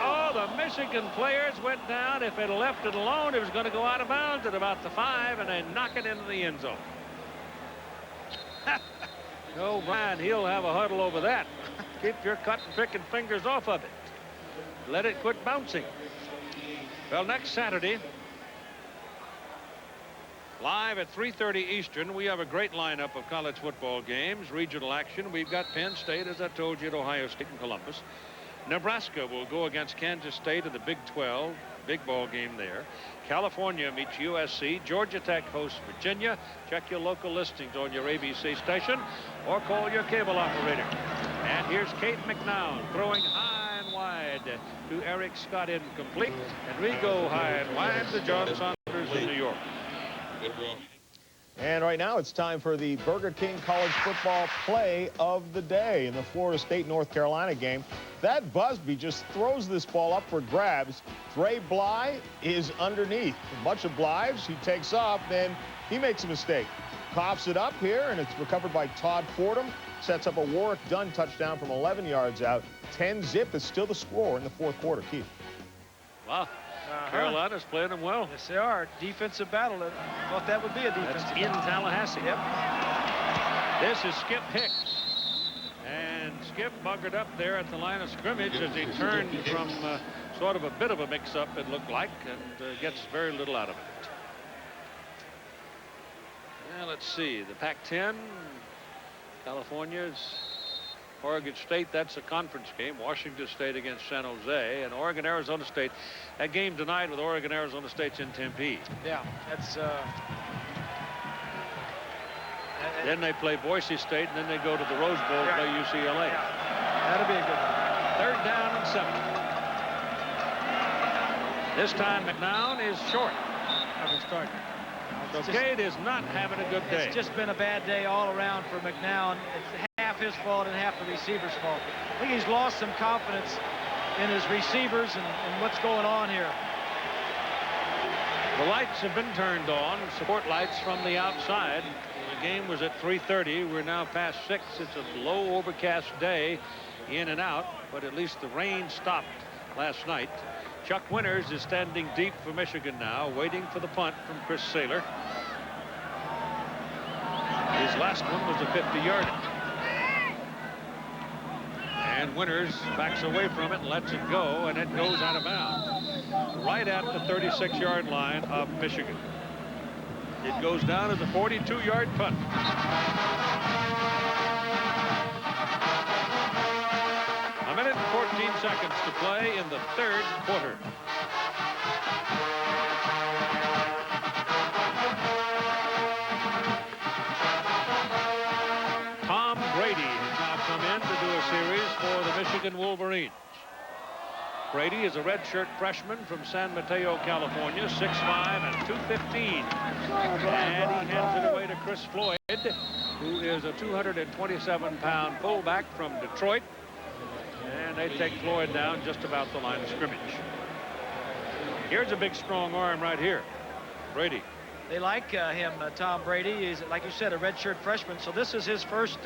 Oh, the Michigan players went down. If it had left it alone, it was going to go out of bounds at about the 5, and they knock it into the end zone. Oh, Brian, he'll have a huddle over that. Keep your cut and picking fingers off of it. Let it quit bouncing. Well, next Saturday, live at 3:30 Eastern, we have a great lineup of college football games, regional action. We've got Penn State, as I told you, at Ohio State and Columbus. Nebraska will go against Kansas State in the Big 12, big ball game there. California meets USC. Georgia Tech hosts Virginia. Check your local listings on your ABC station or call your cable operator. And here's Kate McNown throwing high and wide to Eric Scott, incomplete. Enrico high and wide to John Saunders in New York. And right now it's time for the Burger King college football play of the day in the Florida State-North Carolina game. That Busby just throws this ball up for grabs. Dre Bly is underneath. A bunch of Blyves. He takes off, then he makes a mistake. Coughs it up here, and it's recovered by Todd Fordham. Sets up a Warwick Dunn touchdown from 11 yards out. 10-zip is still the score in the 4th quarter. Keith. Wow. Carolina's playing them well. Yes, they are. Defensive battle. I thought that would be a defensive battle. In Tallahassee. Yep. This is Skip Hicks. And Skip buggered up there at the line of scrimmage as he turned from sort of a bit of a mix-up, it looked like, and gets very little out of it. Well, let's see. The Pac-10, California's Oregon State, that's a conference game. Washington State against San Jose, and Oregon, Arizona State. That game tonight with Oregon, Arizona State's in Tempe. Yeah, that's. Then they play Boise State, and then they go to the Rose Bowl and play UCLA. Yeah. That'll be a good one. 3rd down and 7. This time McNown is short of his target. So Cade is not having a good day. It's just been a bad day all around for McNown. It's half his fault and half the receiver's fault. I think he's lost some confidence in his receivers and what's going on here. The lights have been turned on, support lights from the outside. The game was at 3:30. We're now past 6. It's a low overcast day in and out, but at least the rain stopped last night. Chuck Winters is standing deep for Michigan now, waiting for the punt from Chris Saylor. His last one was a 50-yarder. And Winters backs away from it and lets it go, and it goes out of bounds right at the 36-yard line of Michigan. It goes down as a 42-yard punt. A minute and 14 seconds to play in the 3rd quarter. Tom Brady has now come in to do a series for the Michigan Wolverines. Brady is a redshirt freshman from San Mateo, California, 6'5" and 215. And he hands it away to Chris Floyd, who is a 227-pound fullback from Detroit. And they take Floyd down just about the line of scrimmage. Here's a big, strong arm right here. Brady. They like him, Tom Brady. He's, like you said, a redshirt freshman. So this is his first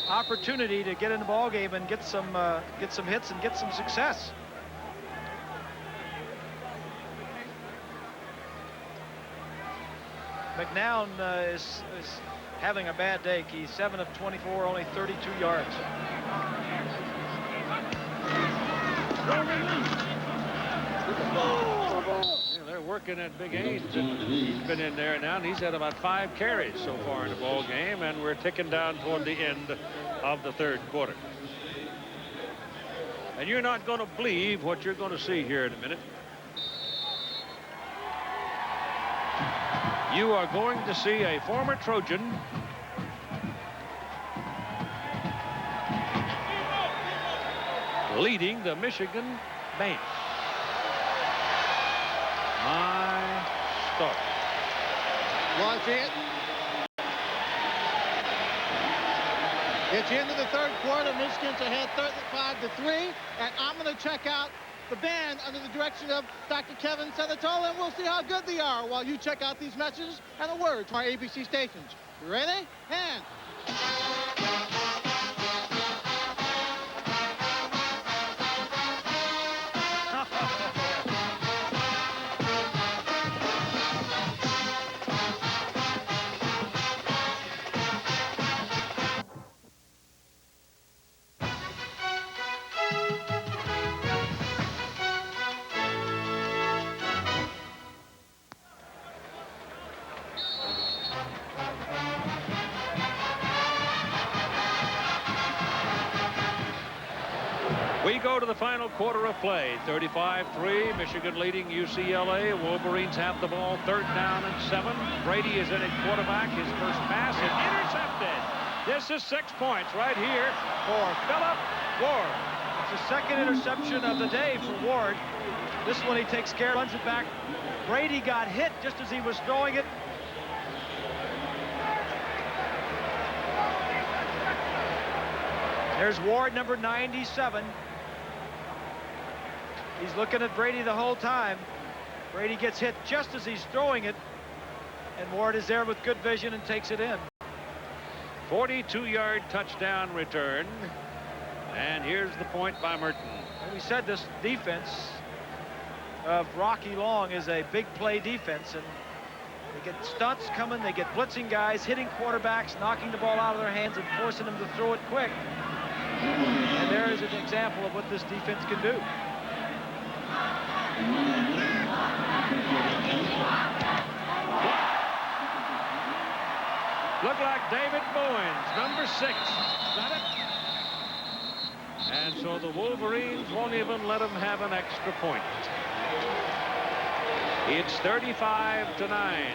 opportunity to get in the ball game and get some hits and get some success. McNown is having a bad day. He's 7 of 24, only 32 yards. Yeah, they're working at Big Ains. He's been in there now, and he's had about 5 carries so far in the ball game, and we're ticking down toward the end of the third quarter. And you're not going to believe what you're going to see here in a minute. You are going to see a former Trojan leading the Michigan band. My start. Watch it. It's the end of the third quarter. Michigan's ahead 35-3, and I'm going to check out the band under the direction of Dr. Kevin Senatola, and we'll see how good they are while you check out these messages and the words from our ABC stations. You ready? And... We go to the final quarter of play. 35-3, Michigan leading UCLA. Wolverines have the ball, 3rd down and 7. Brady is in at quarterback. His first pass is intercepted. This is 6 points right here for Phillip Ward. It's the second interception of the day for Ward. This one he takes care, runs it back. Brady got hit just as he was throwing it. There's Ward, number 97. He's looking at Brady the whole time. Brady gets hit just as he's throwing it, and Ward is there with good vision and takes it in. 42-yard touchdown return. And here's the point by Merton. And we said this defense of Rocky Long is a big play defense, and they get stunts coming, they get blitzing guys, hitting quarterbacks, knocking the ball out of their hands and forcing them to throw it quick. And there is an example of what this defense can do. Look like David Bowens, number 6. Got it? And so the Wolverines won't even let him have an extra point. It's 35-9.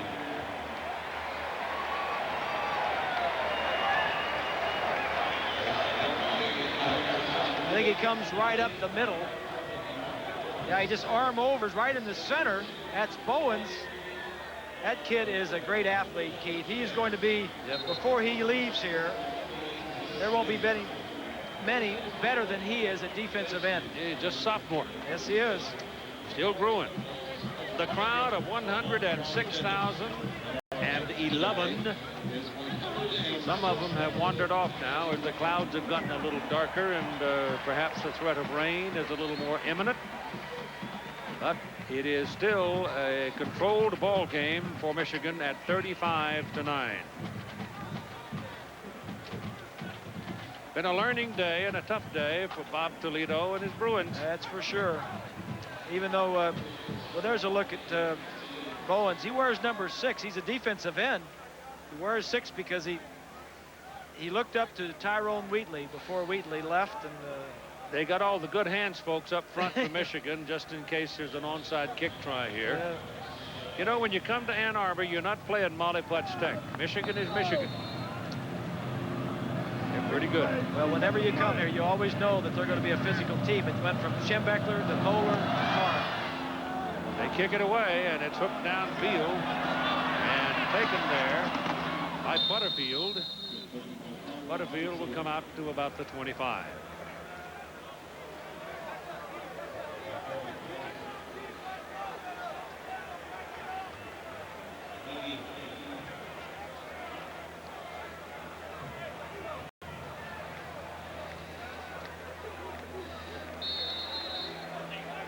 I think he comes right up the middle. Yeah, he just arm overs right in the center. That's Bowens. That kid is a great athlete, Keith. He's going to be, before he leaves here, there won't be many better than he is at defensive end. He's just sophomore. Yes, he is. Still growing. The crowd of 106,011. Some of them have wandered off now as the clouds have gotten a little darker, and perhaps the threat of rain is a little more imminent. But it is still a controlled ball game for Michigan at 35-9. Been a learning day and a tough day for Bob Toledo and his Bruins. That's for sure. Even though, well, there's a look at Bowens. He wears number 6. He's a defensive end. He wears 6 because he looked up to Tyrone Wheatley before Wheatley left, and they got all the good hands folks up front for Michigan just in case there's an onside kick try here. Yeah. You know, when you come to Ann Arbor, you're not playing Molly Putz Tech. Michigan is Michigan. They're pretty good. Well, whenever you come here, you always know that they're going to be a physical team. It went from Schembeckler to Moeller to Carr. They kick it away, and it's hooked downfield and taken there by Butterfield. Butterfield will come out to about the 25.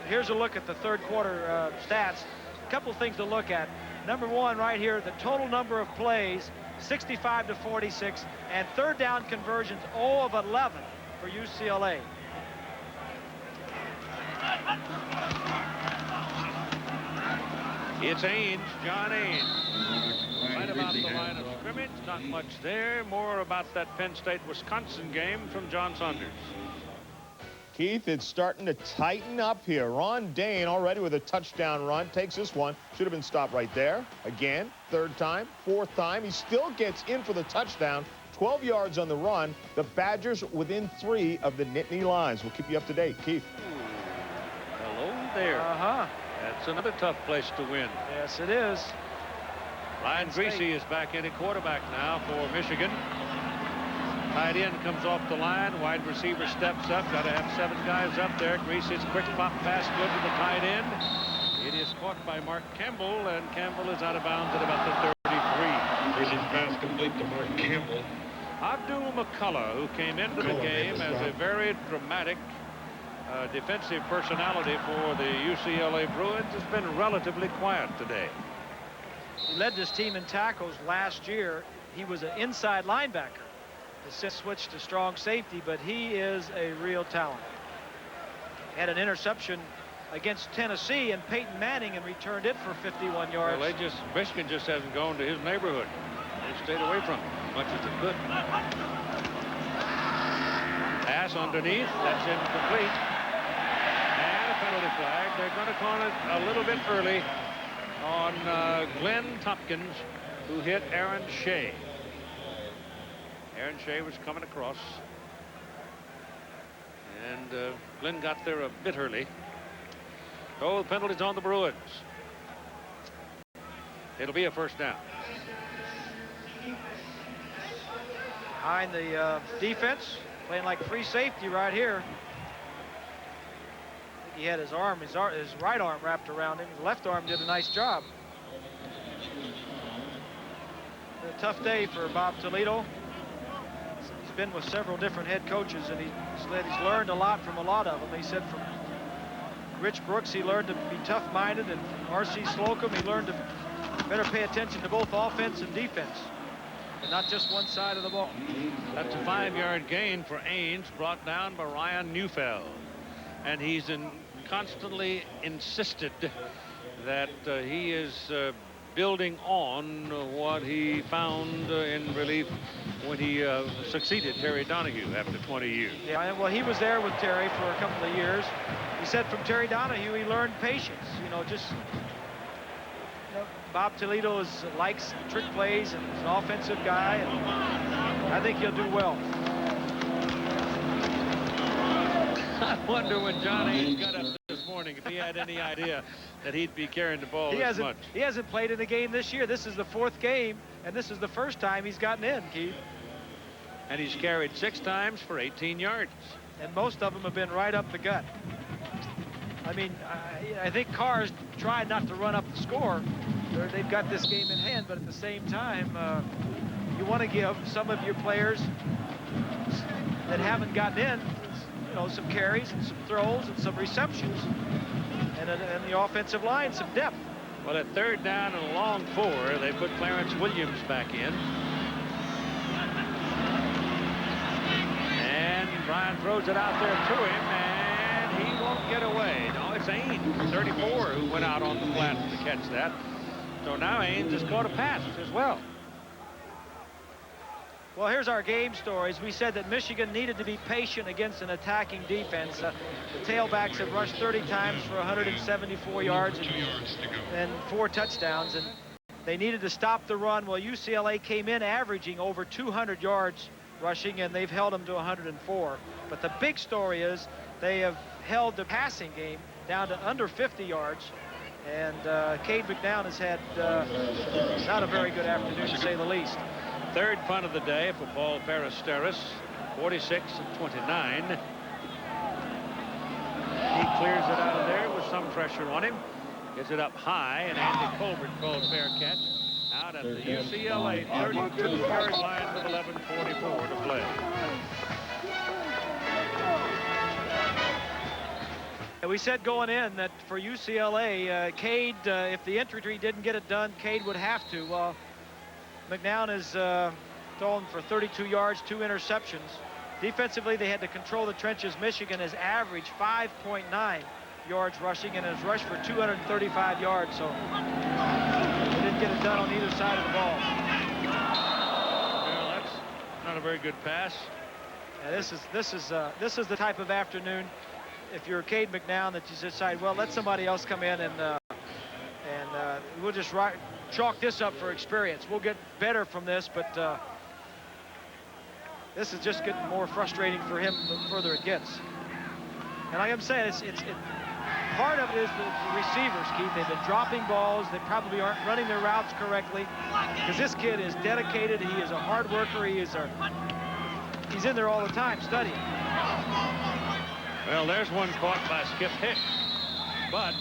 Here's a look at the third quarter stats. A couple things to look at. number one right here, the total number of plays, 65 to 46, and third down conversions, 0 of 11 for UCLA. It's Ains, John Ains. Right about the line of scrimmage, not much there. More about that Penn State-Wisconsin game from John Saunders. Keith, it's starting to tighten up here. Ron Dane already with a touchdown run. Takes this one. Should have been stopped right there. Again, third time, fourth time. He still gets in for the touchdown. 12 yards on the run. The Badgers within 3 of the Nittany Lions. We'll keep you up to date. Keith. Hello there. That's another tough place to win. Yes, it is. Ryan Greasy is back in at quarterback now for Michigan. Tight end comes off the line. Wide receiver steps up. Got to have 7 guys up there. Greasy's quick pop pass good to the tight end. It is caught by Mark Campbell, and Campbell is out of bounds at about the 33. Greasy's pass complete to Mark Campbell. Abdul McCullough, who came into the game as a very dramatic defensive personality for the UCLA Bruins, has been relatively quiet today. He led this team in tackles last year. He was an inside linebacker. Has since switched to strong safety, but he is a real talent. Had an interception against Tennessee and Peyton Manning and returned it for 51 yards. Well, Michigan just hasn't gone to his neighborhood. They stayed away from him as much as they could. Pass underneath. That's incomplete. And a penalty flag. They're going to call it a little bit early on Glenn Tompkins, who hit Aaron Shea. Aaron Shea was coming across, and Glenn got there a bit early. Oh, the penalty's on the Bruins. It'll be a first down. Behind the defense, playing like free safety right here. I think he had his right arm wrapped around him. His left arm did a nice job. A tough day for Bob Toledo. He's been with several different head coaches, and he's learned a lot from a lot of them. He said from Rich Brooks, he learned to be tough-minded, and R.C. Slocum, he learned to better pay attention to both offense and defense, and not just one side of the ball. That's a 5-yard gain for Ains, brought down by Ryan Neufeld. And he's constantly insisted that he is building on what he found in relief when he succeeded Terry Donahue after 20 years. Yeah, well, he was there with Terry for a couple of years. He said from Terry Donahue he learned patience. Bob Toledo likes trick plays and is an offensive guy, and I think he'll do well. I wonder when John Ains got up this morning if he had any idea that he'd be carrying the ball this much. He hasn't played in a game this year. This is the 4th game, and this is the first time he's gotten in, Keith. And he's carried 6 times for 18 yards. And most of them have been right up the gut. I mean, I think Carr's tried not to run up the score. They've got this game in hand, but at the same time, you want to give some of your players that haven't gotten in, some carries and some throws and some receptions, and the offensive line some depth. Well, at third down and a long 4, they put Clarence Williams back in. And Brian throws it out there to him, and he won't get away. No, it's Ains, 34, who went out on the flat to catch that. So now Ains has caught a pass as well. Well, here's our game stories. We said that Michigan needed to be patient against an attacking defense. The tailbacks have rushed 30 times for 174 yards and 4 touchdowns, and they needed to stop the run. Well, UCLA came in averaging over 200 yards rushing, and they've held them to 104. But the big story is they have held the passing game down to under 50 yards. And Cade McNown has had not a very good afternoon, to say the least. Third punt of the day for Paul Peristeris, 46-29. He clears it out of there with some pressure on him. Gets it up high, and Andy Colbert calls fair catch out at the UCLA 32-yard line with 11:44 to play. we said going in that for UCLA, Cade, if the entry didn't get it done, Cade would have to. Well, McNown is thrown for 32 yards, 2 interceptions. Defensively, they had to control the trenches. Michigan has averaged 5.9 yards rushing and has rushed for 235 yards. So they didn't get it done on either side of the ball. Well, that's not a very good pass. Yeah, this is the type of afternoon, if you're Cade McNown, that you decide, well, let somebody else come in and we'll just chalk this up for experience. We'll get better from this, but this is just getting more frustrating for him the further it gets. And like I'm saying, part of it is the receivers, Keith. They've been dropping balls. They probably aren't running their routes correctly, because this kid is dedicated. He is a hard worker. He's in there all the time studying. Well, there's one caught by Skip Hicks, but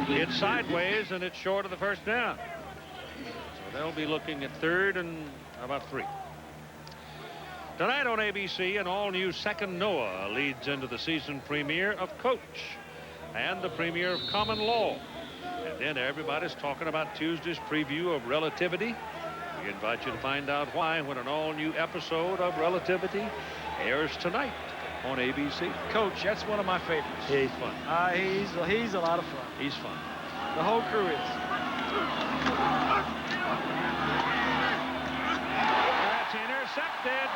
it's sideways and it's short of the first down. So they'll be looking at 3rd and about 3. Tonight on ABC, an all-new second Noah leads into the season premiere of Coach and the premiere of Common Law. And then everybody's talking about Tuesday's preview of Relativity. We invite you to find out why when an all-new episode of Relativity airs tonight on ABC. Coach, that's one of my favorites. He's fun. He's a lot of fun. He's fun. The whole crew is. That's intercepted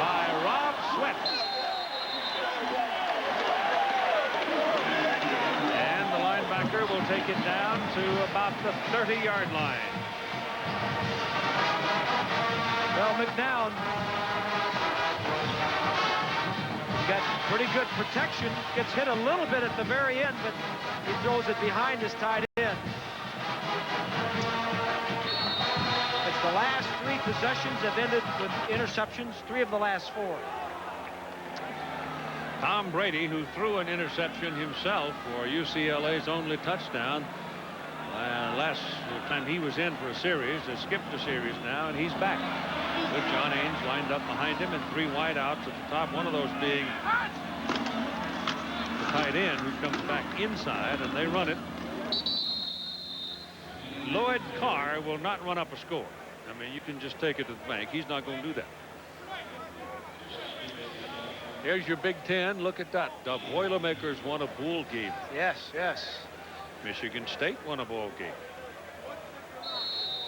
by Rob Sweat. And the linebacker will take it down to about the 30-yard line. Well, McNown got pretty good protection. Gets hit a little bit at the very end, but he throws it behind his tight end. It's the last 3 possessions have ended with interceptions, 3 of the last 4. Tom Brady, who threw an interception himself for UCLA's only touchdown last time he was in for a series, has skipped a series now, and he's back with John Ains lined up behind him and 3 wideouts at the top, one of those being the tight end who comes back inside, and they run it. Lloyd Carr will not run up a score. I mean, you can just take it to the bank. He's not going to do that. Here's your Big Ten. Look at that. The Boilermakers won a bowl game. Yes, yes. Michigan State won a bowl game.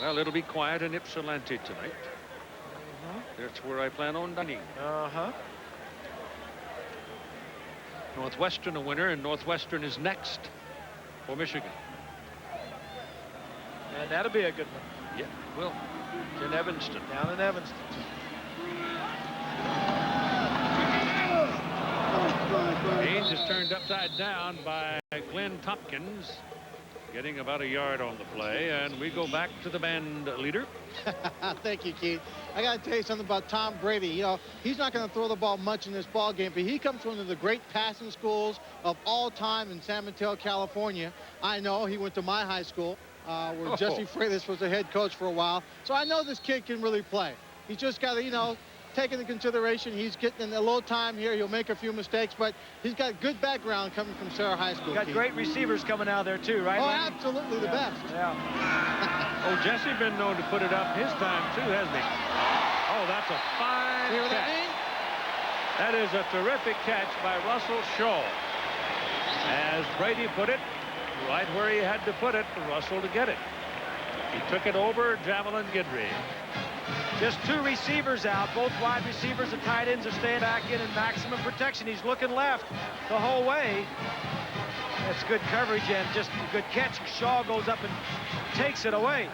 Well, it'll be quiet in Ypsilanti tonight. That's where I plan on dining. Northwestern a winner, and Northwestern is next for Michigan. And that'll be a good one. Yeah, well, in Evanston. Down in Evanston. Ains is turned upside down by Glenn Tompkins, getting about a yard on the play, and we go back to the band leader. Thank you, Keith. I got to tell you something about Tom Brady. You know, he's not going to throw the ball much in this ball game, but he comes from one of the great passing schools of all time in San Mateo, California. I know he went to my high school, where Jesse Freitas was the head coach for a while. So I know this kid can really play. He's just got to, you know, take into consideration he's getting a little time here. He'll make a few mistakes, but he's got good background coming from Sarah High School. Got great receivers coming out there too, right? Oh, absolutely the best. Yeah. Oh, Jesse been known to put it up his time too, hasn't he? Oh, that's a fine catch. That is a terrific catch by Russell Shaw. As Brady put it, right where he had to put it for Russell to get it. He took it over Javelin Guidry. Just 2 receivers out. Both wide receivers and tight ends are staying back in maximum protection. He's looking left the whole way. That's good coverage and just a good catch. Shaw goes up and takes it away.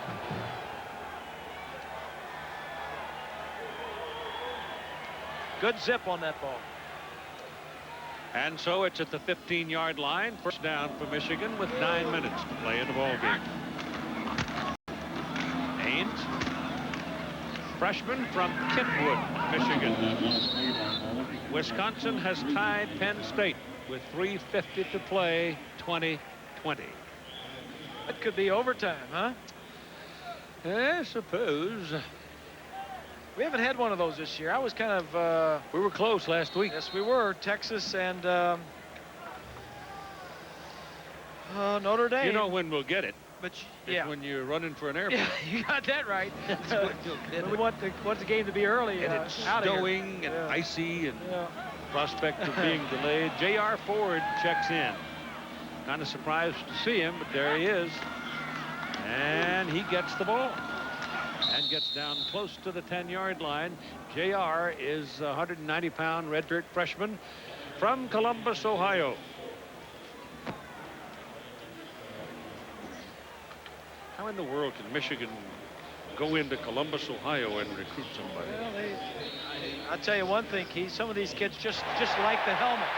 Good zip on that ball. And so it's at the 15-yard line. First down for Michigan with 9 minutes to play in the ball game. Ains, freshman from Kentwood, Michigan. Wisconsin has tied Penn State with 3:50 to play, 20-20. That could be overtime, huh? I suppose. We haven't had one of those this year. I was kind of... we were close last week. Yes, we were. Texas and Notre Dame. You know when we'll get it. But It's when you're running for an airplane. Yeah, you got that right. That's when you'll get we it. want the game to be early. And it's out of here. snowing and icy and Yeah. prospect of being delayed. J.R. Ford checks in. Kind of surprised to see him, but there he is. And he gets the ball and gets down close to the 10-yard line. J.R. is a 190-pound redshirt freshman from Columbus, Ohio. How in the world can Michigan go into Columbus, Ohio and recruit somebody? Well, I'll tell you one thing, Keith. Some of these kids just like the helmet.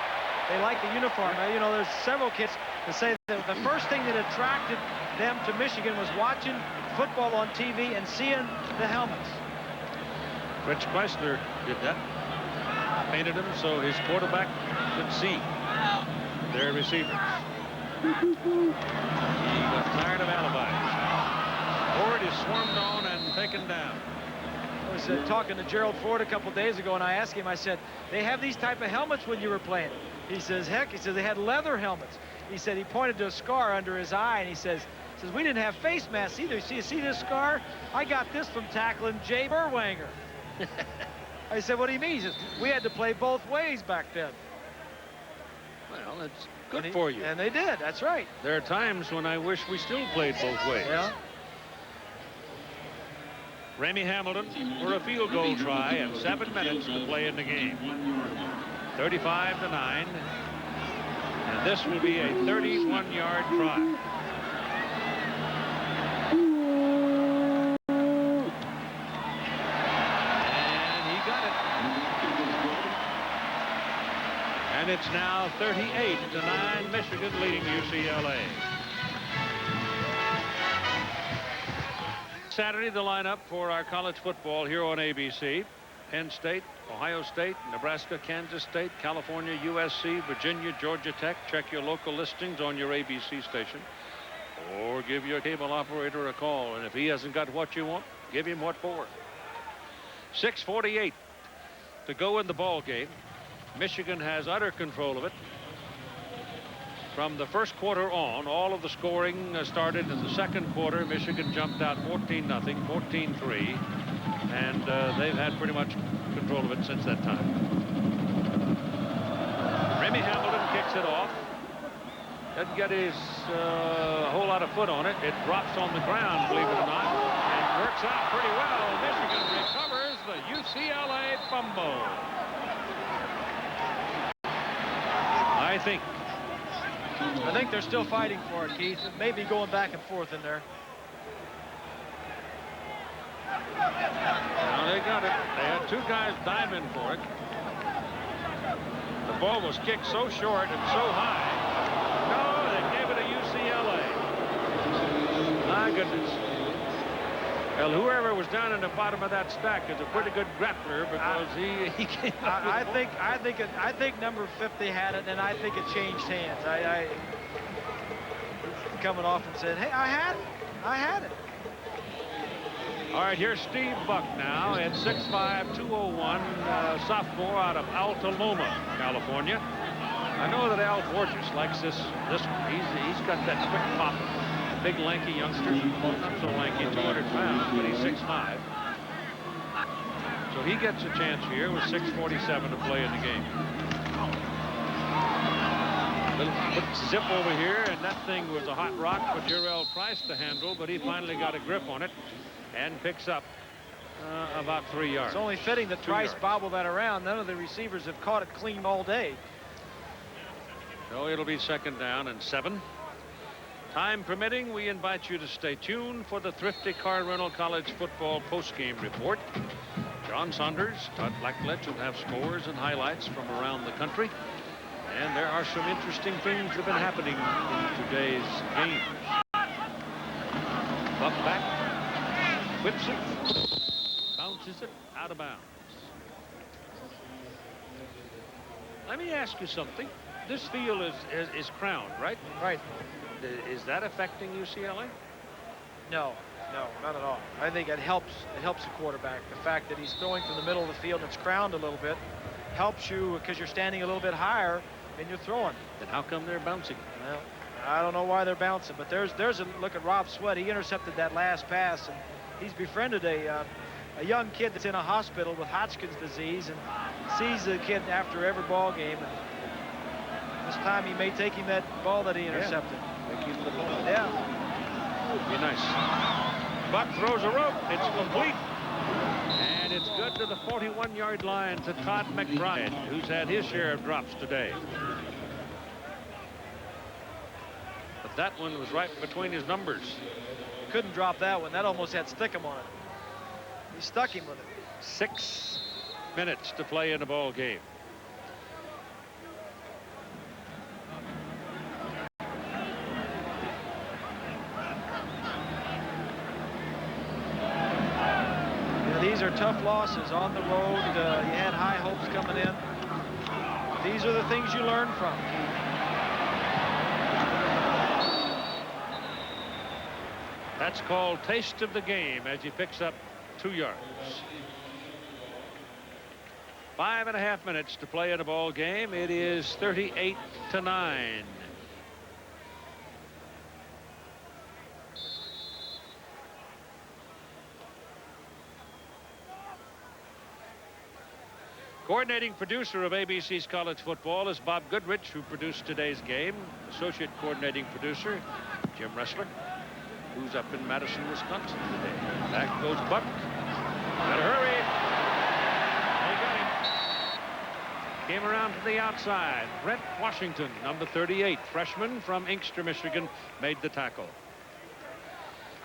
They like the uniform. You know, there's several kids that say that the first thing that attracted them to Michigan was watching football on TV and seeing the helmets. Rich Chrysler did that. Painted them so his quarterback could see their receivers. He got tired of alibis. Ford is swarmed on and taken down. I was talking to Gerald Ford a couple days ago, and I asked him, I said, they have these type of helmets when you were playing? He says, heck, he says, they had leather helmets. He said he pointed to a scar under his eye, and he says, we didn't have face masks either. You see this scar? I got this from tackling Jay Burwanger. I said, what do you mean? He says, we had to play both ways back then. Well, it's good for you. And they did. That's right. There are times when I wish we still played both ways. Yeah. Ramey Hamilton for a field goal try and 7 minutes to play in the game. 35-9. And this will be a 31-yard try. And he got it. And it's now 38-9, Michigan leading UCLA. Saturday, the lineup for our college football here on ABC. Penn State, Ohio State, Nebraska, Kansas State, California, USC, Virginia, Georgia Tech. Check your local listings on your ABC station. Or give your cable operator a call. And if he hasn't got what you want, give him what for. 6:48 to go in the ball game. Michigan has utter control of it. From the first quarter on, all of the scoring started in the second quarter. Michigan jumped out 14-0, 14-3, and they've had pretty much control of it since that time. Ramey Hamilton kicks it off. Doesn't get his whole lot of foot on it. It drops on the ground, believe it or not, and works out pretty well. Michigan recovers the UCLA fumble. I think they're still fighting for it, Keith. It may be going back and forth in there. Now they got it. They had two guys diving for it. The ball was kicked so short and so high. No, they gave it to UCLA. My goodness. Well, whoever was down in the bottom of that stack is a pretty good grappler because he came up with I think number 50 had it, and I think it changed hands. I coming off and said, hey, I had it. All right, here's Steve Buck now at 6'5", 201, sophomore out of Altaloma, California. I know that Al Borges likes this one. He's got that quick pop. Big lanky youngster, not so lanky, 200 pounds, but he's 6'5". So he gets a chance here with 6:47 to play in the game. Little quick zip over here, and that thing was a hot rock for Jarrell Price to handle, but he finally got a grip on it and picks up about 3 yards. It's only fitting that Price bobbled that around. None of the receivers have caught it clean all day. So it'll be 2nd down and 7. Time permitting, we invite you to stay tuned for the Thrifty Car Rental College football postgame report. John Saunders, Todd Blackledge will have scores and highlights from around the country. And there are some interesting things that have been happening in today's games. Buck back, whips it, bounces it out of bounds. Let me ask you something. This field is crowned, right? Right. Is that affecting UCLA? No. No, not at all. I think it helps the quarterback. The fact that he's throwing from the middle of the field and it's crowned a little bit helps you because you're standing a little bit higher and you're throwing. Then how come they're bouncing? Well, I don't know why they're bouncing, but there's a look at Rob Sweat. He intercepted that last pass, and he's befriended a young kid that's in a hospital with Hodgkin's disease, and sees the kid after every ball game. And this time he may take him that ball that he intercepted. Yeah. Be nice. Buck throws a rope. It's complete. And it's good to the 41-yard line to Todd McBride, who's had his share of drops today. But that one was right between his numbers. Couldn't drop that one. That almost had Stickum on it. He stuck him with it. 6 minutes to play in a ball game. These are tough losses on the road. You had high hopes coming in. These are the things you learn from. That's called taste of the game as he picks up 2 yards. 5.5 minutes to play in a ball game. It is 38-9. Coordinating producer of ABC's College Football is Bob Goodrich, who produced today's game. Associate coordinating producer, Jim Ressler, who's up in Madison, Wisconsin today. Back goes Buck. Gotta hurry. They got him. Came around to the outside. Brent Washington, number 38, freshman from Inkster, Michigan, made the tackle.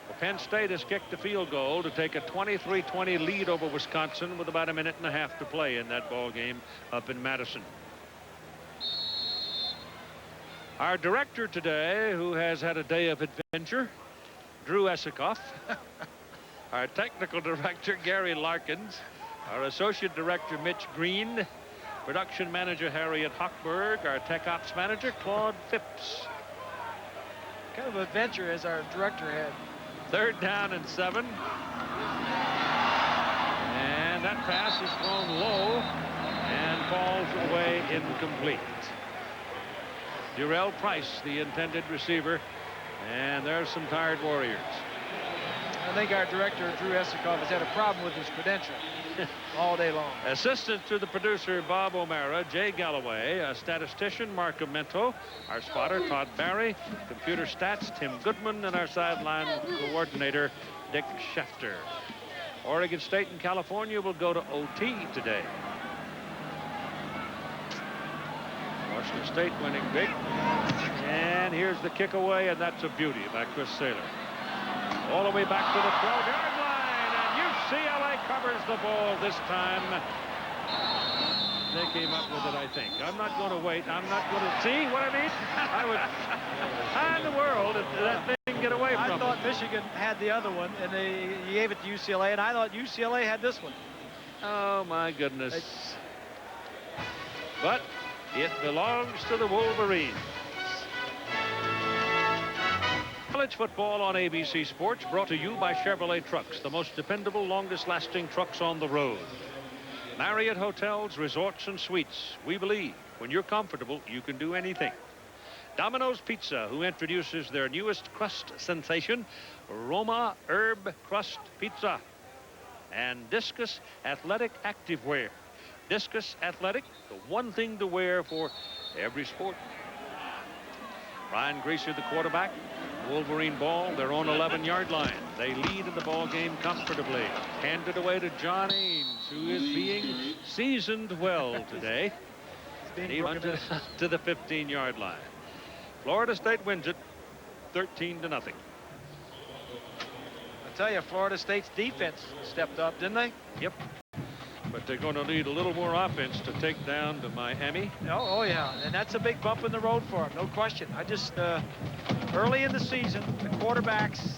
Well, Penn State has kicked a field goal to take a 23-20 lead over Wisconsin with about 1.5 minutes to play in that ball game up in Madison. Our director today, who has had a day of adventure, Drew Esikoff. Our technical director, Gary Larkins. Our associate director, Mitch Green. Production manager, Harriet Hochberg. Our tech ops manager, Claude Phipps. Kind of adventure as our director had. 3rd down and 7. And that pass is thrown low and falls away incomplete. Durell Price, the intended receiver, and there's some tired Warriors. I think our director, Drew Esikoff, has had a problem with his credential all day long. Assistant to the producer, Bob O'Mara, Jay Galloway, a statistician, Mark Amento, our spotter, Todd Barry, computer stats, Tim Goodman, and our sideline coordinator, Dick Schefter. Oregon State and California will go to OT today. Washington State winning big. And here's the kick away, and that's a beauty by Chris Saylor. All the way back to the 12-yard line, and UCLA covers the ball this time. They came up with it, I think. I'm not going to wait. I'm not going to see what I mean. I would. How in the world did that thing get away from I them? thought Michigan had the other one, and they gave it to UCLA, and I thought UCLA had this one. Oh, my goodness. But it belongs to the Wolverines. College football on ABC Sports, brought to you by Chevrolet Trucks, the most dependable, longest-lasting trucks on the road. Marriott Hotels, Resorts, and Suites. We believe when you're comfortable, you can do anything. Domino's Pizza, who introduces their newest crust sensation, Roma Herb Crust Pizza. And Discus Athletic Activewear. Discus Athletic, the one thing to wear for every sport. Ryan Greaser, the quarterback. Wolverine ball, their own 11-yard line. They lead in the ball game comfortably. Handed away to John Ames, who is being seasoned well today. He runs to the 15-yard line. Florida State wins it 13-0. I tell you, Florida State's defense stepped up, didn't they? Yep. But they're going to need a little more offense to take down to Miami. Oh, yeah, and that's a big bump in the road for them, no question. I just, early in the season, the quarterbacks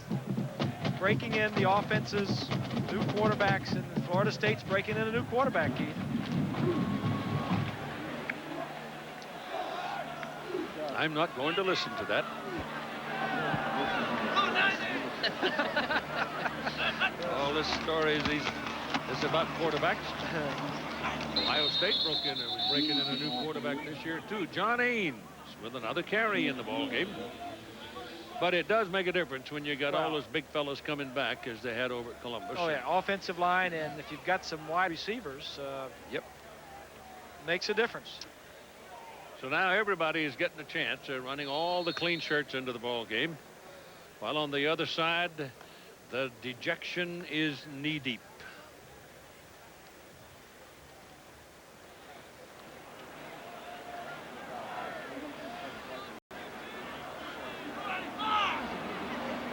breaking in, the offenses, new quarterbacks, and Florida State's breaking in a new quarterback, Keith. I'm not going to listen to that. All this story is about quarterbacks. Ohio State broke in and was breaking in a new quarterback this year too. John Ains with another carry in the ball game. But it does make a difference when you got all those big fellas coming back as they head over at Columbus. Oh yeah, offensive line, and if you've got some wide receivers, yep, makes a difference. So now everybody is getting a chance. They're running all the clean shirts into the ball game, while on the other side, the dejection is knee deep.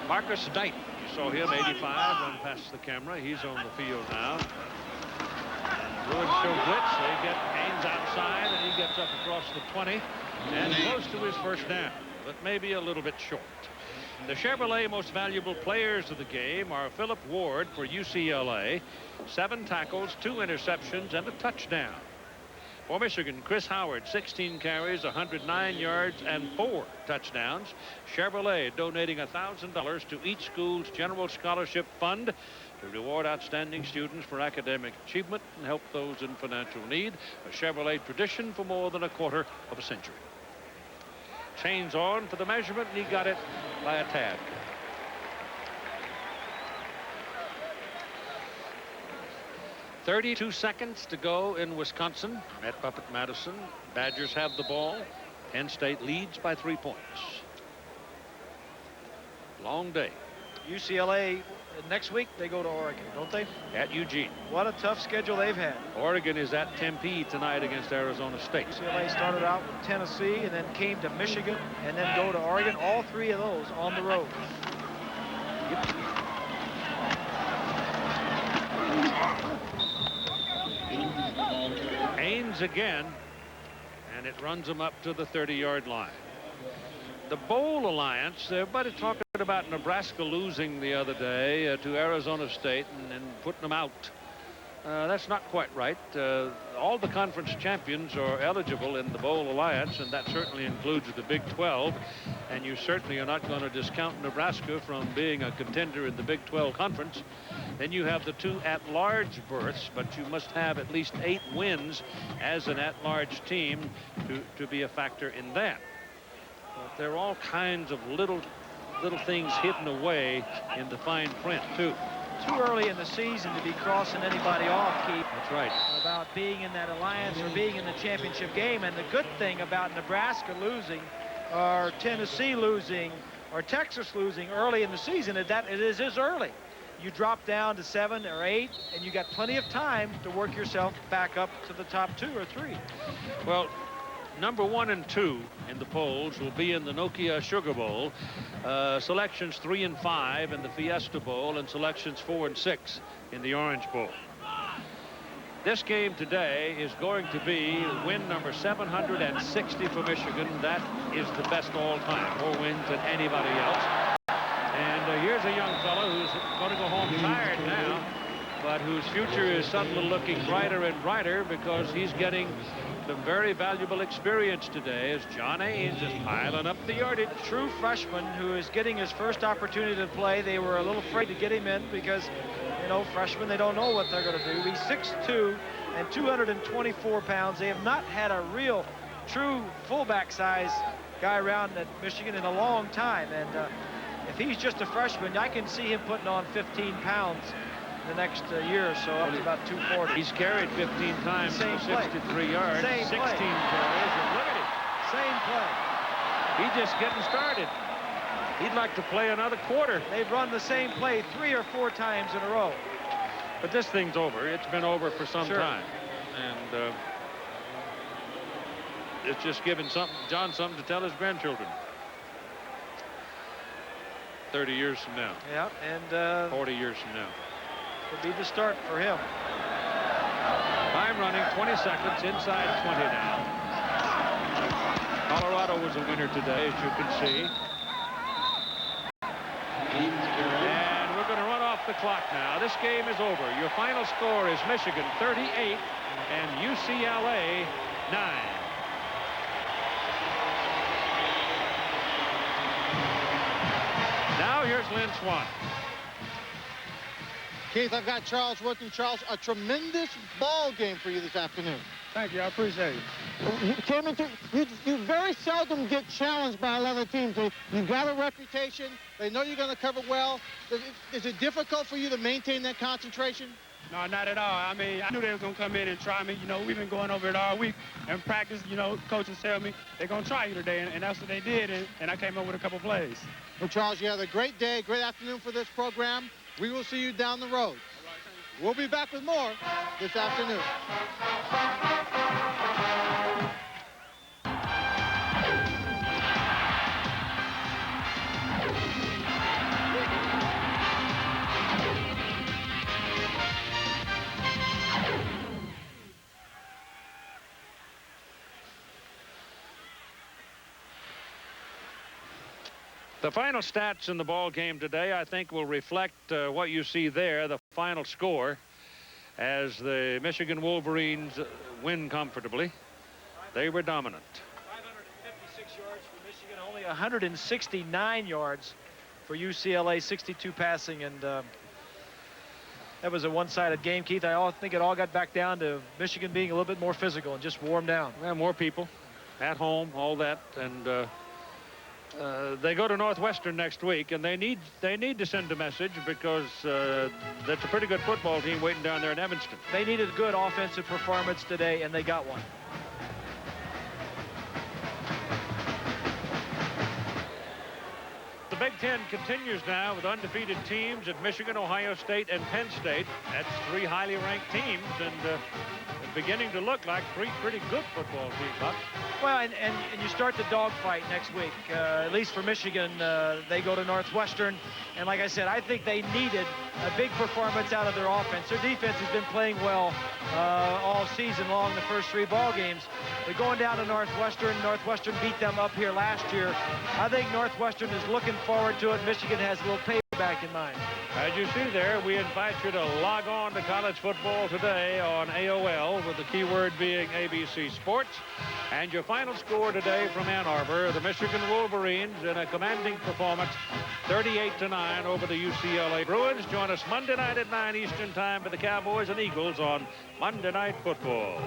Marcus Knight, you saw him, 85, run past the camera. He's on the field now. Bruins show blitz. They get Ains outside, and he gets up across the 20 and close to his first down, but maybe a little bit short. The Chevrolet most valuable players of the game are Philip Ward for UCLA, 7 tackles, 2 interceptions, and a touchdown. For Michigan, Chris Howard, 16 carries, 109 yards, and 4 touchdowns. Chevrolet donating $1,000 to each school's general scholarship fund to reward outstanding students for academic achievement and help those in financial need. A Chevrolet tradition for more than a quarter of a century. Chains on for the measurement, and he got it by a tad. .32 seconds to go in Wisconsin at Buffett-Madison. Badgers have the ball. Penn State leads by 3 points. Long day. UCLA next week they go to Oregon, don't they? At Eugene. What a tough schedule they've had. Oregon is at Tempe tonight against Arizona State. UCLA started out with Tennessee and then came to Michigan and then go to Oregon. All 3 of those on the road. Yep. Ains again, and it runs them up to the 30-yard line. The Bowl Alliance, everybody talking about Nebraska losing the other day to Arizona State and putting them out. That's not quite right. All the conference champions are eligible in the Bowl Alliance, and that certainly includes the Big 12. And you certainly are not going to discount Nebraska from being a contender in the Big 12 conference. Then you have the 2 at-large berths, but you must have at least 8 wins as an at-large team to be a factor in that. But there are all kinds of little things hidden away in the fine print too. Too early in the season to be crossing anybody off, Keith. That's right. About being in that alliance or being in the championship game. And the good thing about Nebraska losing, or Tennessee losing, or Texas losing early in the season is that it is early. You drop down to 7 or 8, and you got plenty of time to work yourself back up to the top 2 or 3. Well, number 1 and 2 in the polls will be in the Nokia Sugar Bowl, selections 3 and 5 in the Fiesta Bowl, and selections 4 and 6 in the Orange Bowl. This game today is going to be win number 760 for Michigan. That is the best all time, more wins than anybody else. And here's a young fellow who's going to go home tired now, but whose future is suddenly looking brighter and brighter because he's getting some very valuable experience today as John Ains is piling up the yardage. True freshman who is getting his first opportunity to play. They were a little afraid to get him in because, you know, freshmen, they don't know what they're going to do. He's 6'2" and 224 pounds. They have not had a real, true fullback size guy around at Michigan in a long time. And if he's just a freshman, I can see him putting on 15 pounds the next year or so, up to about 240. He's carried 15 times for 63 yards, Same 16 play. carries, and look at him. Same play. He's just getting started. He'd like to play another quarter. They've run the same play 3 or 4 times in a row. But this thing's over. It's been over for some time. And it's just giving John something to tell his grandchildren. 30 years from now. Yeah, and 40 years from now. Could be the start for him. Time running, 20 seconds, inside 20 now. Colorado was a winner today, as you can see. And we're going to run off the clock now. This game is over. Your final score is Michigan 38 and UCLA 9. Now here here's Lynn Swan. Keith, I've got Charles with me. Charles, a tremendous ball game for you this afternoon. Thank you. I appreciate it. You came into, you very seldom get challenged by a lot of teams. You've got a reputation. They know you're going to cover well. Is it difficult for you to maintain that concentration? No, not at all. I mean, I knew they was going to come in and try me. You know, we've been going over it all week and practice. You know, coaches tell me they're going to try you today, and that's what they did, and I came up with a couple plays. Well, Charles, you had a great day, great afternoon for this program. We will see you down the road. We'll be back with more this afternoon. The final stats in the ball game today, I think, will reflect what you see there, the final score, as the Michigan Wolverines win comfortably. They were dominant. 556 yards for Michigan, only 169 yards for UCLA, 62 passing, and that was a one-sided game, Keith. I think it all got back down to Michigan being a little bit more physical and just warmed down. Well, more people at home, all that, and they go to Northwestern next week, and they need to send a message because that's a pretty good football team waiting down there in Evanston. They needed a good offensive performance today, and they got one. The Big Ten continues now with undefeated teams at Michigan, Ohio State, and Penn State. That's three highly ranked teams, and beginning to look like three pretty good football teams, Buck. Well, and you start the dogfight next week. At least for Michigan, they go to Northwestern. And like I said, I think they needed a big performance out of their offense. Their defense has been playing well all season long, the first three ball games. They're going down to Northwestern. Northwestern beat them up here last year. I think Northwestern is looking forward to it. Michigan has a little payback in mind. As you see there, we invite you to log on to College Football Today on AOL, with the keyword being ABC Sports. And your final score today from Ann Arbor, the Michigan Wolverines in a commanding performance, 38-9 over the UCLA Bruins. Join us Monday night at 9 Eastern Time for the Cowboys and Eagles on Monday Night Football.